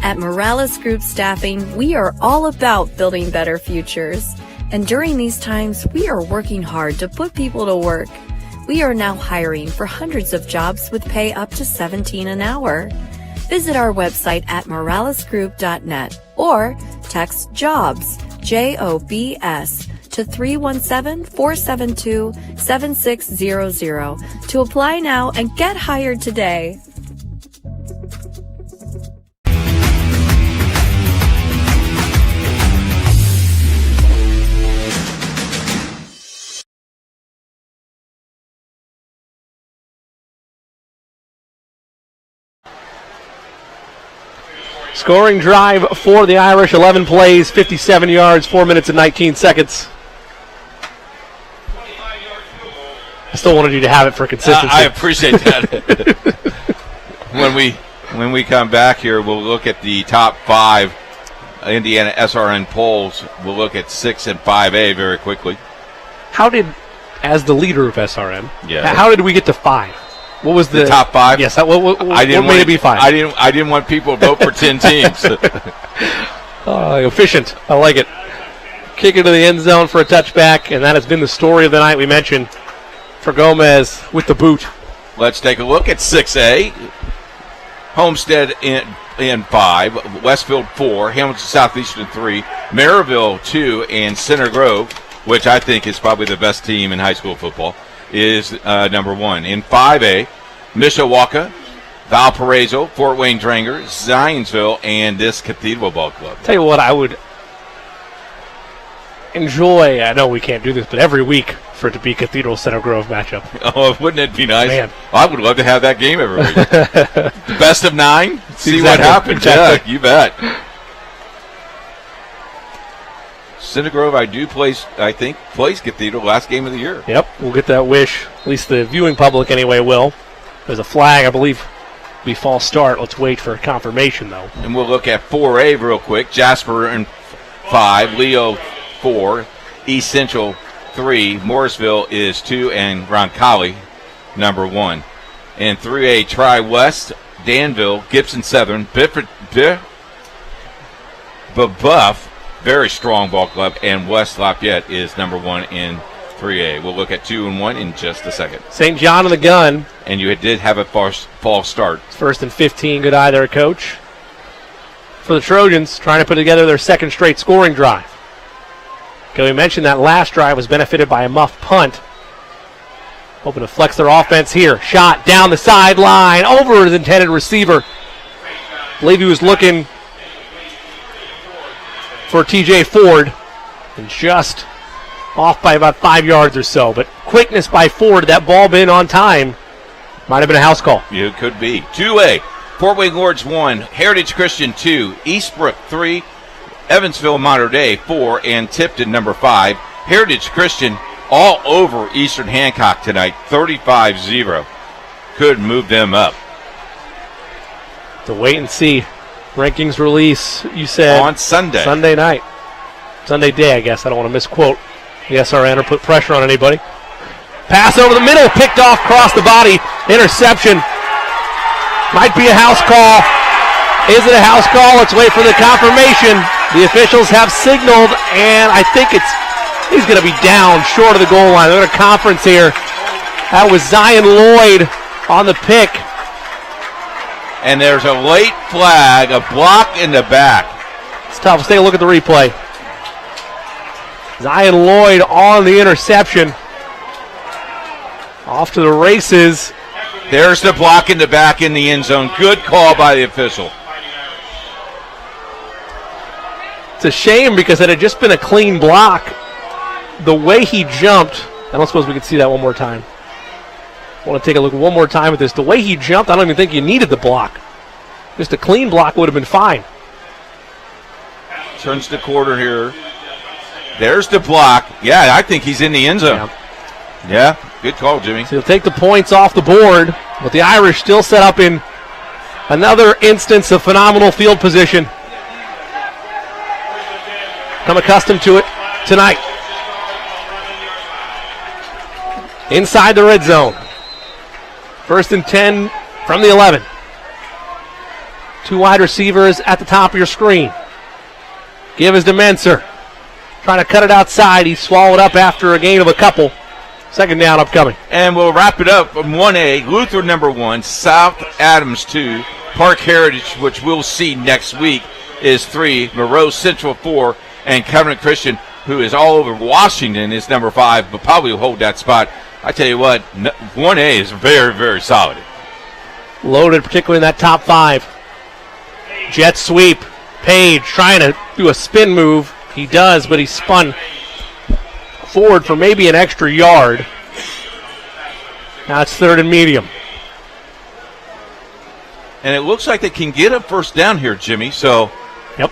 At Morales Group Staffing, we are all about building better futures. And during these times, we are working hard to put people to work. We are now hiring for hundreds of jobs with pay up to $17 an hour. Visit our website at moralesgroup.net or text JOBS, JOBS, to 317-472-7600 to apply now and get hired today. Scoring drive for the Irish, 11 plays, 57 yards, 4 minutes and 19 seconds. I still wanted you to have it for consistency. I appreciate that. When we come back here, we'll look at the top 5 IndianaSRN polls. We'll look at 6 and 5A very quickly. How did, as the leader of SRN, yeah, how did we get to 5? What was the top 5? Yes, what made it be 5? I didn't want people to vote for 10 teams. Efficient. I like it. Kick into the end zone for a touchback, and that has been the story of the night. We mentioned for Gomez with the boot. Let's take a look at 6A. Homestead in 5, Westfield 4, Hamilton Southeastern 3, Maryville 2, and Center Grove, which I think is probably the best team in high school football, is number 1. In 5A, Mishawaka, Valparaiso, Fort Wayne Dranger, Zionsville, and this Cathedral Ball Club. Tell you what, I would enjoy, I know we can't do this, but every week for it to be Cathedral Center Grove matchup. Oh, wouldn't it be nice? Man. I would love to have that game every week. Best of 9, see exactly. what happens. Exactly. Yeah, you bet. Cinder Grove, I think, plays Cathedral last game of the year. Yep, we'll get that wish. At least the viewing public anyway will. There's a flag, I believe, be false start. Let's wait for confirmation, though. And we'll look at 4A real quick. Jasper in 5, Leo 4, East Central 3, Morrisville is 2, and Roncalli number 1. In 3A, Tri-West, Danville, Gibson Southern, Buff, very strong ball club, and West Lafayette is number 1 in 3A. We'll look at 2 and 1 in just a second. St. John in the gun. And you did have a false start. First and 15, good eye there, Coach. For the Trojans, trying to put together their second straight scoring drive. Okay, we mentioned that last drive was benefited by a muff punt. Hoping to flex their offense here. Shot down the sideline, over his intended receiver. Believe he was looking for TJ Ford, and just off by about 5 yards or so. But quickness by Ford, that ball been on time. Might have been a house call. Yeah, it could be. 2A, Fort Wayne Lords 1, Heritage Christian 2, Eastbrook 3, Evansville Mater Dei 4, and Tipton number 5. Heritage Christian all over Eastern Hancock tonight, 35-0. Could move them up. To wait and see. Rankings release, you said. On Sunday. Sunday night. Sunday day, I guess. I don't want to misquote the SRN or put pressure on anybody. Pass over the middle, picked off, across the body. Interception. Might be a house call. Is it a house call? Let's wait for the confirmation. The officials have signaled, and I think he's going to be down short of the goal line. They're in a conference here. That was Zion Lloyd on the pick. And there's a late flag, a block in the back. It's tough. Let's take a look at the replay. Zion Lloyd on the interception. Off to the races. There's the block in the back in the end zone. Good call by the official. It's a shame because it had just been a clean block. The way he jumped, I don't suppose we could see that one more time. I want to take a look one more time at this. The way he jumped, I don't even think you needed the block. Just a clean block would have been fine. Turns the quarter here. There's the block. Yeah, I think he's in the end zone. Yeah, good call, Jimmy. So he'll take the points off the board, but the Irish still set up in another instance of phenomenal field position. Come accustomed to it tonight. Inside the red zone. First and 10 from the 11. 2 wide receivers at the top of your screen. Give is to Menser. Trying to cut it outside. He's swallowed up after a gain of a couple. Second down upcoming. And we'll wrap it up from 1A. Luther number 1, South Adams 2, Park Heritage, which we'll see next week, is 3, Monroe Central 4, and Covenant Christian, who is all over Washington, is number 5, but probably will hold that spot. I tell you what, 1A is very, very solid. Loaded, particularly in that top 5. Jet sweep. Page trying to do a spin move. He does, but he spun forward for maybe an extra yard. Now it's third and medium. And it looks like they can get a first down here, Jimmy, so. Yep.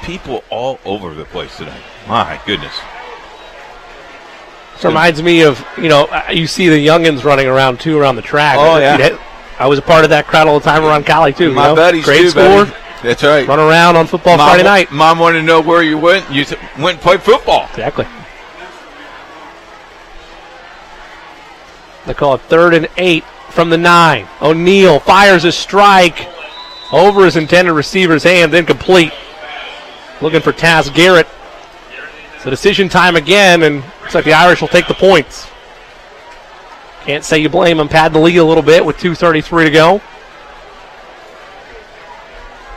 People all over the place tonight. My goodness. This reminds me of, you see the youngins running around, too, around the track. Oh, yeah. I was a part of that crowd all the time around Cali, too. My buddies, Grade too, school. buddy. That's right. Run around on football Friday night. Mom wanted to know where you went. You went and played football. Exactly. They call it 3rd and 8 from the 9. O'Neal fires a strike over his intended receiver's hands, incomplete. Looking for Taz Garrett. So decision time again, and looks like the Irish will take the points. Can't say you blame them. Pad the lead a little bit with 2:33 to go.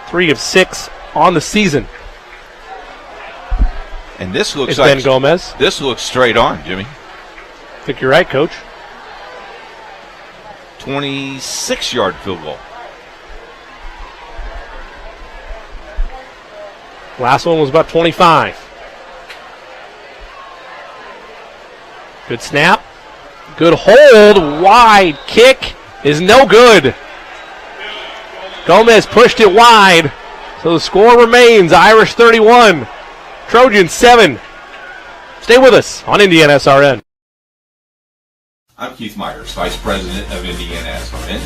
3 of 6 on the season. And this looks it's like Ben Gomez. This looks straight on, Jimmy. I think you're right, Coach. 26-yard field goal. Last one was about 25. Good snap. Good hold. Wide kick is no good. Gomez pushed it wide. So the score remains Irish 31, Trojans 7. Stay with us on IndianaSRN. I'm Keith Myers, Vice President of IndianaSRN.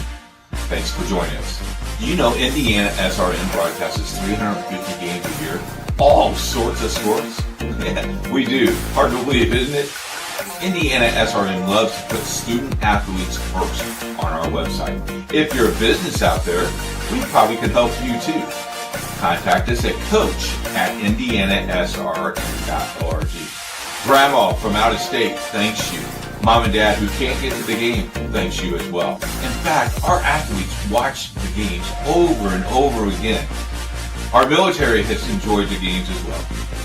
Thanks for joining us. Do you know IndianaSRN broadcasts 350 games a year? All sorts of sports? Yeah, we do. Hard to believe, isn't it? IndianaSRN loves to put student athletes first on our website. If you're a business out there, we probably could help you too. Contact us at coach@indianasrn.org. Grandma from out of state thanks you. Mom and Dad who can't get to the game thanks you as well. In fact, our athletes watch the games over and over again. Our military has enjoyed the games as well.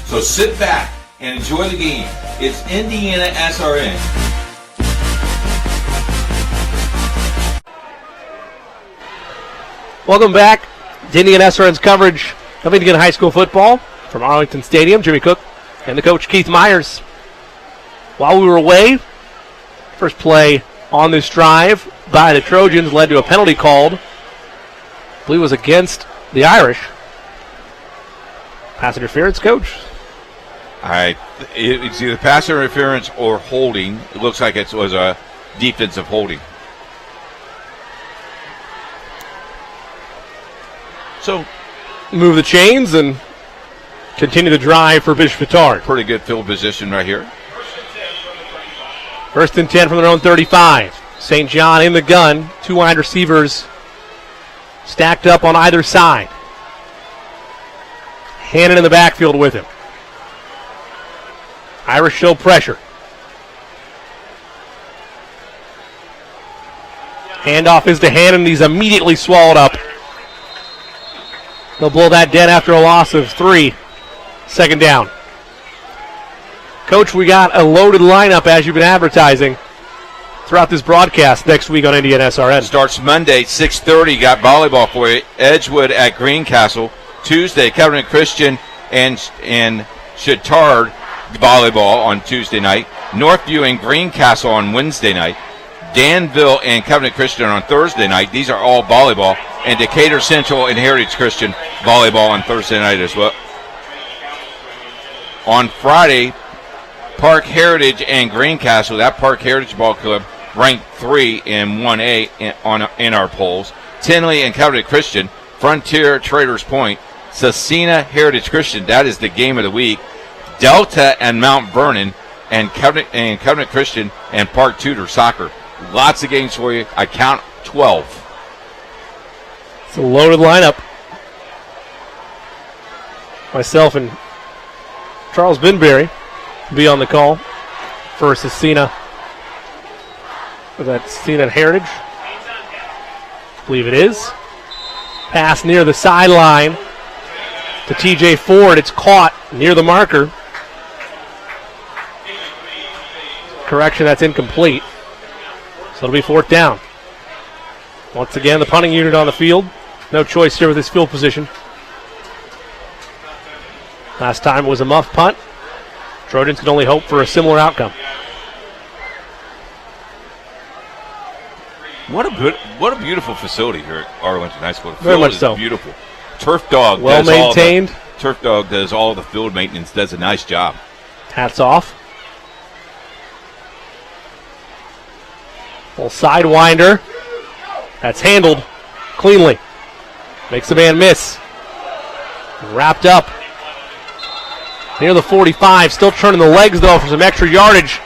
So sit back and enjoy the game. It's IndianaSRN. Welcome back to IndianaSRN's coverage of Indiana high school football from Arlington Stadium. Jimmy Cook and the coach Keith Myers. While we were away, first play on this drive by the Trojans led to a penalty called. I believe it was against the Irish. Pass interference, coach? It's either pass interference or holding. It looks like it was a defensive holding. So, move the chains and continue the drive for Bishop Chatard. Pretty good field position right here. First and 10 from their own 35. St. John in the gun. Two wide receivers stacked up on either side. Hannon in the backfield with him. Irish show pressure. Handoff is to Hannon. He's immediately swallowed up. They'll blow that dead after a loss of 3. Second down. Coach, we got a loaded lineup as you've been advertising throughout this broadcast next week on IndianaSRN. Starts Monday, 6:30. Got volleyball for you. Edgewood at Greencastle. Tuesday, Covenant Christian and Chatard volleyball on Tuesday night. Northview and Greencastle on Wednesday night. Danville and Covenant Christian on Thursday night. These are all volleyball. And Decatur Central and Heritage Christian volleyball on Thursday night as well. On Friday, Park Heritage and Greencastle. That Park Heritage Ball Club ranked 3 in 1A in our polls. Tinley and Covenant Christian. Frontier Traders Point. Cecina Heritage Christian. That is the game of the week. Delta and Mount Vernon and Covenant Christian and Park Tudor Soccer. Lots of games for you. I count 12. It's a loaded lineup. Myself and Charles Binberry will be on the call for Cecina. Was that Cecina Heritage? I believe it is. Pass near the sideline to TJ Ford. It's caught near the marker. Correction, that's incomplete. So it'll be fourth down. Once again, the punting unit on the field. No choice here with this field position. Last time it was a muff punt. Trojans can only hope for a similar outcome. What a beautiful facility here at Arlington High School. The Very field much is so. Beautiful. Turf Dog well maintained. Turf Dog does all the field maintenance. Does a nice job. Hats off. Little sidewinder. That's handled cleanly. Makes the man miss. Wrapped up near the 45. Still turning the legs, though, for some extra yardage.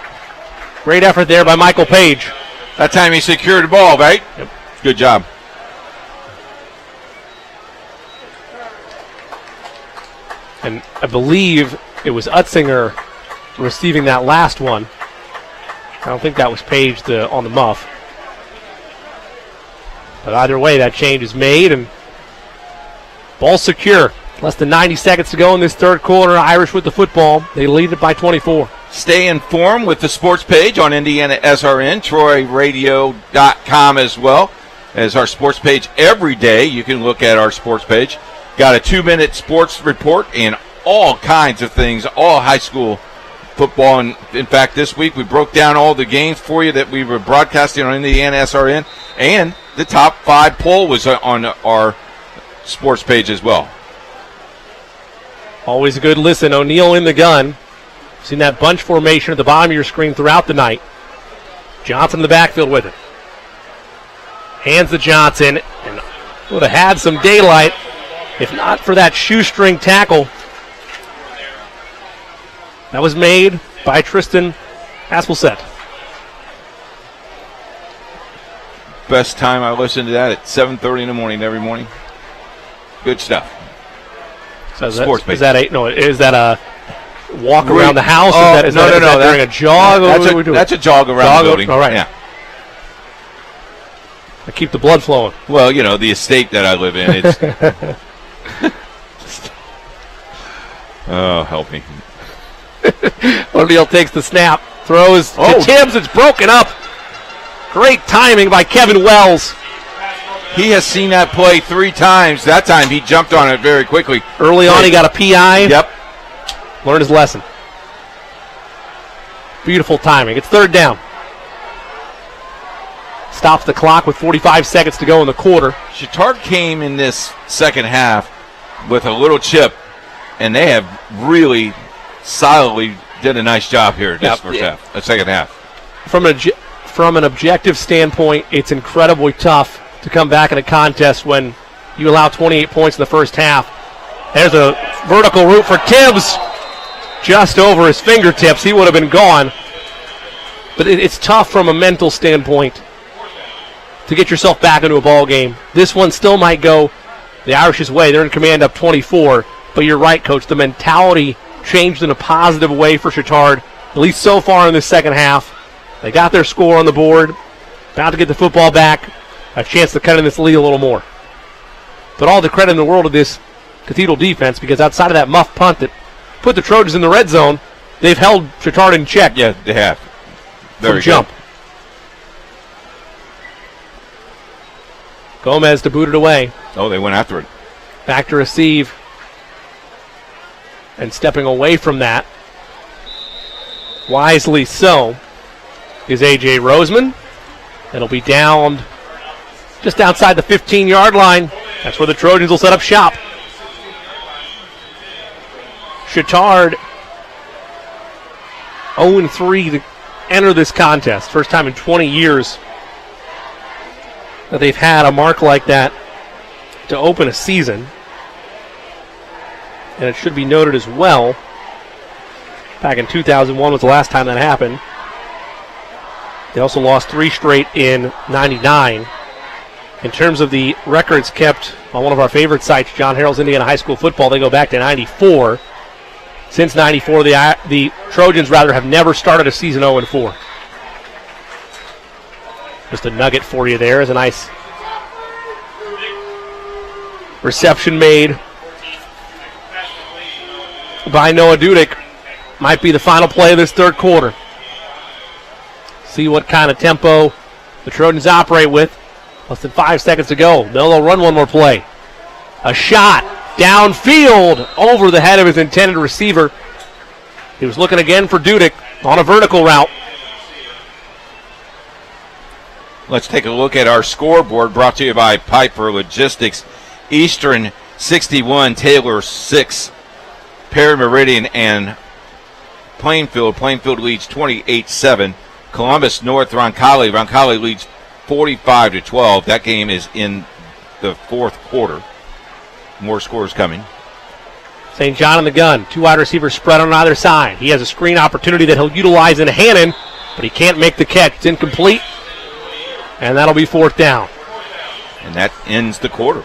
Great effort there by Michael Page. That time he secured the ball, right? Yep. Good job. And I believe it was Utzinger receiving that last one. I don't think that was Page on the muff. But either way, that change is made, and ball secure. Less than 90 seconds to go in this third quarter. Irish with the football. They lead it by 24. Stay informed with the sports page on IndianaSRN, TroyRadio.com as well as our sports page every day. You can look at our sports page. Got a 2-minute sports report and all kinds of things, all high school football. And in fact, this week we broke down all the games for you that we were broadcasting on IndianaSRN, and the top 5 poll was on our sports page as well. Always a good listen. O'Neal in the gun. Seen that bunch formation at the bottom of your screen throughout the night. Johnson in the backfield with it. Hands to Johnson, and would have had some daylight if not for that shoestring tackle. That was made by Tristan Aspelset. Best time I listen to that at 7:30 in the morning every morning. Good stuff. So sports page. Is that a walk around the house? Is that during a jog? That's a jog around the building. All right. Yeah. I keep the blood flowing. Well, the estate that I live in. It's oh, help me. O'Neal takes the snap, throws to Tibbs. It's broken up. Great timing by Kevin Wells. He has seen that play 3 times. That time he jumped on it very quickly. Early on, he got a PI. Yep. Learned his lesson. Beautiful timing. It's 3rd down. Stops the clock with 45 seconds to go in the quarter. Chatard came in this second half with a little chip, and they have really solidly did a nice job here this second half. From an objective standpoint, it's incredibly tough to come back in a contest when you allow 28 points in the first half. There's a vertical route for Tibbs. Just over his fingertips. He would have been gone. But it's tough from a mental standpoint to get yourself back into a ball game. This one still might go the Irish's way. They're in command up 24. But you're right, Coach. The mentality changed in a positive way for Chatard, at least so far in this second half. They got their score on the board. About to get the football back. A chance to cut in this lead a little more. But all the credit in the world of this Cathedral defense, because outside of that muff punt that put the Trojans in the red zone, they've held Chatard in check. Yeah, they have. Very good. Jump. Gomez to boot it away. Oh, they went after it. Back to receive. And stepping away from that, wisely so, is A.J. Roseman. It'll be downed just outside the 15-yard line. That's where the Trojans will set up shop. Chatard 0-3 to enter this contest. First time in 20 years that they've had a mark like that to open a season. And it should be noted as well, back in 2001 was the last time that happened. They also lost 3 straight in 99. In terms of the records kept on one of our favorite sites, John Harrell's Indiana High School Football, they go back to 94. Since 94, the Trojans have never started a season 0-4. Just a nugget for you there. Is a nice reception made by Noah Dudek. Might be the final play of this third quarter. See what kind of tempo the Trojans operate with. Less than 5 seconds to go. They'll run one more play. A shot downfield over the head of his intended receiver. He was looking again for Dudek on a vertical route. Let's take a look at our scoreboard brought to you by Piper Logistics. Eastern 61, Taylor 6, Perry Meridian and Plainfield. Plainfield leads 28-7. Columbus North, Roncalli. Roncalli leads 45-12. That game is in the fourth quarter. More scores coming. St. John in the gun. 2 wide receivers spread on either side. He has a screen opportunity that he'll utilize in Hannon, but he can't make the catch. It's incomplete, and that'll be 4th down. And that ends the quarter.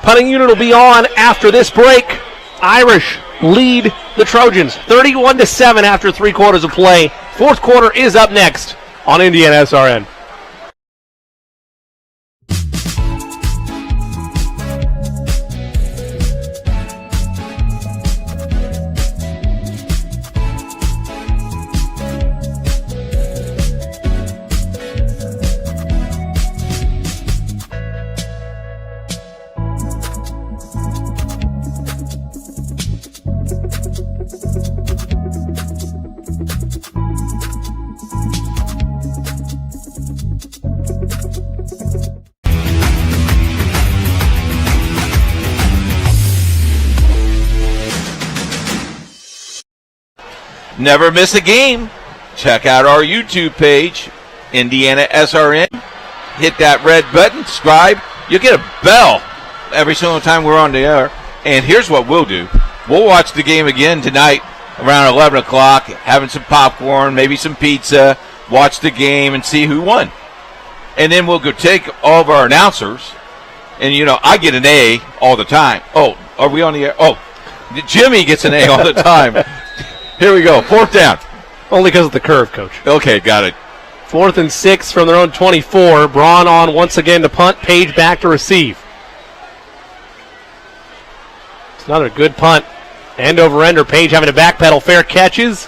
Punting unit will be on after this break. Irish lead the Trojans 31-7 after 3 quarters of play. 4th quarter is up next on IndianaSRN. Never miss a game. Check out our YouTube page, IndianaSRN. Hit that red button, subscribe. You'll get a bell every single time we're on the air. And here's what we'll do. We'll watch the game again tonight around 11 o'clock, having some popcorn, maybe some pizza, watch the game and see who won. And then we'll go take all of our announcers. And, I get an A all the time. Oh, are we on the air? Oh, Jimmy gets an A all the time. Here we go. 4th down. Only because of the curve, Coach. Okay, got it. 4th and 6 from their own 24. Braun on once again to punt. Page back to receive. It's another good punt. End over ender. Page having to backpedal. Fair catches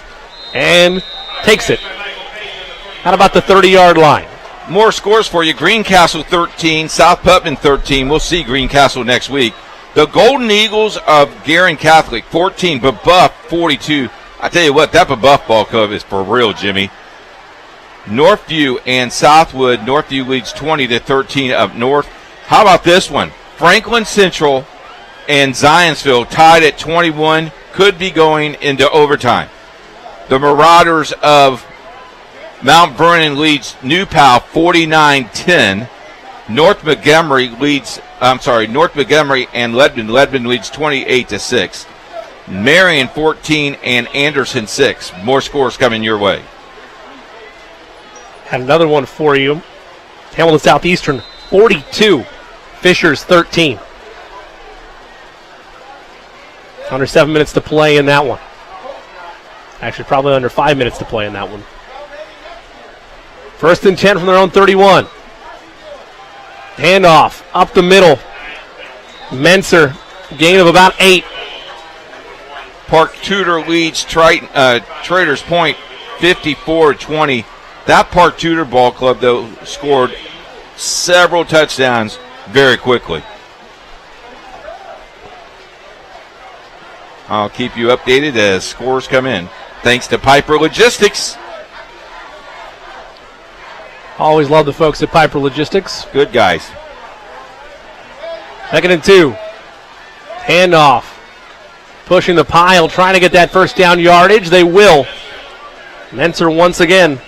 and takes it. How about the 30-yard line? More scores for you. Greencastle 13, South Putnam 13. We'll see Greencastle next week. The Golden Eagles of Guerin Catholic 14, Babuff 42. I tell you what, that Babuff ball club is for real, Jimmy. Northview and Southwood. Northview leads 20-13 up north. How about this one? Franklin Central and Zionsville tied at 21, could be going into overtime. The Marauders of Mount Vernon leads New Pal 49-10. North Montgomery and Lebanon leads 28-6. Marion 14 and Anderson 6. More scores coming your way. Had another one for you. Hamilton Southeastern 42, Fishers 13. Under 7 minutes to play in that one. Actually, probably under 5 minutes to play in that one. 1st and 10 from their own 31. Handoff up the middle. Menser, gain of about 8. Park Tudor leads Traders Point 54-20. That Park Tudor ball club, though, scored several touchdowns very quickly. I'll keep you updated as scores come in. Thanks to Piper Logistics. Always love the folks at Piper Logistics. Good guys. 2nd and 2. Handoff. Pushing the pile, trying to get that 1st down yardage. They will. Menser once again.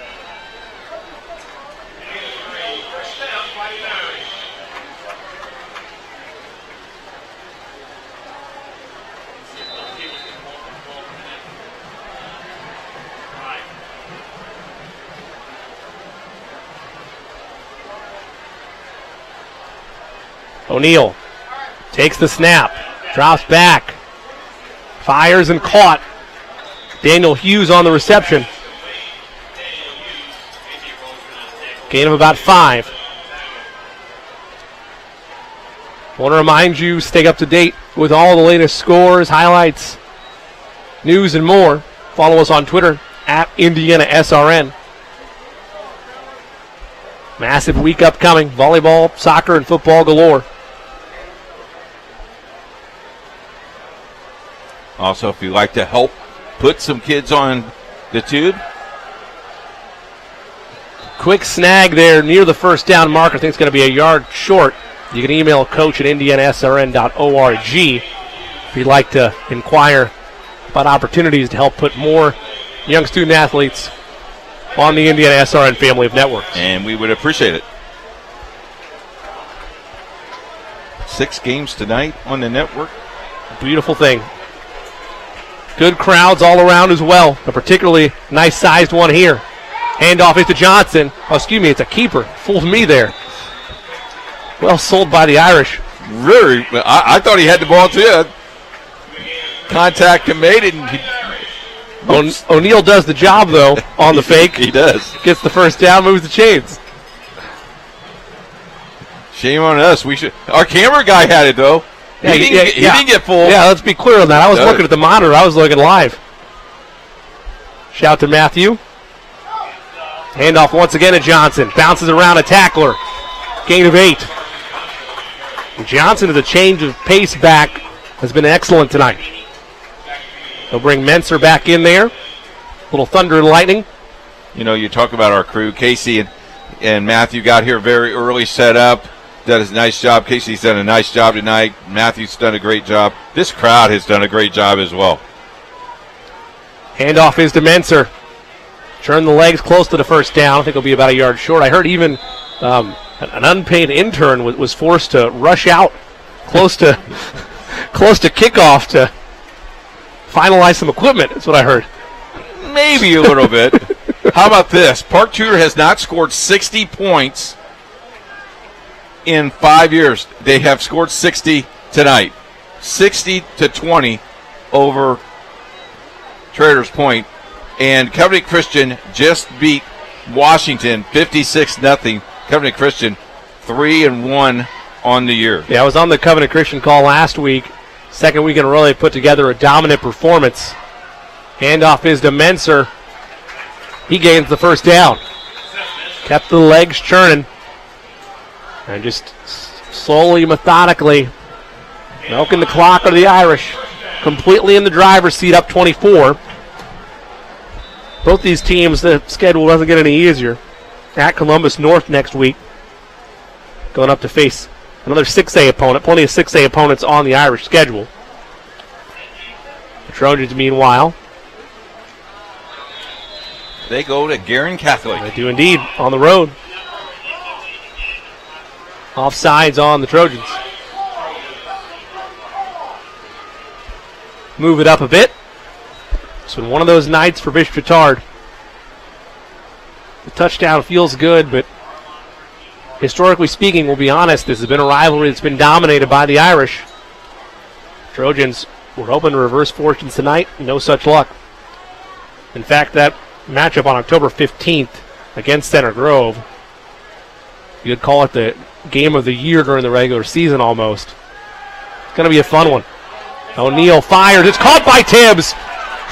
O'Neal takes the snap, drops back, fires and caught. Daniel Hughes on the reception. Gain of about 5. Want to remind you, stay up to date with all the latest scores, highlights, news, and more. Follow us on Twitter at IndianaSRN. Massive week upcoming. Volleyball, soccer, and football galore. Also, if you'd like to help put some kids on the tube. Quick snag there near the 1st down marker. I think it's going to be a yard short. You can email coach at IndianaSRN.org if you'd like to inquire about opportunities to help put more young student athletes on the IndianaSRN family of networks. And we would appreciate it. 6 games tonight on the network. Beautiful thing. Good crowds all around as well. A particularly nice-sized one here. Handoff is to Johnson. Oh, excuse me, it's a keeper. Fooled me there. Well sold by the Irish. Really? I thought he had the ball too. Contact and made it. O'Neal does the job, though, on the fake. He does. Gets the 1st down, moves the chains. Shame on us. Our camera guy had it, though. Yeah, he didn't get full. Yeah, let's be clear on that. I was looking at the monitor. I was looking live. Shout to Matthew. Handoff once again to Johnson. Bounces around a tackler. Gain of 8. Johnson, as a change of pace back, has been excellent tonight. They'll bring Menser back in there. Little thunder and lightning. You know, you talk about our crew. Casey and Matthew got here very early, set up. Does a nice job. Casey's done a nice job tonight. Matthew's done a great job. This crowd has done a great job as well. Handoff is to Menser. Turn the legs close to the first down. I think it'll be about a yard short. I heard even an unpaid intern was forced to rush out close to kickoff to finalize some equipment. That's what I heard. Maybe a little bit. How about this? Park Tudor has not scored 60 points in 5 years. They have scored 60 tonight. 60-20 over Traders Point. And Covenant Christian just beat Washington 56-0. Covenant Christian 3-1 on the year. Yeah, I was on the Covenant Christian call last week. Second week in a row they put together a dominant performance. Handoff is to Menser. He gains the first down. Kept the legs churning. And just slowly, methodically milking the clock of the Irish. Completely in the driver's seat, up 24. Both these teams, the schedule doesn't get any easier. At Columbus North next week. Going up to face another 6A opponent. Plenty of 6A opponents on the Irish schedule. The Trojans, meanwhile, they go to Guerin Catholic. They do indeed, on the road. Offsides on the Trojans. Move it up a bit. It's been one of those nights for Bishop Chatard. The touchdown feels good, but historically speaking, we'll be honest, this has been a rivalry that's been dominated by the Irish. Trojans were hoping to reverse fortunes tonight. No such luck. In fact, that matchup on October 15th against Center Grove, you could call it the game of the year during the regular season almost. It's going to be a fun one. O'Neal fires. It's caught by Tibbs.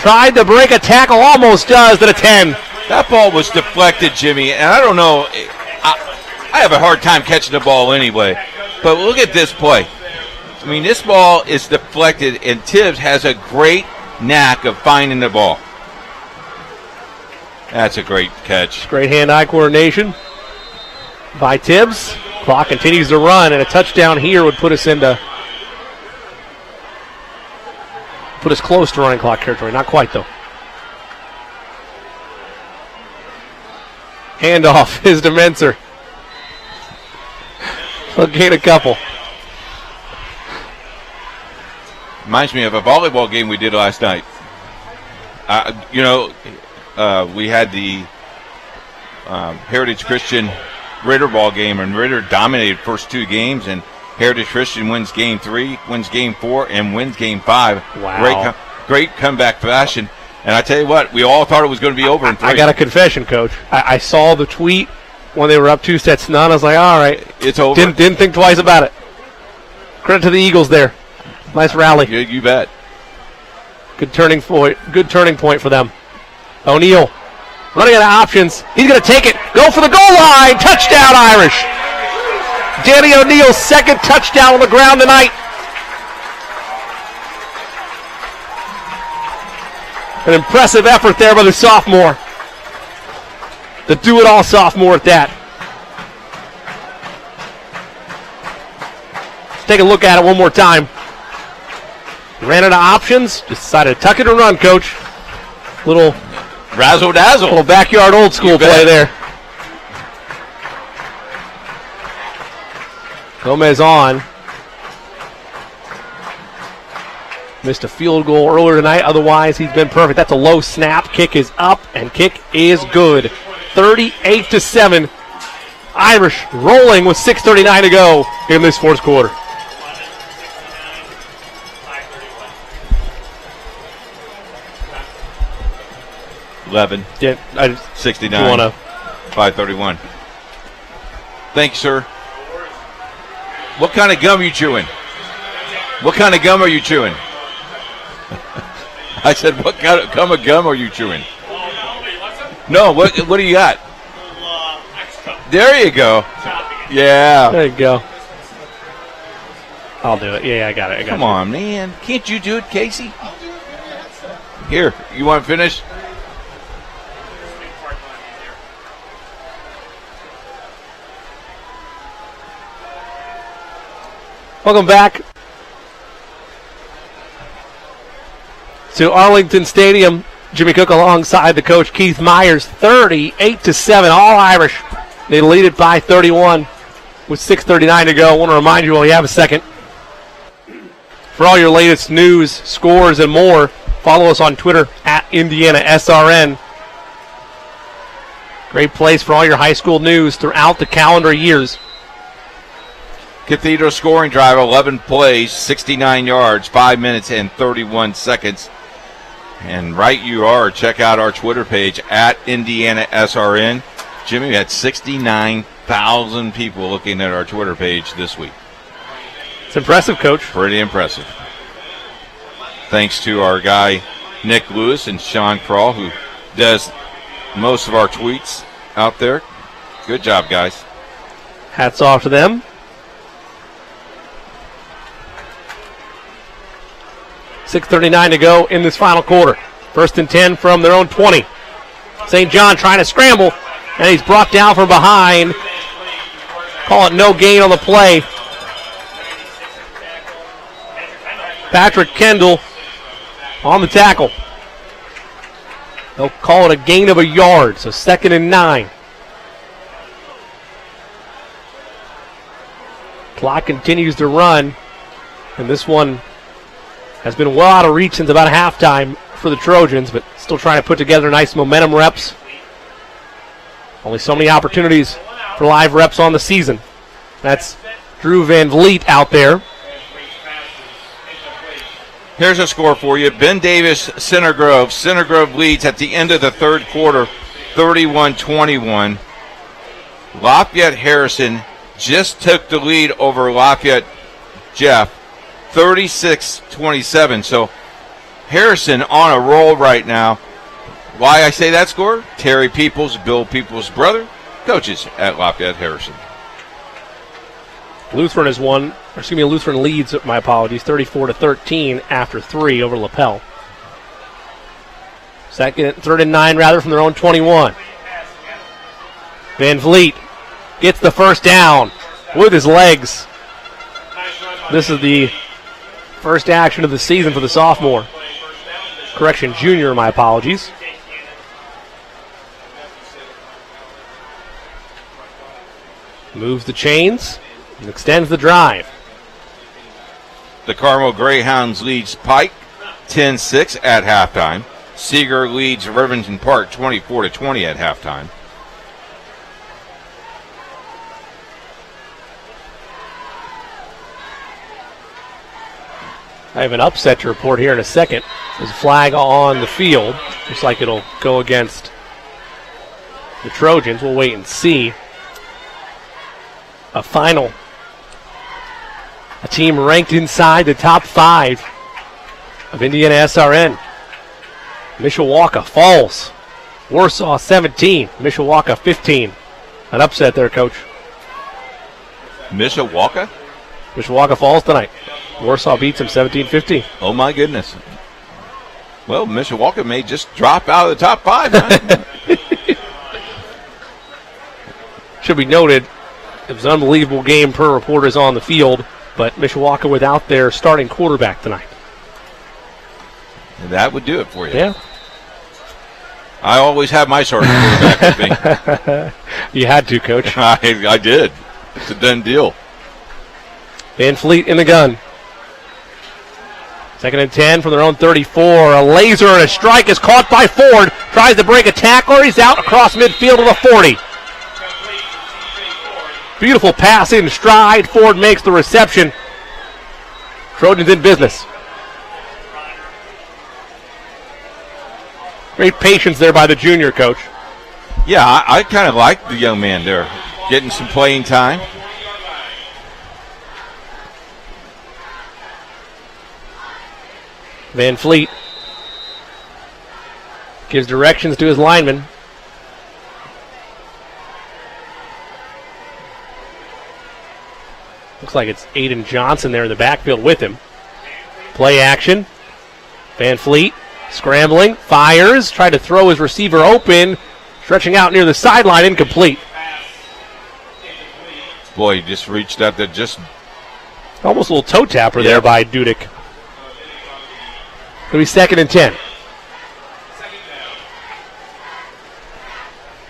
Tried to break a tackle, almost does, to the 10. That ball was deflected, Jimmy, and I don't know. I have a hard time catching the ball anyway. But look at this play. I mean, this ball is deflected, and Tibbs has a great knack of finding the ball. That's a great catch. Great hand-eye coordination by Tibbs. Clock continues to run, and a touchdown here would put us close to running clock territory. Not quite, though. Handoff is to Menser. He'll gain a couple. Reminds me of a volleyball game we did last night. We had the Heritage Christian Ritter ball game, and Ritter dominated first two games, and Heritage Christian wins game 3, wins game 4, and wins game 5. Wow. Great comeback fashion. And I tell you what, we all thought it was going to be over in 3. I got a confession, Coach. I saw the tweet when they were up 2-0. I was like, all right. It's over. Didn't think twice about it. Credit to the Eagles there. Nice rally. You bet. Good turning point for them. O'Neal running out of options. He's going to take it. Go for the goal line. Touchdown, Irish. Danny O'Neal's second touchdown on the ground tonight. An impressive effort there by the sophomore. The do-it-all sophomore at that. Let's take a look at it one more time. Ran out of options. Just decided to tuck it and run, Coach. Little razzle-dazzle. Little backyard old school play there. Gomez on. Missed a field goal earlier tonight. Otherwise, he's been perfect. That's a low snap. Kick is up, and kick is good. 38-7. Irish rolling with 6:39 to go in this fourth quarter. Yeah, 69. 5:31. Thank you, sir. What kind of gum are you chewing? What kind of gum are you chewing? I said, what kind of gum are you chewing? No, what do you got? There you go. Yeah. There you go. I'll do it. Yeah, I got it. Come on, man. Can't you do it, Casey? Here, you want to finish? Welcome back to Arlington Stadium. Jimmy Cook alongside the coach Keith Myers, 38-7, all Irish. They lead it by 31 with 6:39 to go. I want to remind you while you have a second, for all your latest news, scores, and more, follow us on Twitter at IndianaSRN. Great place for all your high school news throughout the calendar years. Cathedral scoring drive, 11 plays, 69 yards, 5 minutes and 31 seconds. And right you are. Check out our Twitter page at IndianaSRN. Jimmy, we had 69,000 people looking at our Twitter page this week. It's impressive, Coach. Pretty impressive. Thanks to our guy Nick Lewis and Sean Crawl, who does most of our tweets out there. Good job, guys. Hats off to them. .6:39 to go in this final quarter. 1st and 10 from their own 20. St. John trying to scramble, and he's brought down from behind. Call it no gain on the play. Patrick Kendall on the tackle. They'll call it a gain of a yard, so 2nd and 9. Clock continues to run, and this one has been well out of reach since about halftime for the Trojans, but still trying to put together nice momentum reps. Only so many opportunities for live reps on the season. That's Drew Van Vliet out there. Here's a score for you. Ben Davis, Center Grove. Center Grove leads at the end of the third quarter, 31-21. Lafayette Harrison just took the lead over Lafayette Jeff, 36-27. So Harrison on a roll right now. Why I say that score? Terry Peoples, Bill Peoples' brother, coaches at Lafayette Harrison. Lutheran leads, my apologies, 34-13 after 3 over Lapel. 3rd and 9 from their own 21. Van Vliet gets the first down with his legs. This is the first action of the season for the sophomore. Correction, junior, my apologies. Moves the chains and extends the drive. The Carmel Greyhounds leads Pike 10-6 at halftime. Seeger leads Rivington Park 24-20 at halftime. I have an upset to report here in a second. There's a flag on the field. Looks like it'll go against the Trojans. We'll wait and see. A final. A team ranked inside the top 5 of IndianaSRN. Mishawaka falls. Warsaw 17, Mishawaka 15. An upset there, Coach. Mishawaka? Mishawaka falls tonight. Warsaw beats them 17-15. Oh, my goodness. Well, Mishawaka may just drop out of the top 5, huh? Should be noted, it was an unbelievable game per reporters on the field, but Mishawaka without their starting quarterback tonight. And that would do it for you. Yeah. I always have my starting quarterback with me. You had to, Coach. I did. It's a done deal. Van Fleet in the gun. 2nd and 10 from their own 34. A laser and a strike is caught by Ford. Tries to break a tackler. He's out across midfield to the 40. Beautiful pass in stride. Ford makes the reception. Trojans in business. Great patience there by the junior, Coach. Yeah, I kind of like the young man there, getting some playing time. Van Fleet gives directions to his lineman. Looks like it's Aiden Johnson there in the backfield with him. Play action. Van Fleet scrambling, fires, tried to throw his receiver open, stretching out near the sideline, incomplete. Boy, he just reached out there, just almost a little toe tapper there by Dudek. It'll be 2nd and 10.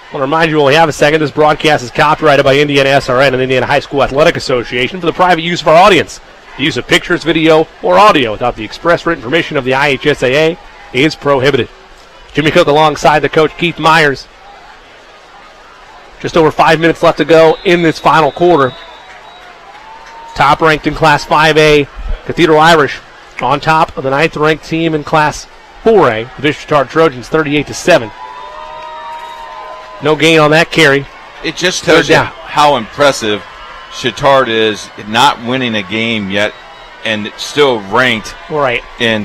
I want to remind you, while we have a second, this broadcast is copyrighted by IndianaSRN and the Indiana High School Athletic Association for the private use of our audience. The use of pictures, video, or audio without the express written permission of the IHSAA is prohibited. Jimmy Cook alongside the coach, Keith Myers. Just over 5 minutes left to go in this final quarter. Top ranked in Class 5A, Cathedral Irish on top of the 9th ranked team in Class 4A, the Chatard Trojans, 38-7. No gain on that carry. It just tells you how impressive Chatard is, not winning a game yet and still ranked in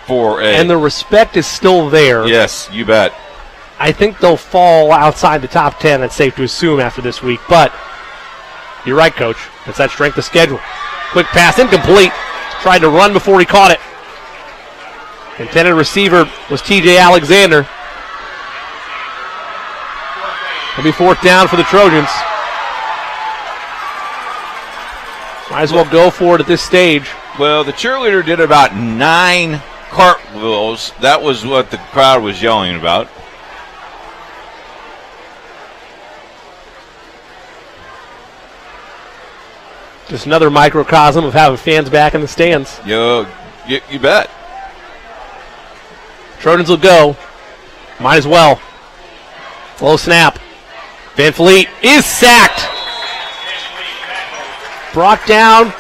4A. And the respect is still there. Yes, you bet. I think they'll fall outside the top 10, that's safe to assume after this week. But you're right, Coach. It's that strength of schedule. Quick pass, incomplete. Tried to run before he caught it. Intended receiver was TJ Alexander. It'll be 4th down for the Trojans. Might as well go for it at this stage. Well, the cheerleader did about 9 cartwheels. That was what the crowd was yelling about. Just another microcosm of having fans back in the stands. You bet. Trojans will go. Might as well. Low snap. Van Fleet is sacked. Brought down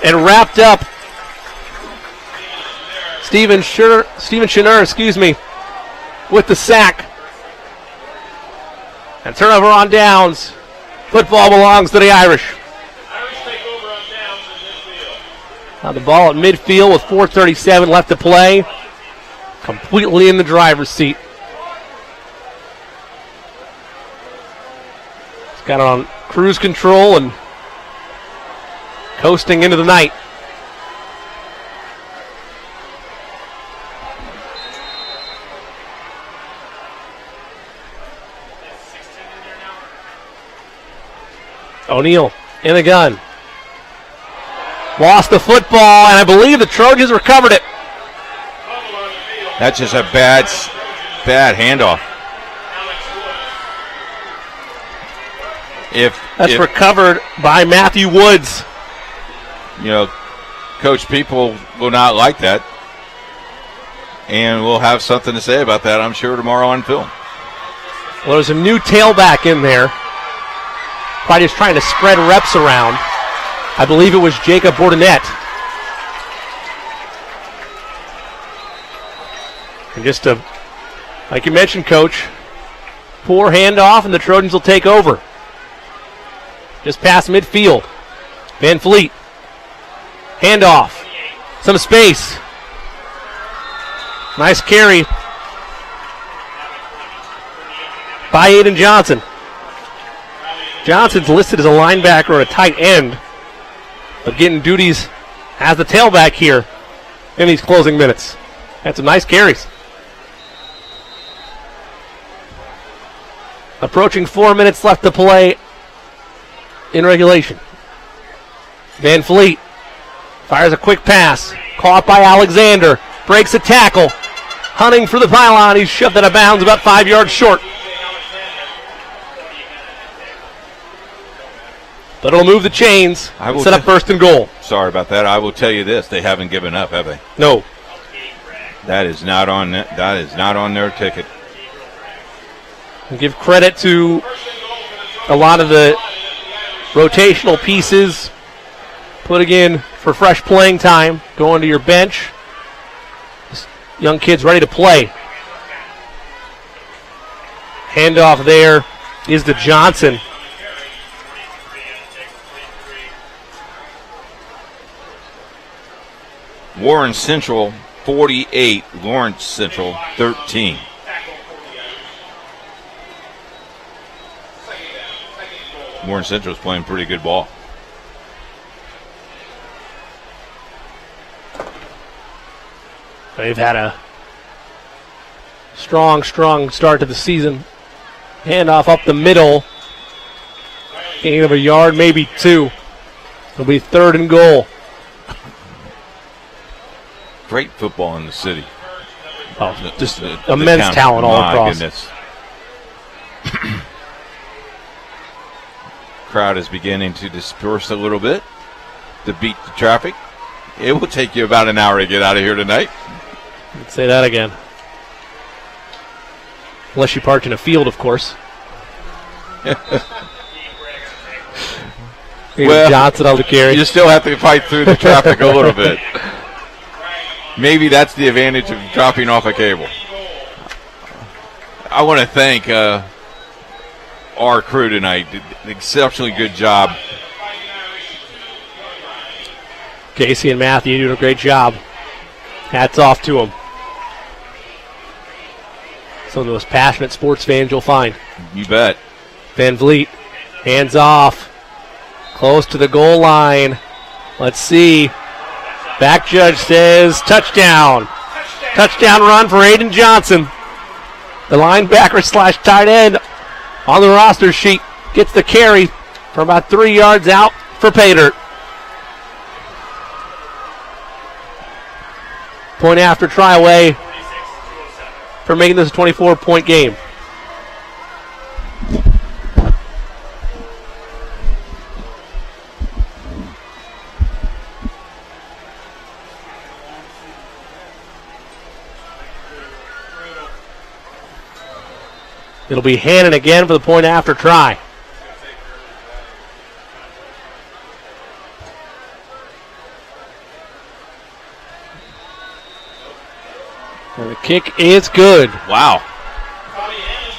and wrapped up. Steven Schnur, with the sack. And turnover on downs. Football belongs to the Irish. Now the ball at midfield with 4:37 left to play. Completely in the driver's seat. He's got it on cruise control and coasting into the night. O'Neal in the gun. Lost the football, and I believe the Trojans recovered it. That's just a bad handoff. That's recovered by Matthew Woods. You know, Coach, people will not like that. And we'll have something to say about that, I'm sure, tomorrow on film. Well, there's a new tailback in there. Probably just trying to spread reps around. I believe it was Jacob Bordenette. And just like you mentioned, Coach, poor handoff, and the Trojans will take over. Just past midfield. Van Fleet. Handoff. Some space. Nice carry by Aiden Johnson. Johnson's listed as a linebacker or a tight end, but getting duties as the tailback here in these closing minutes. Had some nice carries. Approaching 4 minutes left to play in regulation. Van Fleet fires a quick pass. Caught by Alexander. Breaks a tackle. Hunting for the pylon. He's shoved out of bounds about 5 yards short. But it'll move the chains and set up 1st and goal. Sorry about that. I will tell you this: they haven't given up, have they? No. That is not on their ticket. And give credit to a lot of the rotational pieces putting in for fresh playing time, going to your bench. This young kid's ready to play. Handoff there is to Johnson. Warren Central 48, Lawrence Central 13. Warren Central's playing pretty good ball. They've had a strong start to the season. Handoff up the middle. Gain of a yard, maybe 2. It'll be 3rd and goal. Great football in the city. Oh, just immense talent all across. Goodness. Crowd is beginning to disperse a little bit to beat the traffic. It will take you about an hour to get out of here tonight. Let's say that again. Unless you park in a field, of course. Well, Johnson on the carry. You still have to fight through the traffic a little bit. Maybe that's the advantage of dropping off a cable. I want to thank our crew tonight. Did an exceptionally good job. Casey and Matthew doing a great job. Hats off to them. Some of the most passionate sports fans you'll find. You bet. Van Vliet, hands off. Close to the goal line. Let's see. Back judge says touchdown. Touchdown run for Aiden Johnson. The linebacker / tight end on the roster sheet gets the carry for about 3 yards out for Paydirt. Point after try away for making this a 24-point game. It'll be Hannon again for the point after try. And the kick is good. Wow.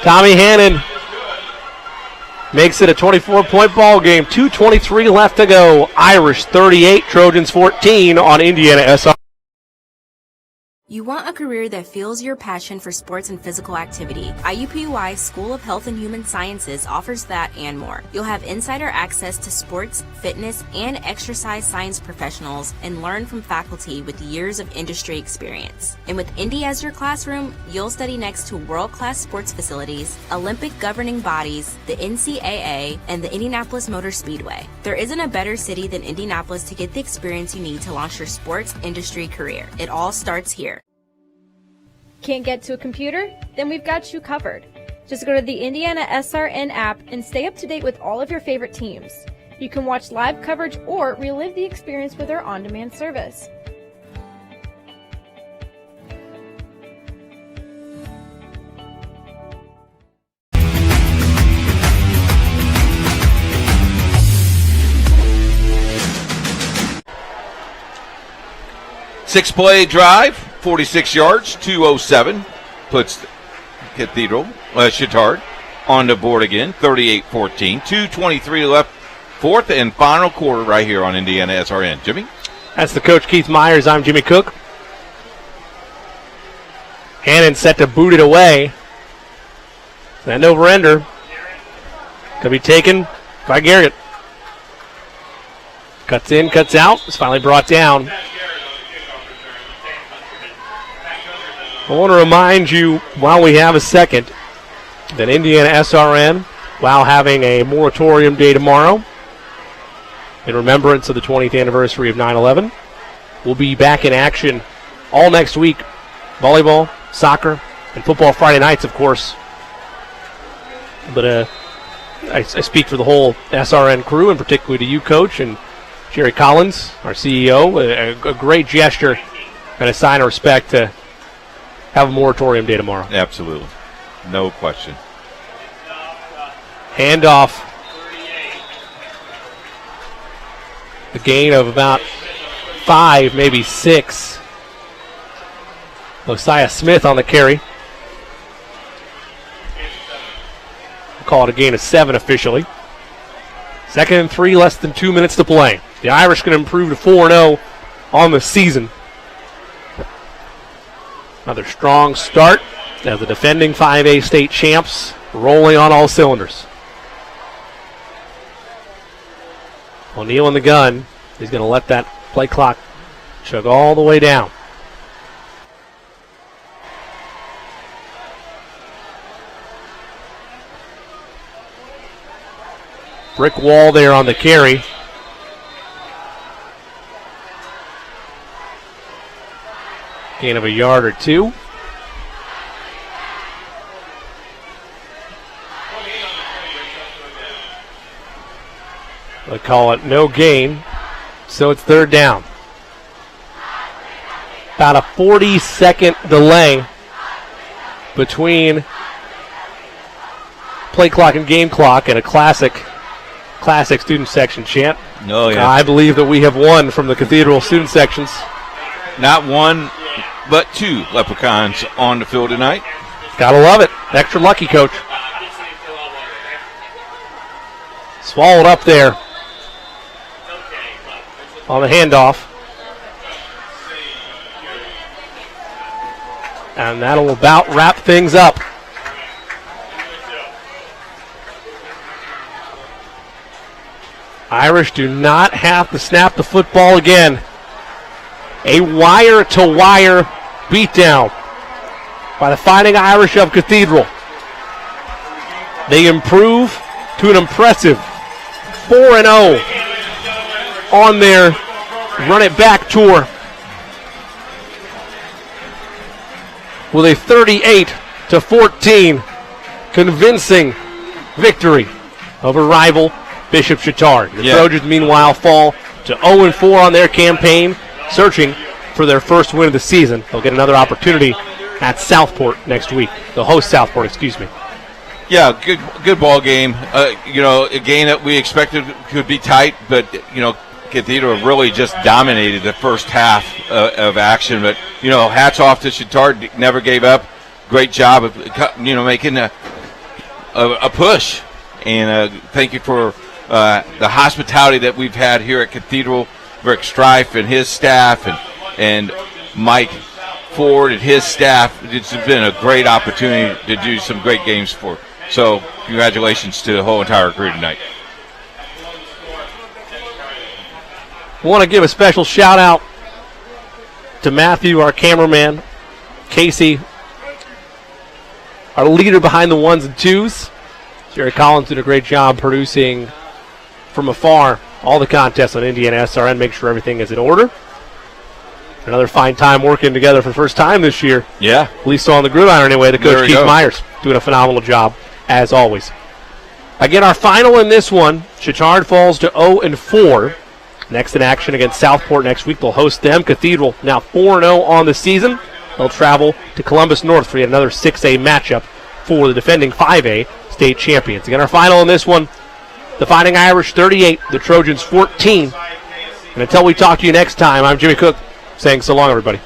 Tommy Hannon makes it a 24-point ball game. 2:23 left to go. Irish 38, Trojans 14 on IndianaSRN. You want a career that fuels your passion for sports and physical activity. IUPUI School of Health and Human Sciences offers that and more. You'll have insider access to sports, fitness, and exercise science professionals and learn from faculty with years of industry experience. And with Indy as your classroom, you'll study next to world-class sports facilities, Olympic governing bodies, the NCAA, and the Indianapolis Motor Speedway. There isn't a better city than Indianapolis to get the experience you need to launch your sports industry career. It all starts here. Can't get to a computer? Then we've got you covered. Just go to the IndianaSRN app and stay up to date with all of your favorite teams. You can watch live coverage or relive the experience with our on-demand service. Six-play drive, 46 yards, 2:07. Puts Cathedral, Chatard, on the board again, 38-14. 2:23 left, fourth and final quarter right here on IndianaSRN. Jimmy? That's the coach, Keith Myers. I'm Jimmy Cook. Hannon set to boot it away. Send over-ender. Could be taken by Garrett. Cuts in, cuts out. It's finally brought down. I want to remind you, while we have a second, that IndianaSRN, while having a moratorium day tomorrow, in remembrance of the 20th anniversary of 9/11, will be back in action all next week. Volleyball, soccer, and football Friday nights, of course. But I speak for the whole SRN crew, and particularly to you, Coach, and Jerry Collins, our CEO. A great gesture and a sign of respect to have a moratorium day tomorrow. Absolutely. No question. Handoff. A gain of about 5, maybe 6. Josiah Smith on the carry. We'll call it a gain of 7 officially. 2nd and 3, less than 2 minutes to play. The Irish going to improve to 4-0 on the season. Another strong start as the defending 5A state champs rolling on all cylinders. O'Neal in the gun. He's going to let that play clock chug all the way down. Brick wall there on the carry. Gain of a yard or 2. They call it no gain, so it's third down. About a 40-second delay between play clock and game clock, and a classic student section chant. Oh, yeah. I believe that we have won from the Cathedral student sections. Not one, but two Leprechauns on the field tonight. Gotta love it. Extra lucky, Coach. Swallowed up there on the handoff. And that'll about wrap things up. Irish do not have to snap the football again. A wire-to-wire beatdown by the Fighting Irish of Cathedral. They improve to an impressive 4-0 on their run-it-back tour with a 38-14 convincing victory over rival Bishop Chatard. The Trojans, meanwhile, fall to 0-4 on their campaign, searching for their first win of the season. They'll get another opportunity at Southport next week. They'll host Southport, excuse me. Yeah, good ball game. A game that we expected could be tight, but, Cathedral really just dominated the first half of action. But, hats off to Chatard, never gave up. Great job of, making a push. And thank you for the hospitality that we've had here at Cathedral. Rick Strife and his staff and Mike Ford and his staff. It's been a great opportunity to do some great games for. So congratulations to the whole entire crew tonight. I want to give a special shout out to Matthew, our cameraman, Casey, our leader behind the ones and twos. Jerry Collins did a great job producing from afar all the contests on IndianaSRN. Make sure everything is in order. Another fine time working together for the first time this year. Yeah. At least on the gridiron anyway. The coach, Keith Myers, doing a phenomenal job as always. Again, our final in this one, Chatard falls to 0-4. Next in action against Southport next week. They'll host them. Cathedral now 4-0 on the season. They'll travel to Columbus North for yet another 6A matchup for the defending 5A state champions. Again, our final in this one, the Fighting Irish 38, the Trojans 14. And until we talk to you next time, I'm Jimmy Cook saying so long, everybody.